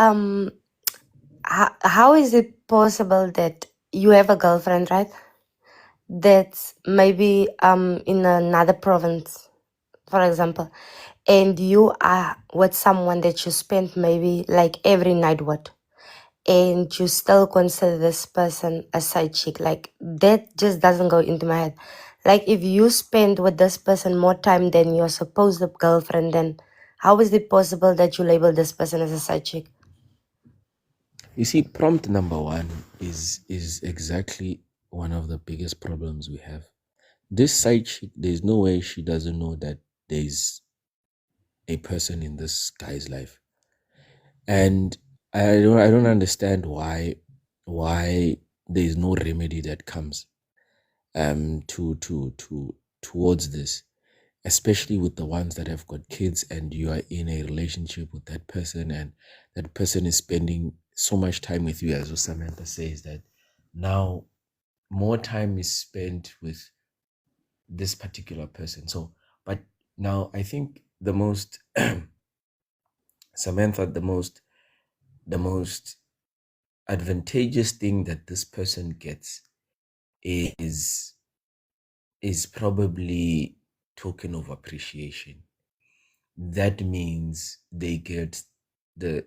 um how is it possible that you have a girlfriend, right? That's maybe in another province, for example, and you are with someone that you spend maybe like every night with, and you still consider this person a side chick. Like that just doesn't go into my head. Like if you spend with this person more time than your supposed girlfriend, then how is it possible that you label this person as a side chick? You see, prompt number one is exactly one of the biggest problems we have. This side chick, there's no way she doesn't know that there's a person in this guy's life. And I don't understand why there's no remedy that comes towards this, especially with the ones that have got kids and you are in a relationship with that person and that person is spending so much time with you, as Samantha says, that now more time is spent with this particular person. So, but now I think the most Samantha, the most advantageous thing that this person gets is probably token of appreciation. That means they get the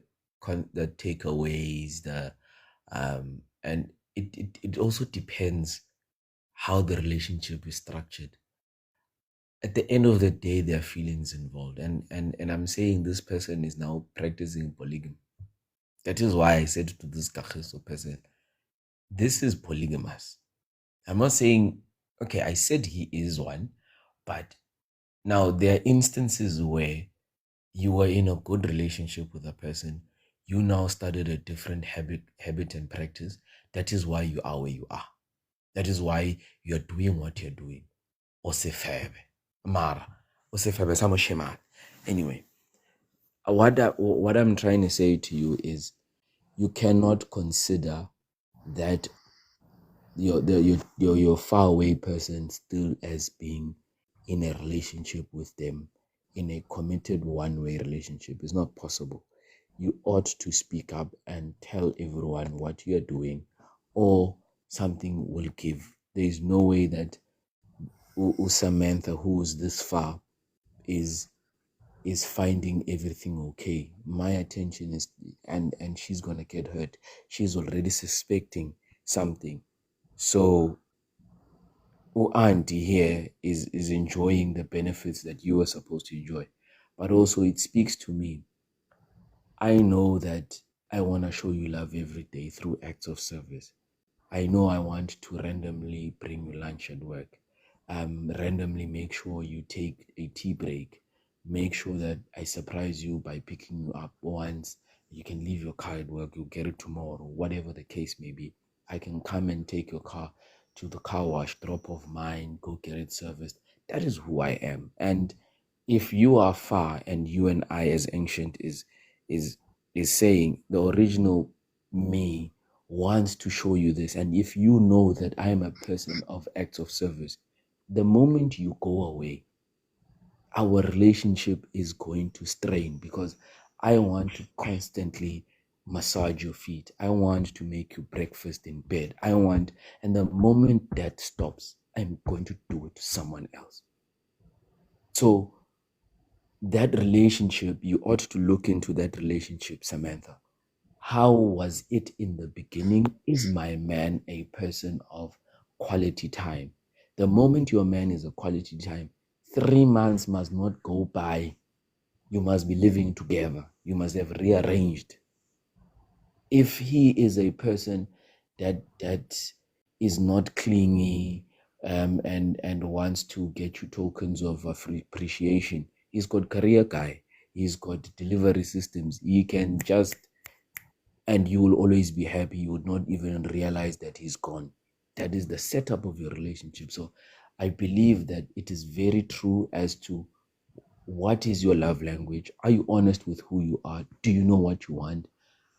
takeaways, and it also depends how the relationship is structured. At the end of the day, there are feelings involved, and I'm saying this person is now practicing polygamy. That is why I said to this Kagiso person, this is polygamous. I'm not saying, okay, I said he is one, but now there are instances where you were in a good relationship with a person, you now started a different habit and practice. That is why you are where you are. That is why you're doing what you're doing. Osefebe. Mara. Osefebe samoshema. Anyway, what I'm trying to say to you is you cannot consider that your far away person still as being in a relationship with them, in a committed one-way relationship. It's not possible. You ought to speak up and tell everyone what you're doing, or something will give. There is no way that Samantha, who is this far, is finding everything okay. My attention is, and she's gonna get hurt. She's already suspecting something. So auntie here is enjoying the benefits that you are supposed to enjoy. But also it speaks to me. I know that I want to show you love every day through acts of service. I know I want to randomly bring you lunch at work. Randomly make sure you take a tea break. Make sure that I surprise you by picking you up once. You can leave your car at work, you'll get it tomorrow, whatever the case may be. I can come and take your car to the car wash, drop off mine, go get it serviced. That is who I am. And if you are far, and you and I as ancient is saying, the original me wants to show you this, and if you know that I am a person of acts of service, the moment you go away, our relationship is going to strain, because I want to constantly massage your feet. I want to make you breakfast in bed. And the moment that stops, I'm going to do it to someone else. So that relationship, you ought to look into that relationship, Samantha. How was it in the beginning? Is my man a person of quality time? The moment your man is a quality time, 3 months must not go by. You must be living together. You must have rearranged. If he is a person that is not clingy, and wants to get you tokens of appreciation, he's got career guy, he's got delivery systems, he can just, and you will always be happy. You would not even realize that he's gone. That is the setup of your relationship. So I believe that it is very true as to what is your love language. Are you honest with who you are? Do you know what you want?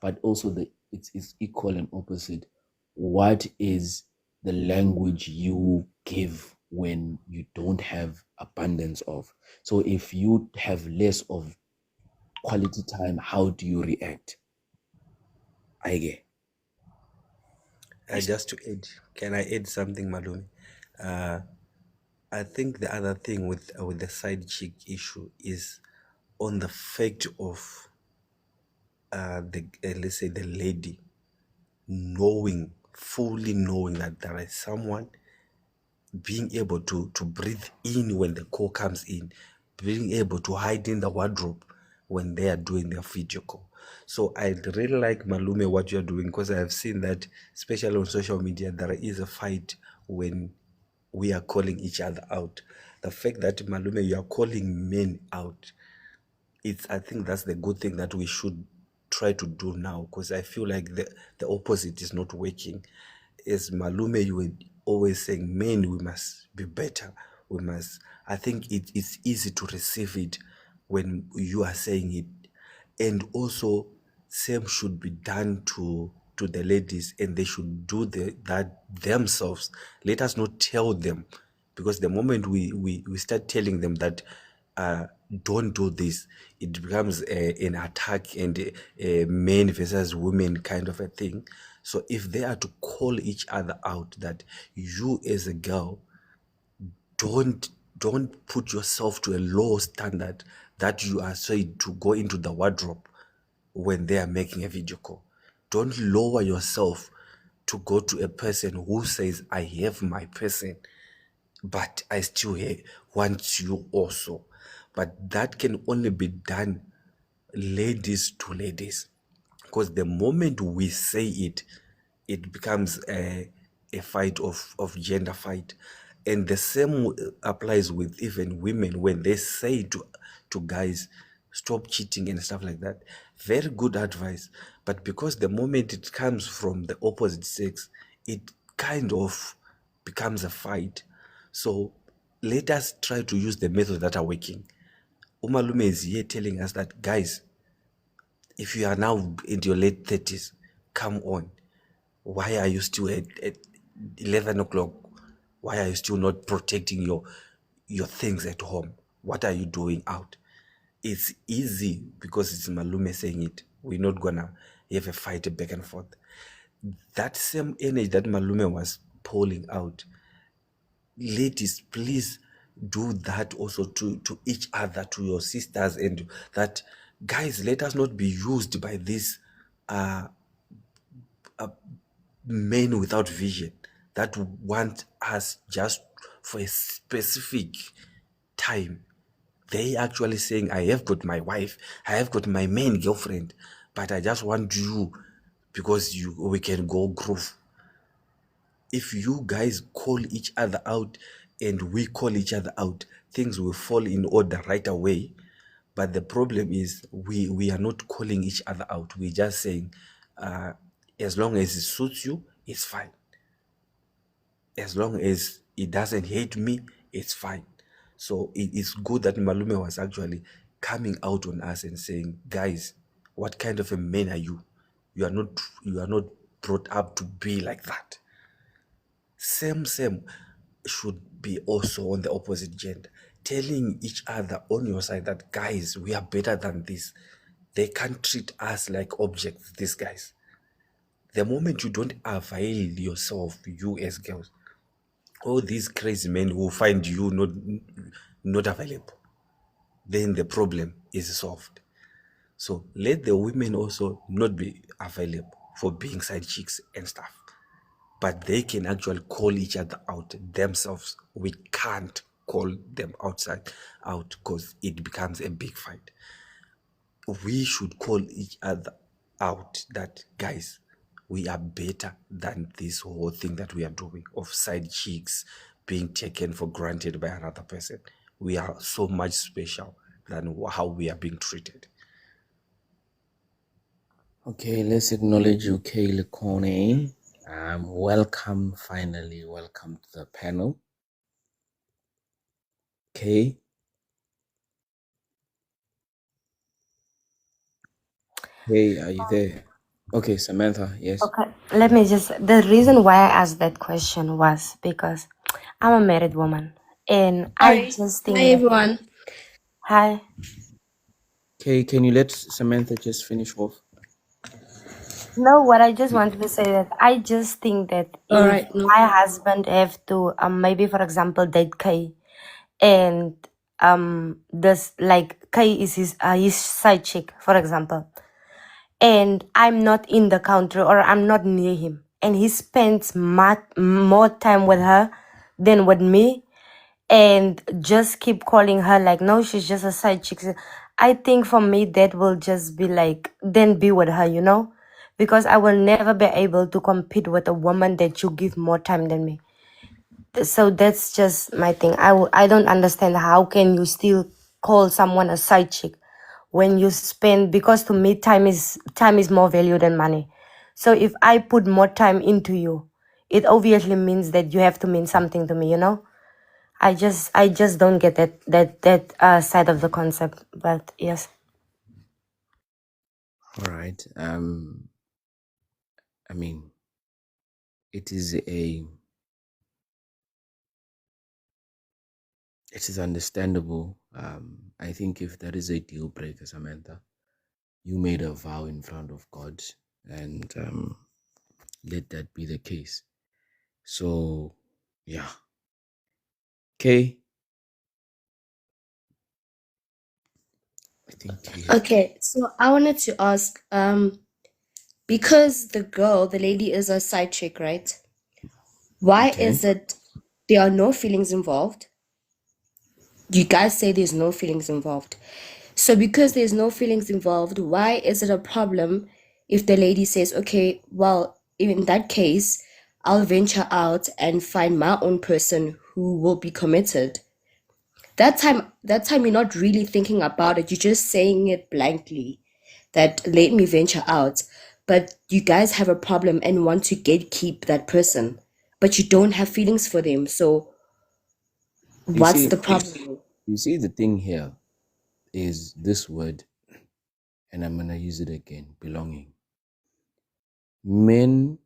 But also it's equal and opposite. What is the language you give when you don't have abundance of? So if you have less of quality time, how do you react? Aige. Just to add, can I add something, Malumi? Uh, I think the other thing with the side chick issue is on the fact of the let's say the lady fully knowing that there is someone, being able to breathe in when the call comes in, being able to hide in the wardrobe when they are doing their video call. So I really like, Malume, what you're doing, because I have seen that, especially on social media, there is a fight when we are calling each other out. The fact that, Malume, you are calling men out, I think that's the good thing that we should try to do now, because I feel like the opposite is not working. As Malume, you were always saying, men, we must be better. I think it's easy to receive it when you are saying it. And also, same should be done to the ladies, and they should do that themselves. Let us not tell them, because the moment we start telling them that don't do this, it becomes an attack and a men versus women kind of a thing. So if they are to call each other out that you as a girl don't put yourself to a low standard, that you are said to go into the wardrobe when they are making a video call. Don't lower yourself to go to a person who says, I have my person, but I still want you also. But that can only be done ladies to ladies, because the moment we say it, it becomes a fight of gender fight. And the same applies with even women when they say to guys, stop cheating and stuff like that. Very good advice. But because the moment it comes from the opposite sex, it kind of becomes a fight. So let us try to use the methods that are working. Umalume is here telling us that, guys, if you are now in your late 30s, come on. Why are you still at 11 o'clock? Why are you still not protecting your things at home? What are you doing out? It's easy because it's Malume saying it. We're not gonna have a fight back and forth. That same energy that Malume was pulling out, ladies, please do that also to each other, to your sisters, and that, guys, let us not be used by these men without vision that want us just for a specific time. They actually saying, I have got my wife, I have got my main girlfriend, but I just want you because we can go groove. If you guys call each other out and we call each other out, things will fall in order right away. But the problem is we are not calling each other out. We're just saying, as long as it suits you, it's fine. As long as it doesn't hate me, it's fine. So it is good that Malume was actually coming out on us and saying, guys, what kind of a man are you? You are not brought up to be like that. Same should be also on the opposite gender. Telling each other on your side that, guys, we are better than this. They can't treat us like objects, these guys. The moment you don't avail yourself, you as girls, all these crazy men will find you not available. Then the problem is solved. So let the women also not be available for being side chicks and stuff. But they can actually call each other out themselves. We can't call them out because it becomes a big fight. We should call each other out that, guys, we are better than this whole thing that we are doing of side chicks being taken for granted by another person. We are so much special than how we are being treated. Okay, let's acknowledge you, Kaylee Kone. Welcome to the panel. Okay. Hey, are you there? Okay, Samantha, yes. Okay, let me just. The reason why I asked that question was because I'm a married woman, and I Hi. just Hi, think that. everyone. Hi. Okay, can you let Samantha just finish off? No, what I just wanted to say that I just think that All if right, no my problem. husband have to maybe for example date Kay, and this like Kay is his side chick for example, and I'm not in the country or I'm not near him, and he spends more time with her than with me, and just keep calling her like, no, she's just a side chick. I think for me that will just be like, then be with her, you know, because I will never be able to compete with a woman that you give more time than me. So that's just my thing. I don't understand how can you still call someone a side chick when you spend, because to me time is more value than money. So if I put more time into you, it obviously means that you have to mean something to me, you know. I just don't get that side of the concept. But yes. All right. I mean, it is understandable. I think if that is a deal breaker, Samantha, you made a vow in front of God, and let that be the case. So, yeah. Okay. I think Kay has. Okay, so I wanted to ask, because the lady is a side chick, right? Why Okay. is it there are no feelings involved? You guys say there's no feelings involved. So because there's no feelings involved, why is it a problem if the lady says, okay, well, in that case, I'll venture out and find my own person who will be committed? That time you're not really thinking about it. You're just saying it blankly that let me venture out. But you guys have a problem and want to gatekeep that person, but you don't have feelings for them. So You what's see, the problem? the thing here is this word, and I'm gonna use it again: belonging. Men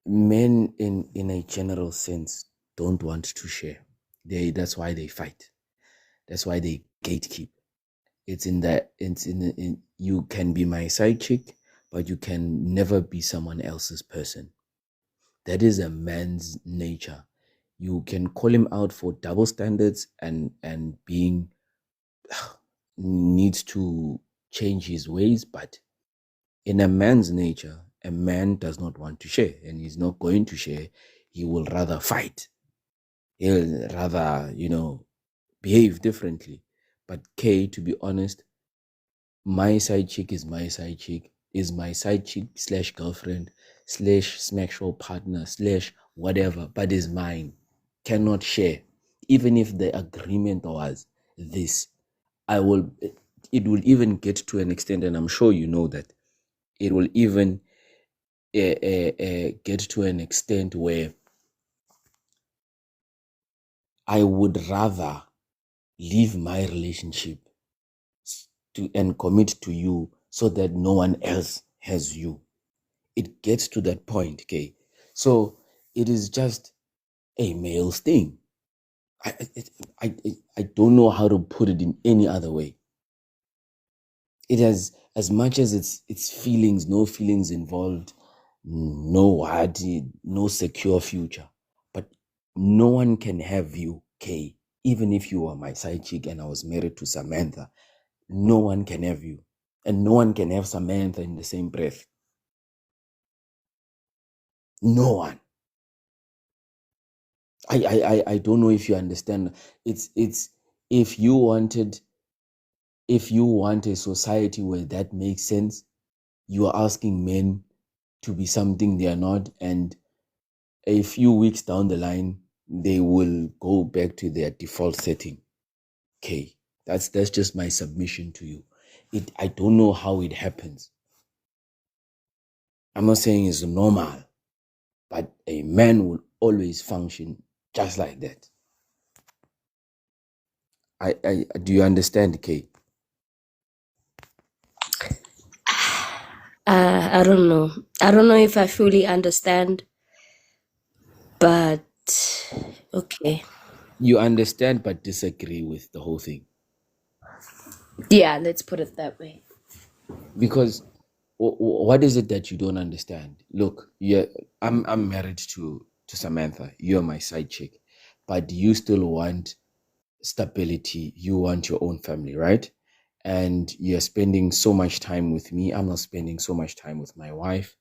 in a general sense don't want to share. That's why they fight. That's why they gatekeep. It's in you can be my side chick, but you can never be someone else's person. That is a man's nature. You can call him out for double standards and being needs to change his ways, but in a man's nature, a man does not want to share, and he's not going to share. He will rather fight. He'll rather, behave differently. But Kay, to be honest, my side chick is my side chick, is my side chick / girlfriend / sexual partner / whatever, but is mine. Cannot share. Even if the agreement was this, it will even get to an extent, and I'm sure you know that, it will even get to an extent where I would rather leave my relationship and commit to you so that no one else has you. It gets to that point, okay? So it is just a male thing. I don't know how to put it in any other way. It has, as much as it's feelings, no feelings involved, no secure future. But no one can have you, Kay. Even if you were my side chick and I was married to Samantha, no one can have you. And no one can have Samantha in the same breath. No one. I don't know if you understand. It's if you want a society where that makes sense, you are asking men to be something they are not, and a few weeks down the line they will go back to their default setting. Okay, that's just my submission to you. I don't know how it happens. I'm not saying it's normal, but a man will always function just like that. I do you understand, Kay? I don't know. I don't know if I fully understand, but okay. You understand but disagree with the whole thing. Yeah, let's put it that way. Because what is it that you don't understand? Look, yeah, I'm married to Samantha. You're my side chick, but you still want stability. You want your own family, right? And you're spending so much time with me. I'm not spending so much time with my wife.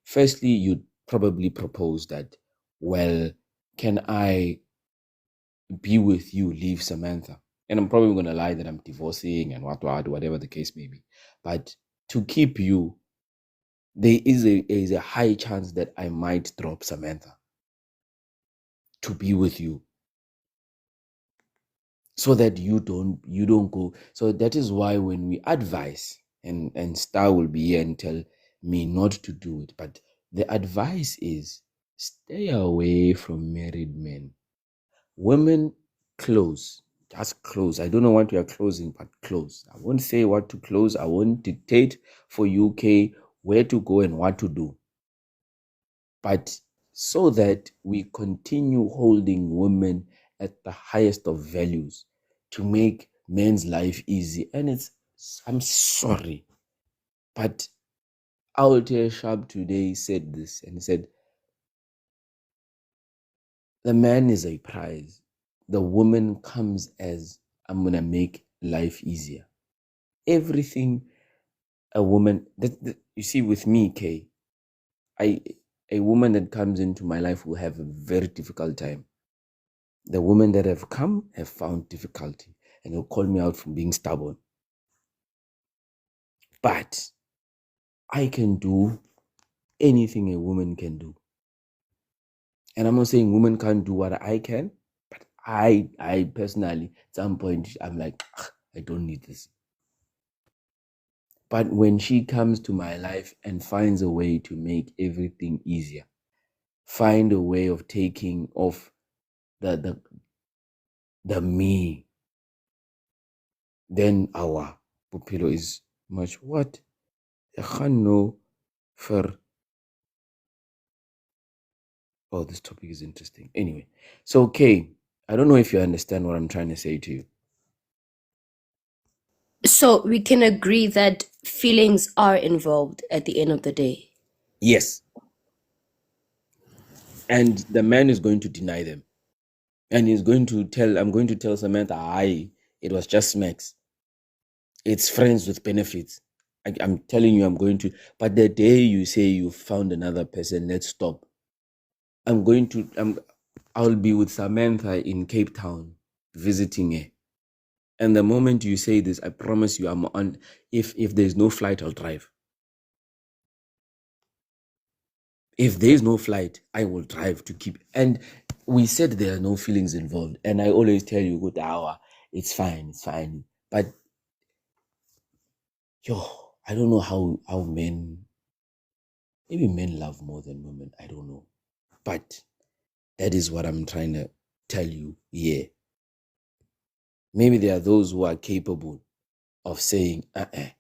Firstly, you'd probably propose that, well, can I be with you, leave Samantha? And I'm probably going to lie that I'm divorcing and whatever the case may be. But to keep you, there is a high chance that I might drop Samantha to be with you, so that you don't go. So that is why when we advise, and Star will be here and tell me not to do it, but the advice is stay away from married men. Women, close, just close. I don't know what you are closing, but close. I won't say what to close. I won't dictate for UK where to go and what to do. But so that we continue holding women at the highest of values to make men's life easy. And I'm sorry, but Altair Sharp today said this, and he said, the man is a prize. The woman comes as, I'm going to make life easier. Everything a woman, you see, with me, Kay, a woman that comes into my life will have a very difficult time. The women that have come have found difficulty, and they'll call me out for being stubborn. But I can do anything a woman can do. And I'm not saying women can't do what I can, but I personally, at some point, I'm like, I don't need this. But when she comes to my life and finds a way to make everything easier, find a way of taking off the me, then our pupilo is much what? No for. Oh, this topic is interesting. Anyway, so Kay, I don't know if you understand what I'm trying to say to you. So we can agree that feelings are involved at the end of the day. Yes. And the man is going to deny them. And he's going to I'm going to tell Samantha, it was just smacks. It's friends with benefits. I'm telling you, I'm going to. But the day you say you found another person, let's stop. I'll be with Samantha in Cape Town visiting her. And the moment you say this, I promise you, I'm on. If there's no flight, I'll drive. If there's no flight, I will drive to keep. And we said there are no feelings involved. And I always tell you, good hour, it's fine. But I don't know how men, maybe men love more than women. I don't know. But that is what I'm trying to tell you here. Maybe there are those who are capable of saying, it's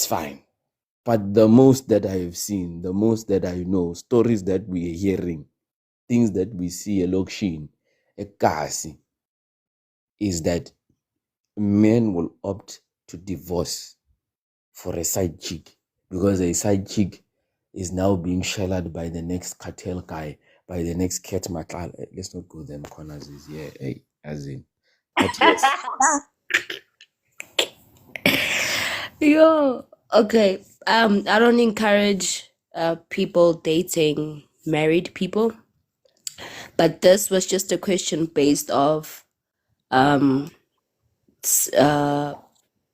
fine. But the most that I have seen, the most that I know, stories that we are hearing, things that we see a lokshin, a kasi, is that men will opt to divorce for a side chick because a side chick is now being shelled by the next cartel guy, by the next cat matal. Let's not go them corners. As in. But yes. Yo, okay. I don't encourage people dating married people, but this was just a question based off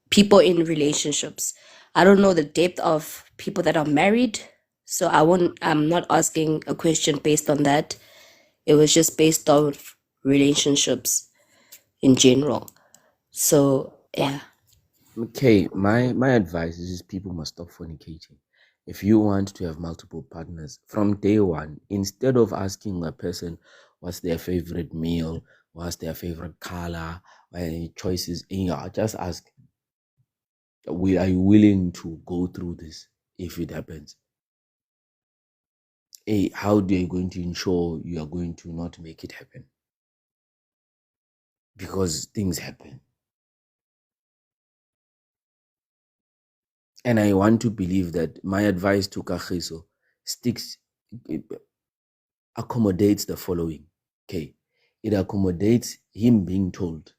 people in relationships. I don't know the depth of people that are married, so I'm not asking a question based on that. It was just based on relationships in general. So yeah. Okay, my advice is people must stop fornicating. If you want to have multiple partners from day one, instead of asking a person what's their favorite meal, what's their favorite color, any choices, just ask, are you willing to go through this if it happens? How are you going to ensure you are going to not make it happen? Because things happen. And I want to believe that my advice to Kagiso accommodates the following. Okay. It accommodates him being told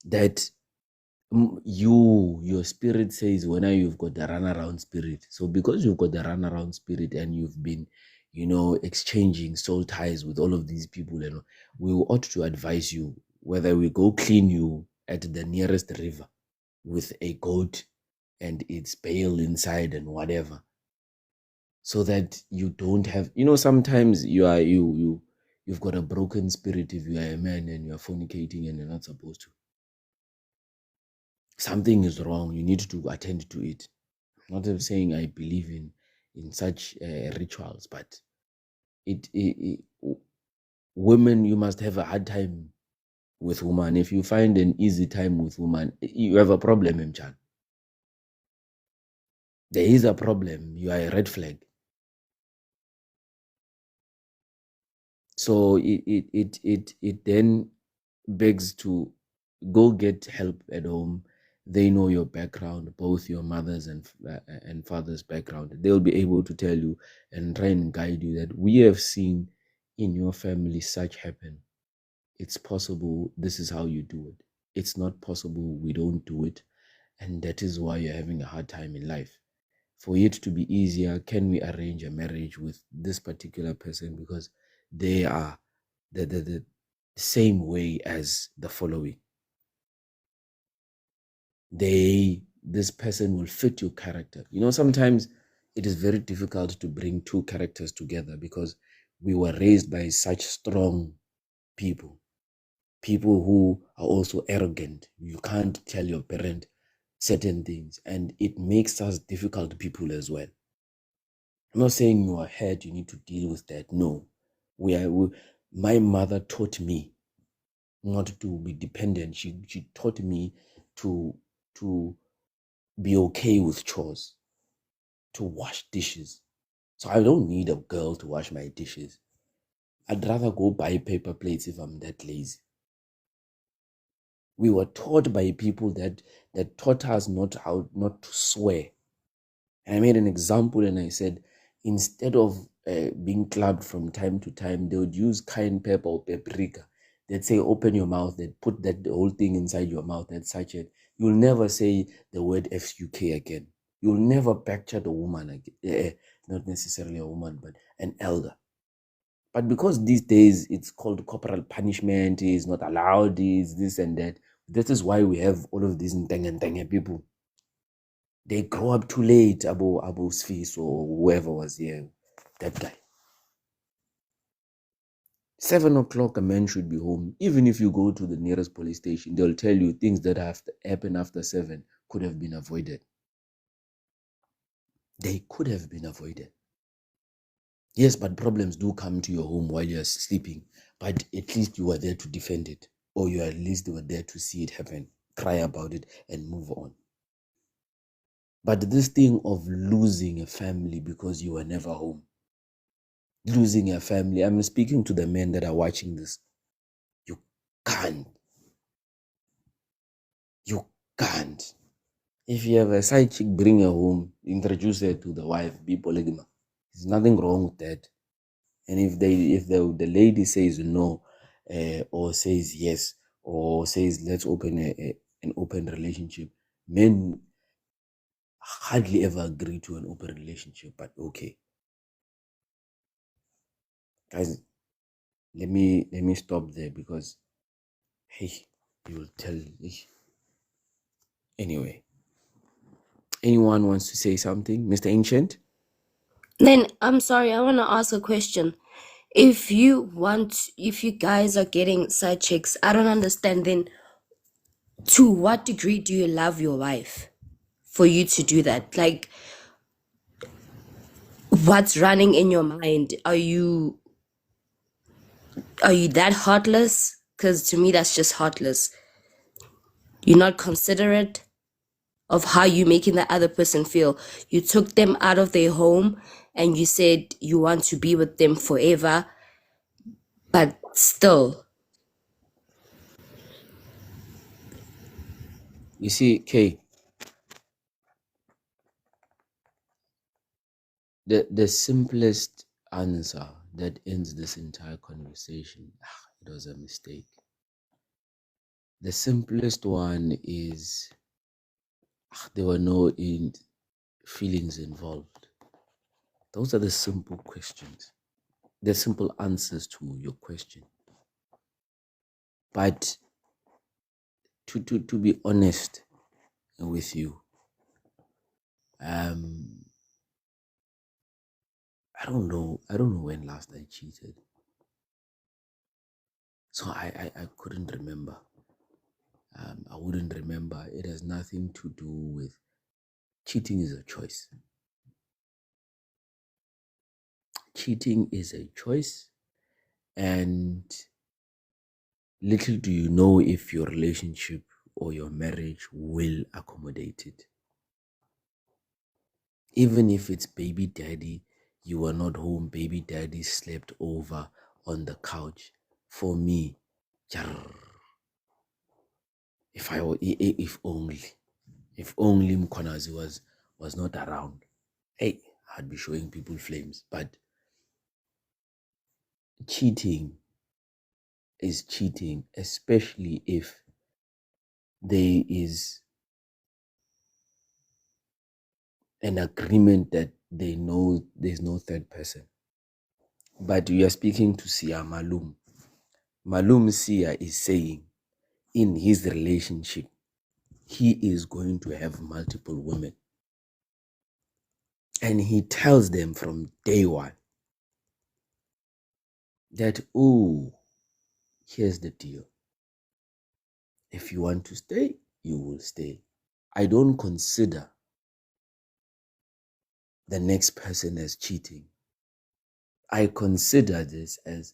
that your spirit says when you've got the runaround spirit. So because you've got the runaround spirit and you've been, exchanging soul ties with all of these people, and we ought to advise you whether we go clean you at the nearest river with a goat and its bale inside and whatever, so that you don't have, sometimes you've got a broken spirit if you are a man and you're fornicating and you're not supposed to. Something is wrong. You need to attend to it. I'm not saying I believe in such rituals, but women, you must have a hard time with woman. If you find an easy time with woman, you have a problem, Mchan. There is a problem. You are a red flag. So it then begs to go get help at home. They know your background, both your mother's and father's background. They'll be able to tell you and try and guide you that we have seen in your family such happen. It's possible. This is how you do it. It's not possible. We don't do it. And that is why you're having a hard time in life. For it to be easier, can we arrange a marriage with this particular person because they are the same way as the following? This person will fit your character. Sometimes it is very difficult to bring two characters together because we were raised by such strong people who are also arrogant. You can't tell your parent certain things, and it makes us difficult people as well. I'm not saying you are hurt, you need to deal with that. No. My mother taught me not to be dependent. She taught me to be okay with chores, to wash dishes. So I don't need a girl to wash my dishes. I'd rather go buy paper plates if I'm that lazy. We were taught by people that taught us not to swear. And I made an example and I said, instead of being clubbed from time to time, they would use cayenne pepper or paprika. They'd say, open your mouth. They'd put the whole thing inside your mouth. They'd such it. You'll never say the word FUK again. You'll never picture the woman again. Not necessarily a woman, but an elder. But because these days it's called corporal punishment, is not allowed, is this and that. That is why we have all of these ntenge people. They grow up too late, Abu Sfis or whoever was here, that guy. 7 o'clock, a man should be home. Even if you go to the nearest police station, they'll tell you things that have to happen after 7 could have been avoided. They could have been avoided. Yes, but problems do come to your home while you're sleeping. But at least you were there to defend it. Or you at least were there to see it happen, cry about it, and move on. But this thing of losing a family because you were never home, losing a family, I'm speaking to the men that are watching this. You can't. If you have a side chick, bring her home, introduce her to the wife, be polygamy. There's nothing wrong with that. And if the lady says no, or says yes, or says let's open an open relationship, men hardly ever agree to an open relationship, but okay. Guys, let me stop there because hey, you will tell me. Anyway, anyone wants to say something? Mr. Ancient? Then I'm sorry, I want to ask a question. If you guys are getting side chicks, I don't understand then to what degree do you love your wife for you to do that? Like, what's running in your mind? Are you that heartless? Because to me, that's just heartless. You're not considerate of how you're making the other person feel. You took them out of their home and you said you want to be with them forever, but still. You see, Kay, the simplest answer that ends this entire conversation, it was a mistake. The simplest one is there were no feelings involved. Those are the simple questions, the simple answers to your question. But to be honest with you, I don't know when last I cheated. So I couldn't remember. I wouldn't remember. It has nothing to do with cheating is a choice. Cheating is a choice, and little do you know if your relationship or your marriage will accommodate it. Even if it's baby daddy, you were not home, baby daddy slept over on the couch. For me, if only Mkonazi was not around, hey, I'd be showing people flames. But cheating is cheating, especially if there is an agreement that they know there's no third person. But we are speaking to Sia Malum. Malum Sia is saying in his relationship, he is going to have multiple women. And he tells them from day one that, oh, here's the deal. If you want to stay, you will stay. I don't consider the next person as cheating. I consider this as,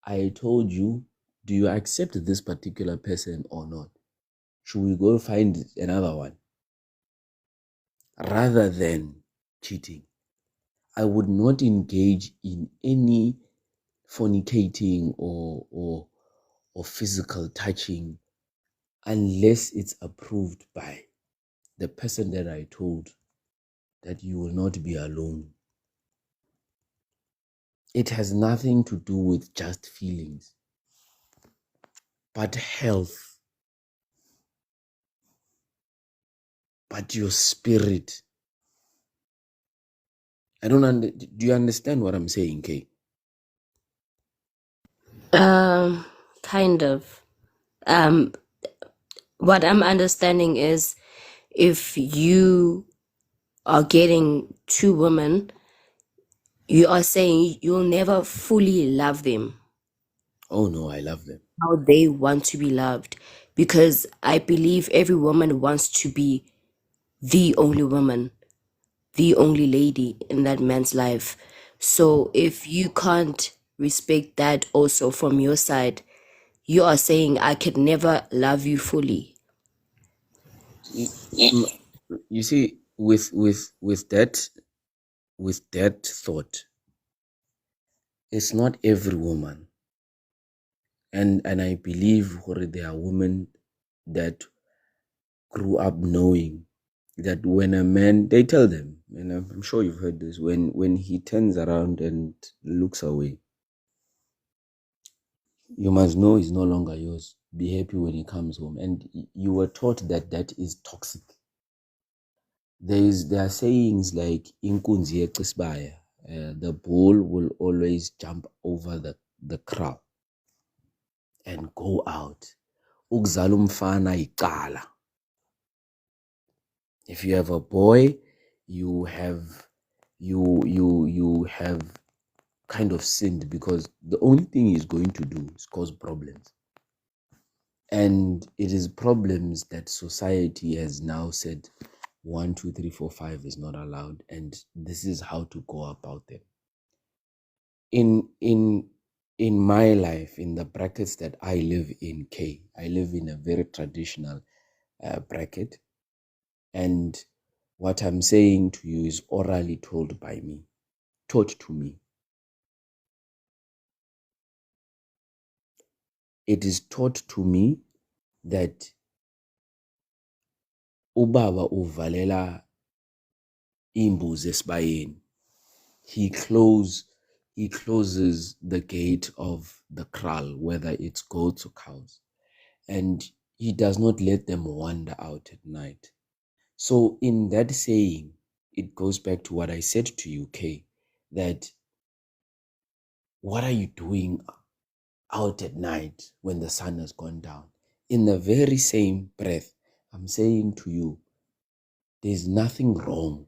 I told you, do you accept this particular person or not? Should we go find another one? Rather than cheating. I would not engage in any fornicating or physical touching unless it's approved by the person that I told that you will not be alone. It has nothing to do with just feelings, but health, but your spirit. Do you understand what I'm saying, Kay? Kind of. What I'm understanding is if you are getting two women, you are saying you'll never fully love them Oh no, I love them. how they want to be loved. Because I believe every woman wants to be the only woman, the only lady in that man's life. So if you can't respect that also from your side, you are saying I could never love you fully. You see, with that thought, it's not every woman, and I believe there are women that grew up knowing that when a man, they tell them, and I'm sure you've heard this, when he turns around and looks away, you must know he's no longer yours. Be happy when he comes home. And you were taught that is toxic. There are sayings like inkunzi yeqisibaya, the bull will always jump over the crowd and go out. Ukuzala umfana iqala. If you have a boy, you have kind of sinned, because the only thing he's going to do is cause problems. And it is problems that society has now said 1, 2, 3, 4, 5 is not allowed, and this is how to go about them. In my life, in the brackets that I live in, I live in a very traditional bracket, and what I'm saying to you is orally told by me, taught to me. It is taught to me that ubaba uvalela imbuzi esibayeni he closes the gate of the kraal, whether it's goats or cows, and he does not let them wander out at night. So in that saying, it goes back to what I said to you, Kay, that what are you doing out at night when the sun has gone down? In the very same breath, I'm saying to you, there's nothing wrong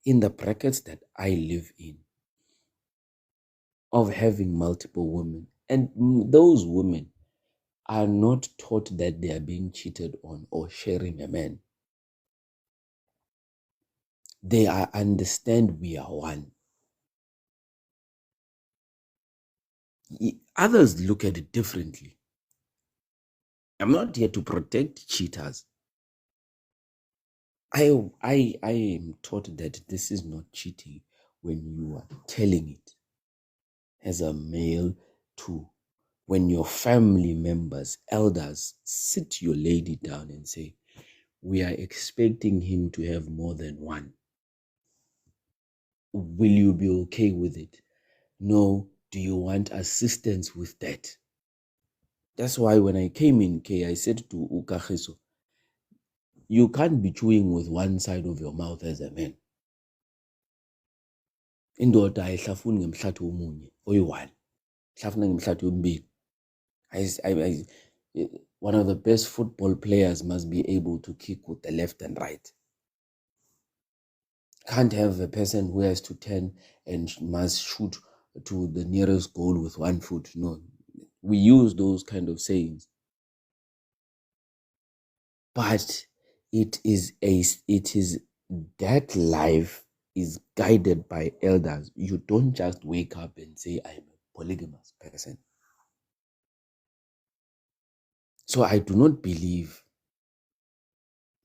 in the brackets that I live in of having multiple women. And those women are not taught that they are being cheated on or sharing a man. They understand we are one. Others look at it differently. I'm not here to protect cheaters. I am taught that this is not cheating when you are telling it as a male to when your family members, elders, sit your lady down and say, we are expecting him to have more than one. Will you be okay with it? No. Do you want assistance with that? That's why when I came in, Kay, I said to Ukageso, you can't be chewing with one side of your mouth as a man. Indoda ayihlafuni ngemhlathi womunye oyi-one, ihlafuna ngemhlathi yombili. One of the best football players must be able to kick with the left and right. Can't have a person who has to turn and must shoot to the nearest goal with one foot. No, we use those kind of sayings, but it is that life is guided by elders. You don't just wake up and say, I'm a polygamous person. So I do not believe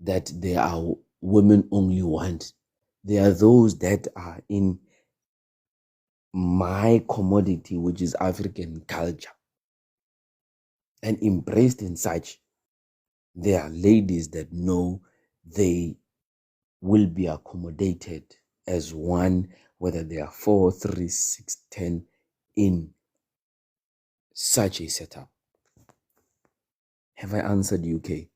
that there are women only want. There are those that are in my commodity, which is African culture, and embraced in such. There are ladies that know they will be accommodated as one, whether they are 4, 3, 6, 10, in such a setup. Have I answered you, Kay?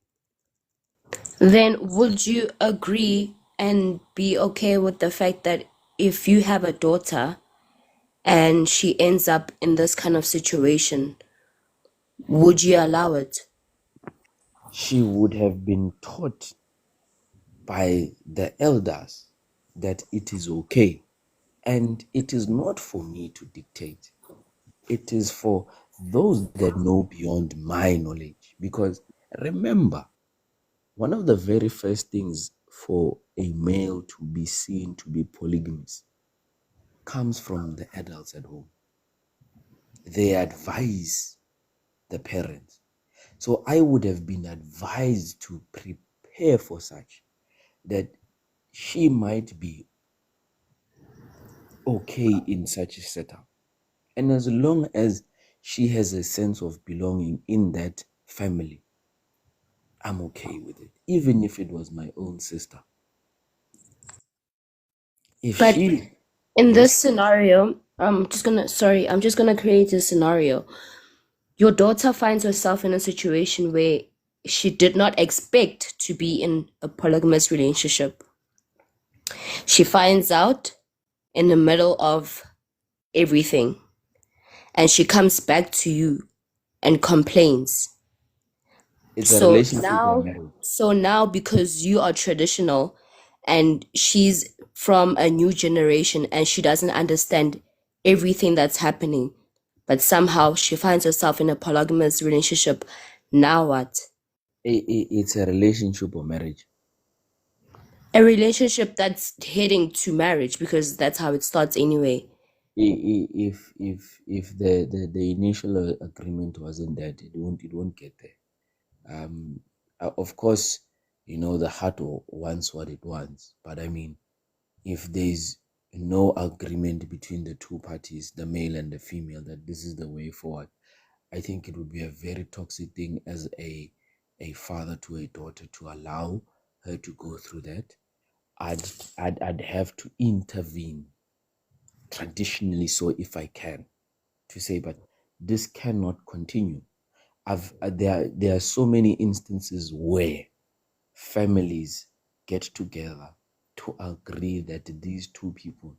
Then would you agree and be okay with the fact that if you have a daughter and she ends up in this kind of situation, would you allow it? She would have been taught by the elders that it is okay. And it is not for me to dictate. It is for those that know beyond my knowledge. Because remember, one of the very first things for a male to be seen to be polygamous comes from the adults at home. They advise the parents. So I would have been advised to prepare for such, that she might be okay in such a setup. And as long as she has a sense of belonging in that family, I'm okay with it, even if it was my own sister. If But she, in this yes, scenario, I'm just gonna create a scenario. Your daughter finds herself in a situation where she did not expect to be in a polygamous relationship. She finds out in the middle of everything, and she comes back to you and complains. it's a So relationship or marriage. now because you are traditional and she's from a new generation and she doesn't understand everything that's happening, but somehow she finds herself in a polygamous relationship, now what? It's a relationship or marriage. A relationship that's heading to marriage, because that's how it starts anyway. If the initial agreement wasn't that, it won't get there. Of course, the heart wants what it wants, but I mean, if there's no agreement between the two parties, the male and the female, that this is the way forward, I think it would be a very toxic thing as a father to a daughter to allow her to go through that. I'd have to intervene traditionally so if I can, to say, but this cannot continue. There are so many instances where families get together to agree that these two people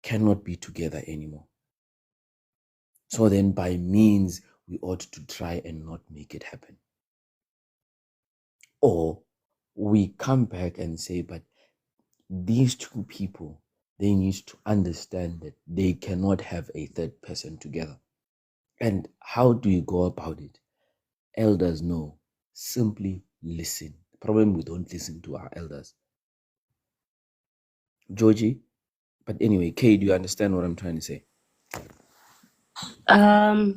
cannot be together anymore. So then by means, we ought to try and not make it happen. Or we come back and say, but these two people, they need to understand that they cannot have a third person together. And how do you go about it? Elders know. Simply listen. The problem, we don't listen to our elders. Georgie? But anyway, Kay, do you understand what I'm trying to say? I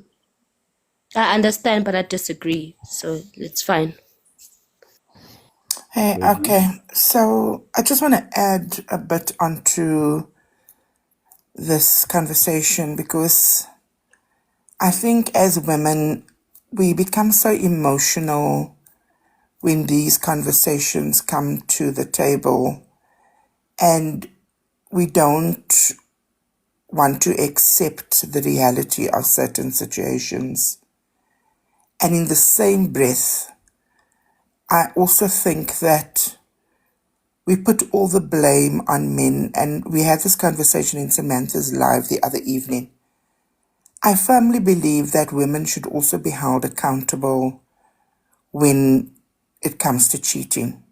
understand, but I disagree. So it's fine. Hey, Georgie? okay. So I just want to add a bit onto this conversation because I think as women, we become so emotional when these conversations come to the table and we don't want to accept the reality of certain situations. And in the same breath, I also think that we put all the blame on men, and we had this conversation in Samantha's live the other evening. I firmly believe that women should also be held accountable when it comes to cheating.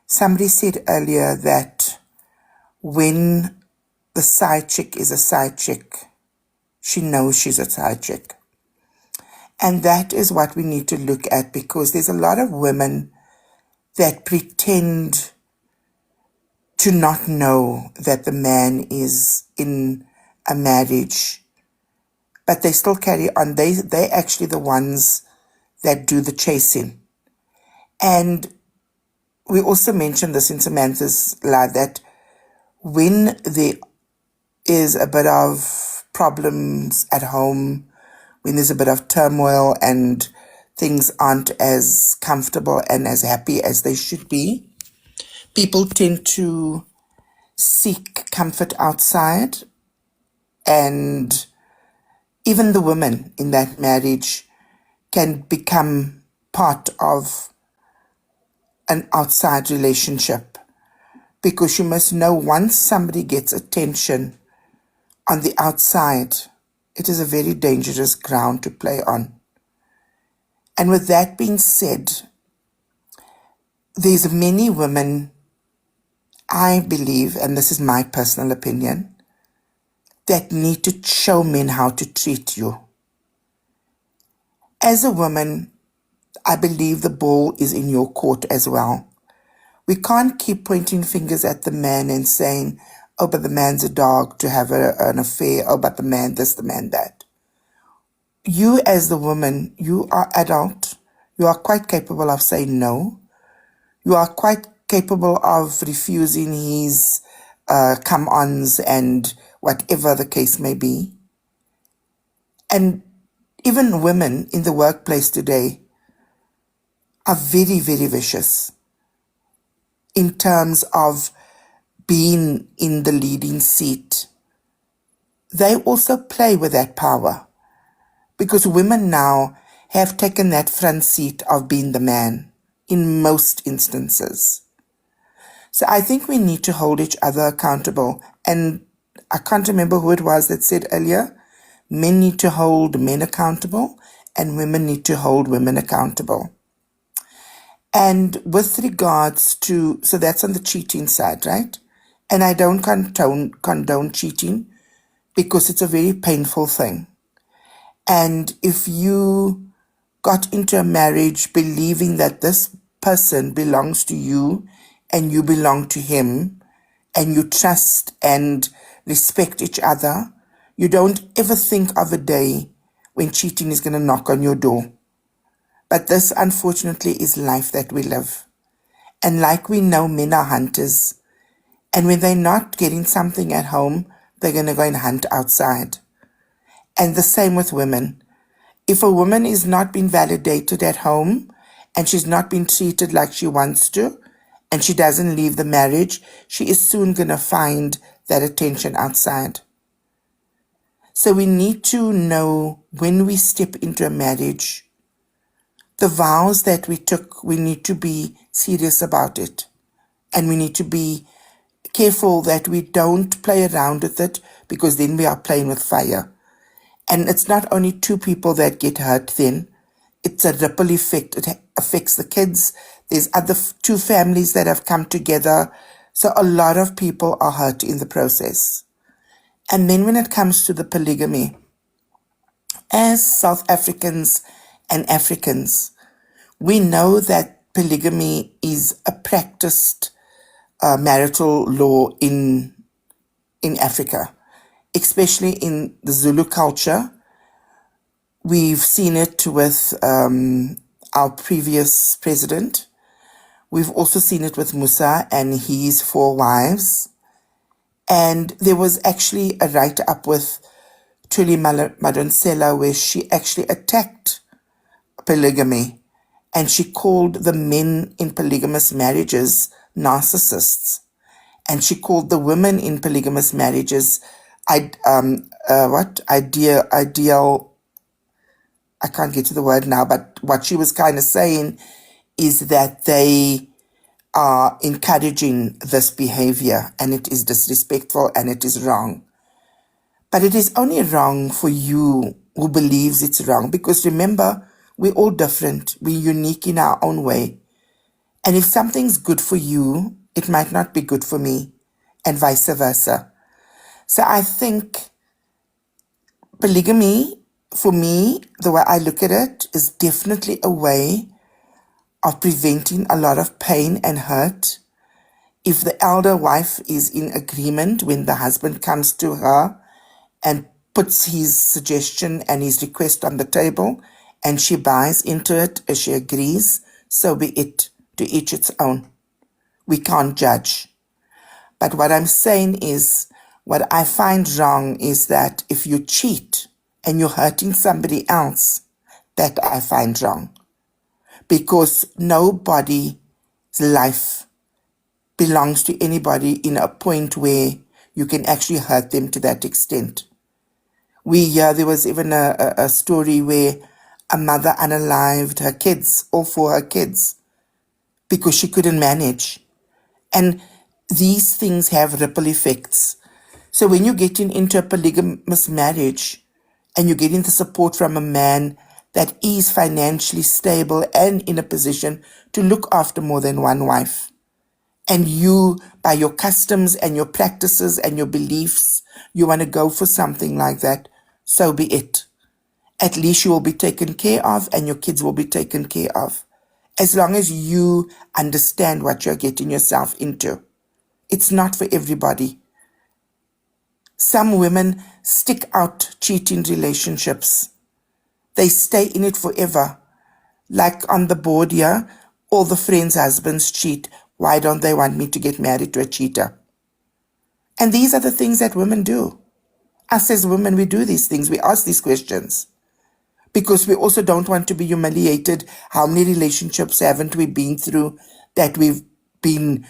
Somebody said earlier that when the side chick is a side chick, she knows she's a side chick. And that is what we need to look at, because there's a lot of women that pretend to not know that the man is in a marriage, but they still carry on. They actually the ones that do the chasing. And we also mentioned this in Samantha's live, that when there is a bit of problems at home, when there's a bit of turmoil and things aren't as comfortable and as happy as they should be, people tend to seek comfort outside, and even the women in that marriage can become part of an outside relationship, because you must know, once somebody gets attention on the outside, it is a very dangerous ground to play on. And with that being said, there's many women, I believe, and this is my personal opinion, that need to show men how to treat you. As a woman, I believe the ball is in your court as well. We can't keep pointing fingers at the man and saying, oh, but the man's a dog to have an affair. Oh, but the man this, the man that. You as the woman, you are adult. You are quite capable of saying no. You are quite capable of refusing his come-ons and whatever the case may be. And even women in the workplace today are very, very vicious in terms of being in the leading seat. They also play with that power, because women now have taken that front seat of being the man in most instances. So I think we need to hold each other accountable. And I can't remember who it was that said earlier, men need to hold men accountable and women need to hold women accountable. And with regards to, so that's on the cheating side, right? And I don't condone cheating, because it's a very painful thing. And if you got into a marriage believing that this person belongs to you and you belong to him, and you trust and respect each other, you don't ever think of a day when cheating is going to knock on your door. But this, unfortunately, is life that we live. And like we know, men are hunters. And when they're not getting something at home, they're going to go and hunt outside. And the same with women. If a woman is not being validated at home and she's not being treated like she wants to, and she doesn't leave the marriage, she is soon going to find that attention outside. So we need to know when we step into a marriage, the vows that we took, we need to be serious about it. And we need to be careful that we don't play around with it, because then we are playing with fire. And it's not only two people that get hurt then, it's a ripple effect. It affects the kids. There's other two families that have come together. So a lot of people are hurt in the process. And then when it comes to the polygamy, as South Africans and Africans, we know that polygamy is a practiced marital law in Africa, especially in the Zulu culture. We've seen it with our previous president. We've also seen it with Musa and his 4 wives. And there was actually a write-up with Thuli Madonsela where she actually attacked polygamy, and she called the men in polygamous marriages narcissists, and she called the women in polygamous marriages ideal. I can't get to the word now, but what she was kind of saying is that they are encouraging this behavior, and it is disrespectful and it is wrong. But it is only wrong for you who believes it's wrong, because remember, we're all different. We're unique in our own way. And if something's good for you, it might not be good for me, and vice versa. So I think polygamy, for me, the way I look at it, is definitely a way of preventing a lot of pain and hurt. If the elder wife is in agreement when the husband comes to her and puts his suggestion and his request on the table, and she buys into it as she agrees, so be it. To each its own. We can't judge. But what I'm saying is, what I find wrong is that if you cheat and you're hurting somebody else, that I find wrong. Because nobody's life belongs to anybody in a point where you can actually hurt them to that extent. There was even a story where a mother unalived her kids, all 4 her kids, because she couldn't manage. And these things have ripple effects. So when you're getting into a polygamous marriage and you're getting the support from a man that is financially stable and in a position to look after more than one wife, and you, by your customs and your practices and your beliefs, you want to go for something like that, so be it. At least you will be taken care of and your kids will be taken care of. As long as you understand what you're getting yourself into. It's not for everybody. Some women stick out cheating relationships. They stay in it forever. Like on the board here, all the friends' husbands cheat. Why don't they want me to get married to a cheater? And these are the things that women do. Us as women, we do these things. We ask these questions. Because we also don't want to be humiliated. How many relationships haven't we been through that we've been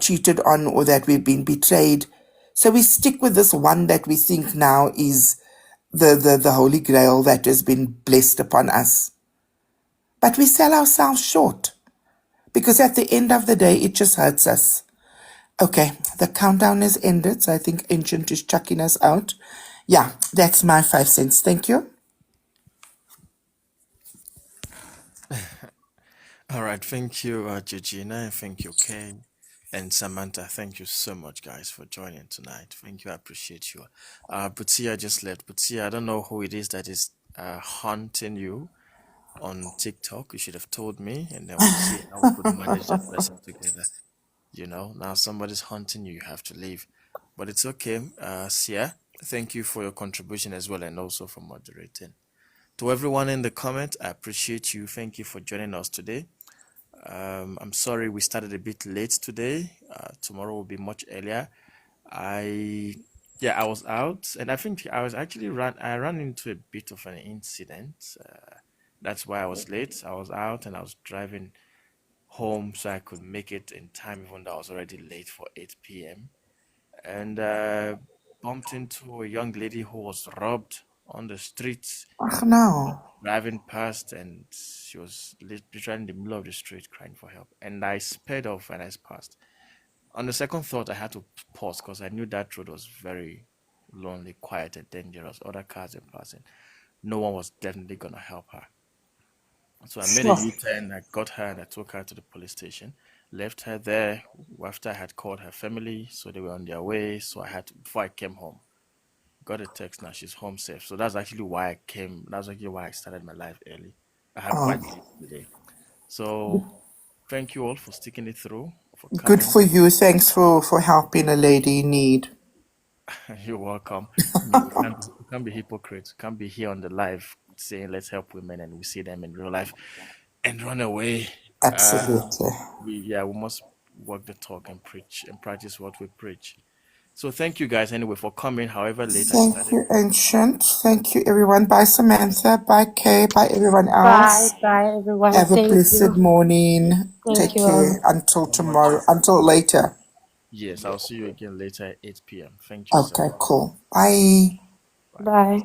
cheated on, or that we've been betrayed? So we stick with this one that we think now is the holy grail that has been blessed upon us. But we sell ourselves short, because at the end of the day, it just hurts us. Okay, the countdown has ended, so I think Ancient is chucking us out. Yeah, that's my 5 cents. Thank you. All right, thank you, Georgina, and thank you, Kay, and Samantha. Thank you so much, guys, for joining tonight. Thank you, I appreciate you. Butia just left. Butia, I don't know who it is that is haunting you on TikTok. You should have told me, and then we'll see how we could manage that person together. Now somebody's haunting you, you have to leave. But it's okay. Sia, thank you for your contribution as well, and also for moderating. To everyone in the comment, I appreciate you. Thank you for joining us today. I'm sorry we started a bit late today. Tomorrow will be much earlier. I was out, and I think I ran into a bit of an incident. That's why I was late. I was out and I was driving home so I could make it in time, even though I was already late for 8 p.m. and bumped into a young lady who was robbed on the streets, Ach no. driving past, and she was literally in the middle of the street crying for help. And I sped off and I passed. On the second thought, I had to pause because I knew that road was very lonely, quiet, and dangerous. Other cars were passing. No one was definitely going to help her. So I made a Sure. U-turn. I got her and I took her to the police station. Left her there after I had called her family, so they were on their way. So I had to, before I came home, got a text. Now she's home safe. So that's actually why I came. That's actually why I started my life early. I had quite Oh, late today. So thank you all for sticking it through, for good coming. for you. Thanks for helping a lady in need. You're welcome. I mean, we can't be hypocrites. We can't be here on the live saying let's help women and we see them in real life and run away. Absolutely. We must walk the talk and preach and practice what we preach. So thank you guys anyway for coming. However late I Thank started. you, Ancient. Thank you, everyone. Bye, Samantha. Bye, Kay. Bye, everyone Bye, else. bye, everyone. Have a Thank blessed you. morning. Thank Take you care all. until So much. tomorrow, until later. Yes, I'll see you again later at 8 p.m. Thank you so Okay, much. cool. Bye. Bye. Bye.